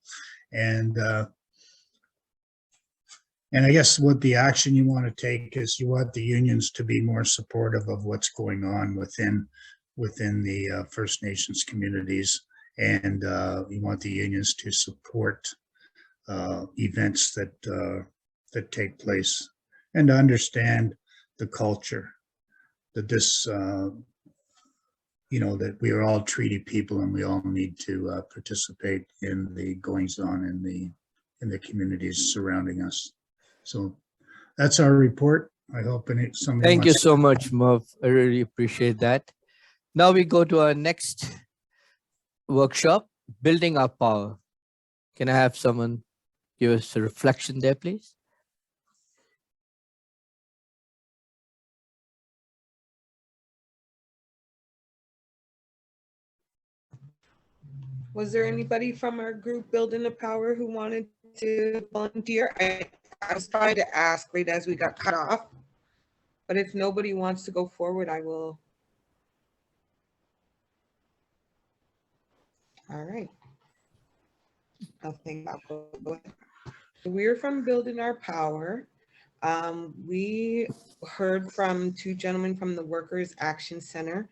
And I guess what the action you want to take is you want the unions to be more supportive of what's going on within the First Nations communities. And you want the unions to support events that take place, and to understand the culture, that this, that we are all treaty people and we all need to participate in the goings on in the communities surrounding us. So that's our report. I hope somebody. Thank you so much, Merv. I really appreciate that. Now we go to our next workshop, Building Our Power. Can I have someone give us a reflection there, please? Was there anybody from our group Building the Power who wanted to volunteer? I was trying to ask right as we got cut off, but if nobody wants to go forward, I will. All right. Nothing. Go ahead. We're from Building Our Power. We heard from two gentlemen from the Workers Action Center,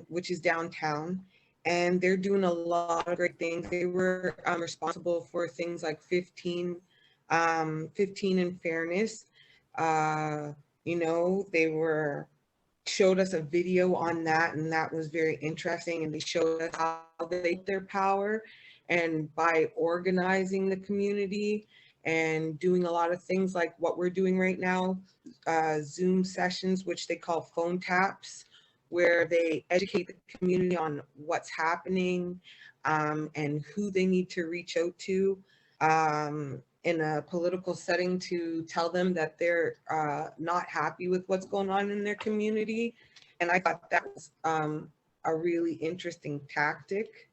which is downtown. And they're doing a lot of great things. They were responsible for things like 15 in fairness. They showed us a video on that, and that was very interesting. And they showed us how they get their power, and by organizing the community and doing a lot of things like what we're doing right now, Zoom sessions, which they call phone taps, where they educate the community on what's happening and who they need to reach out to in a political setting to tell them that they're not happy with what's going on in their community. And I thought that was a really interesting tactic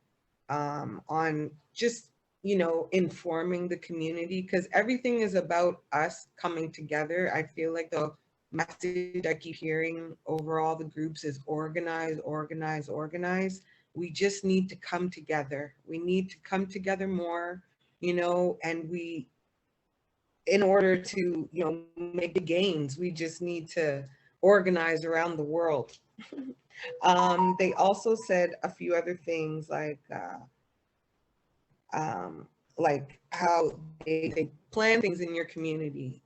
on just, informing the community, because everything is about us coming together. I feel like the message I keep hearing over all the groups is organize, organize, organize. We just need to come together. We need to come together more, and in order to, make the gains, we just need to organize around the world. They also said a few other things like how they plan things in your community,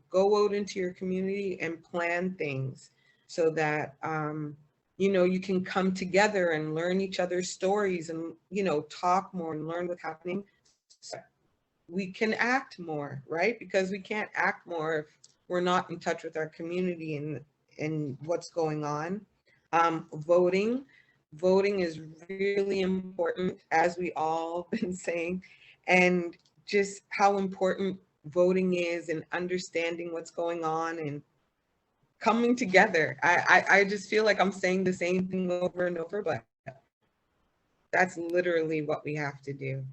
go out into your community and plan things so that, you can come together and learn each other's stories and, talk more and learn what's happening. So we can act more, right? Because we can't act more if we're not in touch with our community and what's going on. Voting is really important, as we all been saying, and just how important voting is and understanding what's going on and coming together. I just feel like I'm saying the same thing over and over, but that's literally what we have to do,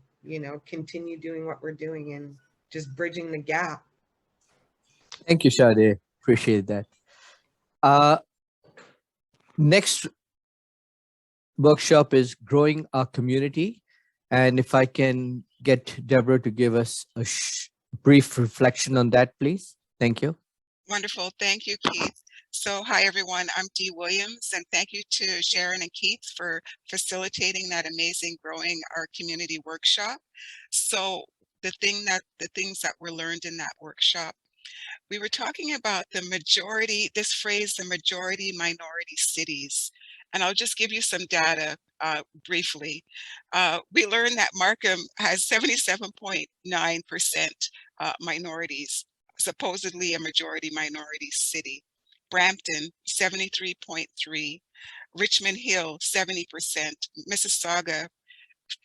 continue doing what we're doing and just bridging the gap. Thank you, Sade. Appreciate that. Next workshop is Growing Our Community. And if I can get Deborah to give us a brief reflection on that, please. Thank you. Wonderful. Thank you, Keith. So hi, everyone. I'm Dee Williams, and thank you to Sharon and Keith for facilitating that amazing Growing Our Community workshop. So the things that were learned in that workshop, we were talking about the majority, this phrase, the majority minority cities. And I'll just give you some data briefly. We learned that Markham has 77.9% minorities, supposedly a majority minority city. Brampton, 73.3%. Richmond Hill, 70%. Mississauga,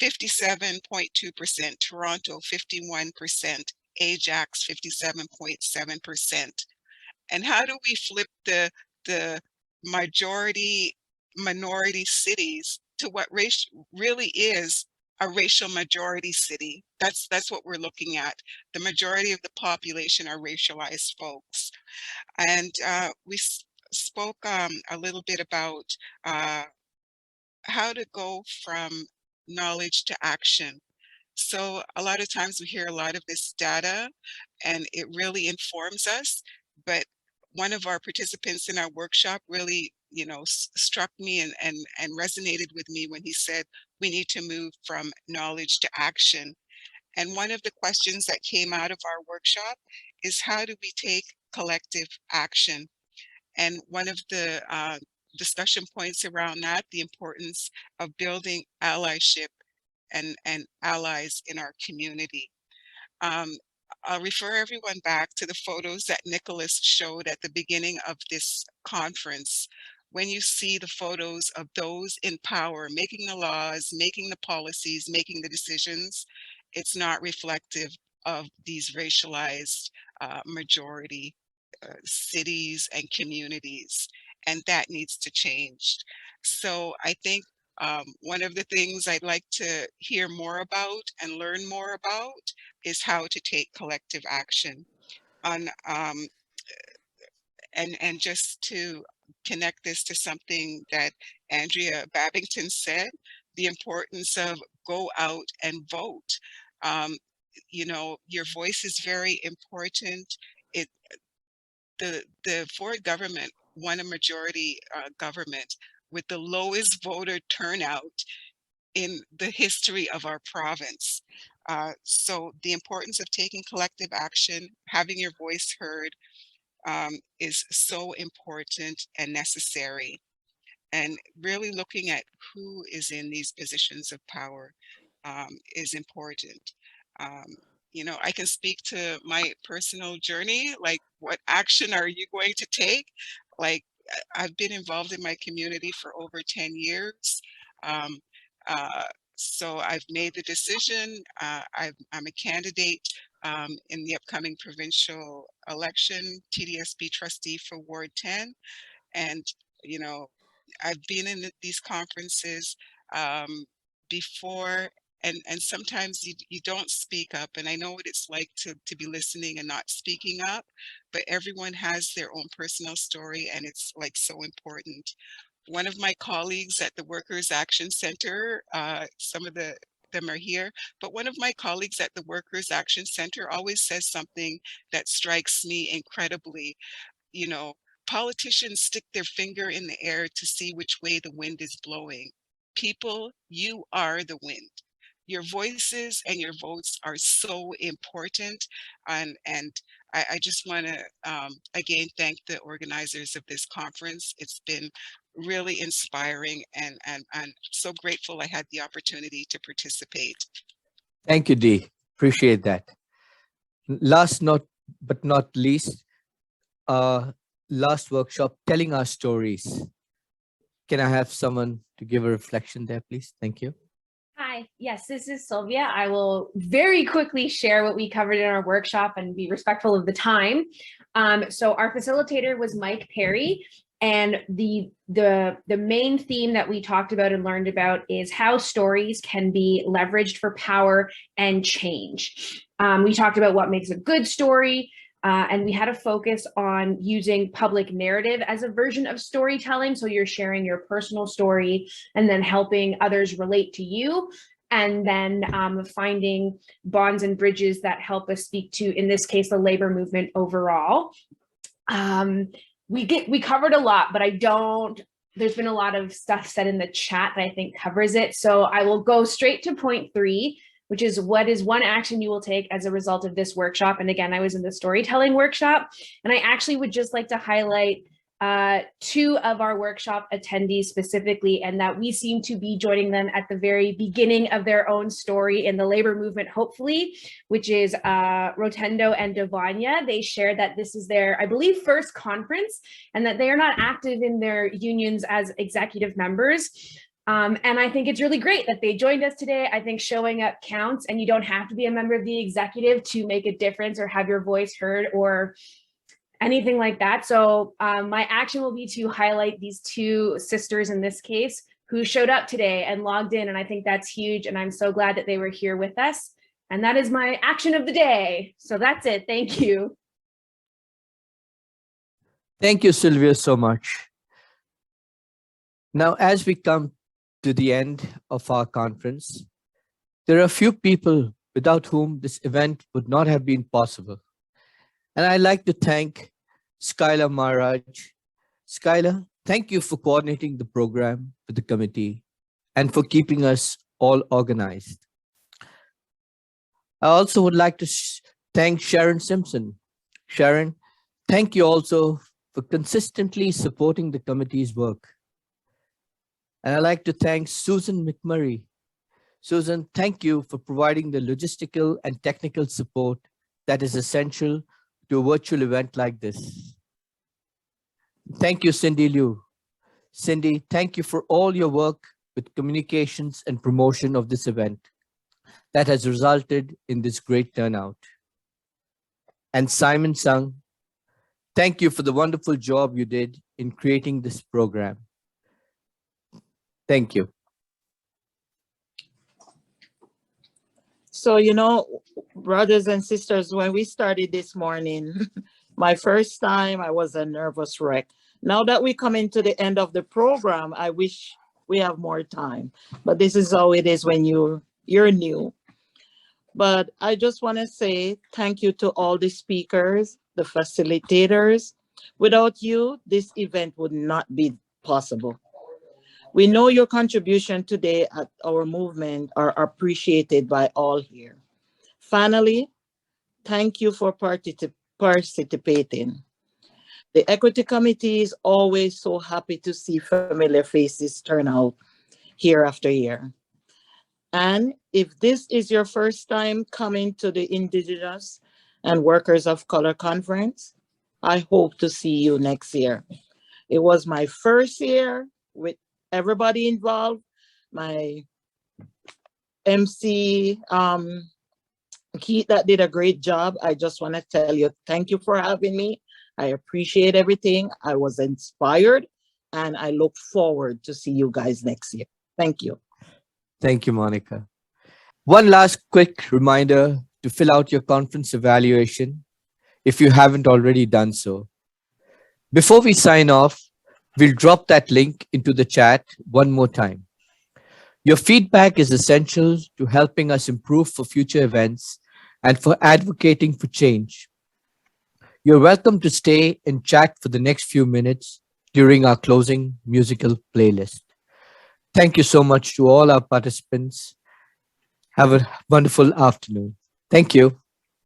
57.2%. Toronto, 51%. Ajax, 57.7%. And how do we flip the majority minority cities to what race really is a racial majority city? That's what we're looking at. The majority of the population are racialized folks. And we spoke a little bit about how to go from knowledge to action. So a lot of times we hear a lot of this data and it really informs us, but one of our participants in our workshop really, struck me and resonated with me when he said, we need to move from knowledge to action. And one of the questions that came out of our workshop is, how do we take collective action? And one of the discussion points around that, the importance of building allyship and allies in our community. I'll refer everyone back to the photos that Nicholas showed at the beginning of this conference. When you see the photos of those in power, making the laws, making the policies, making the decisions, it's not reflective of these racialized majority cities and communities, and that needs to change. So I think one of the things I'd like to hear more about and learn more about is how to take collective action on, and just to connect this to something that Andrea Babington said, the importance of go out and vote. Your voice is very important. The Ford government won a majority government with the lowest voter turnout in the history of our province. So the importance of taking collective action, having your voice heard, is so important and necessary. And really looking at who is in these positions of power is important. I can speak to my personal journey, like what action are you going to take? Like I've been involved in my community for over 10 years. So I've made the decision. I'm a candidate in the upcoming provincial election, TDSB trustee for Ward 10. And, I've been in these conferences before, and sometimes you don't speak up, and I know what it's like to be listening and not speaking up, but everyone has their own personal story, and it's like so important. One of my colleagues at the Workers Action Center, some of them are here, but one of my colleagues at the Workers Action Center always says something that strikes me incredibly. Politicians stick their finger in the air to see which way the wind is blowing. People, you are the wind. Your voices and your votes are so important. And I just want to, again, thank the organizers of this conference. It's been really inspiring, and I'm so grateful I had the opportunity to participate. Thank you, Dee. Appreciate that. Last but not least, last workshop, telling our stories. Can I have someone to give a reflection there, please? Thank you. Hi, yes, this is Sylvia. I will very quickly share what we covered in our workshop and be respectful of the time. So our facilitator was Mike Perry, and the main theme that we talked about and learned about is how stories can be leveraged for power and change. We talked about what makes a good story, and we had a focus on using public narrative as a version of storytelling. So you're sharing your personal story and then helping others relate to you. and then finding bonds and bridges that help us speak to, in this case, the labor movement overall. We covered a lot, but there's been a lot of stuff said in the chat that I think covers it. So I will go straight to point 3, which is what is one action you will take as a result of this workshop. And again, I was in the storytelling workshop, and I actually would just like to highlight 2 of our workshop attendees specifically, and that we seem to be joining them at the very beginning of their own story in the labor movement, hopefully, which is Rotendo and Devanya. They shared that this is their, I believe, first conference, and that they are not active in their unions as executive members. And I think it's really great that they joined us today. I think showing up counts, and you don't have to be a member of the executive to make a difference or have your voice heard or anything like that. So my action will be to highlight these 2 sisters in this case who showed up today and logged in. And I think that's huge. And I'm so glad that they were here with us. And that is my action of the day. So that's it. Thank you. Thank you, Sylvia, so much. Now, as we come to the end of our conference, there are a few people without whom this event would not have been possible. And I'd like to thank Skylar Maharaj. Skylar, thank you for coordinating the program with the committee and for keeping us all organized. I also would like to thank Sharon Simpson. Sharon, thank you also for consistently supporting the committee's work. And I'd like to thank Susan McMurray. Susan, thank you for providing the logistical and technical support that is essential to a virtual event like this. Thank you, Cindy Liu. Cindy, thank you for all your work with communications and promotion of this event that has resulted in this great turnout. And Simon Sung, thank you for the wonderful job you did in creating this program. Thank you. So, you know, brothers and sisters, when we started this morning, my first time, I was a nervous wreck. Now that we come into the end of the program, I wish we have more time. But this is how it is when you're new. But I just want to say thank you to all the speakers, the facilitators. Without you, this event would not be possible. We know your contribution today at our movement are appreciated by all here. Finally, thank you for participating. The Equity Committee is always so happy to see familiar faces turn out year after year. And if this is your first time coming to the Indigenous and Workers of Color Conference, I hope to see you next year. It was my first year with everybody involved, my MC, Keith, that did a great job. I just want to tell you, thank you for having me. I appreciate everything. I was inspired, and I look forward to see you guys next year. Thank you. Thank you, Monica. One last quick reminder to fill out your conference evaluation if you haven't already done so. Before we sign off, we'll drop that link into the chat one more time. Your feedback is essential to helping us improve for future events and for advocating for change. You're welcome to stay and chat for the next few minutes during our closing musical playlist. Thank you so much to all our participants. Have a wonderful afternoon. Thank you.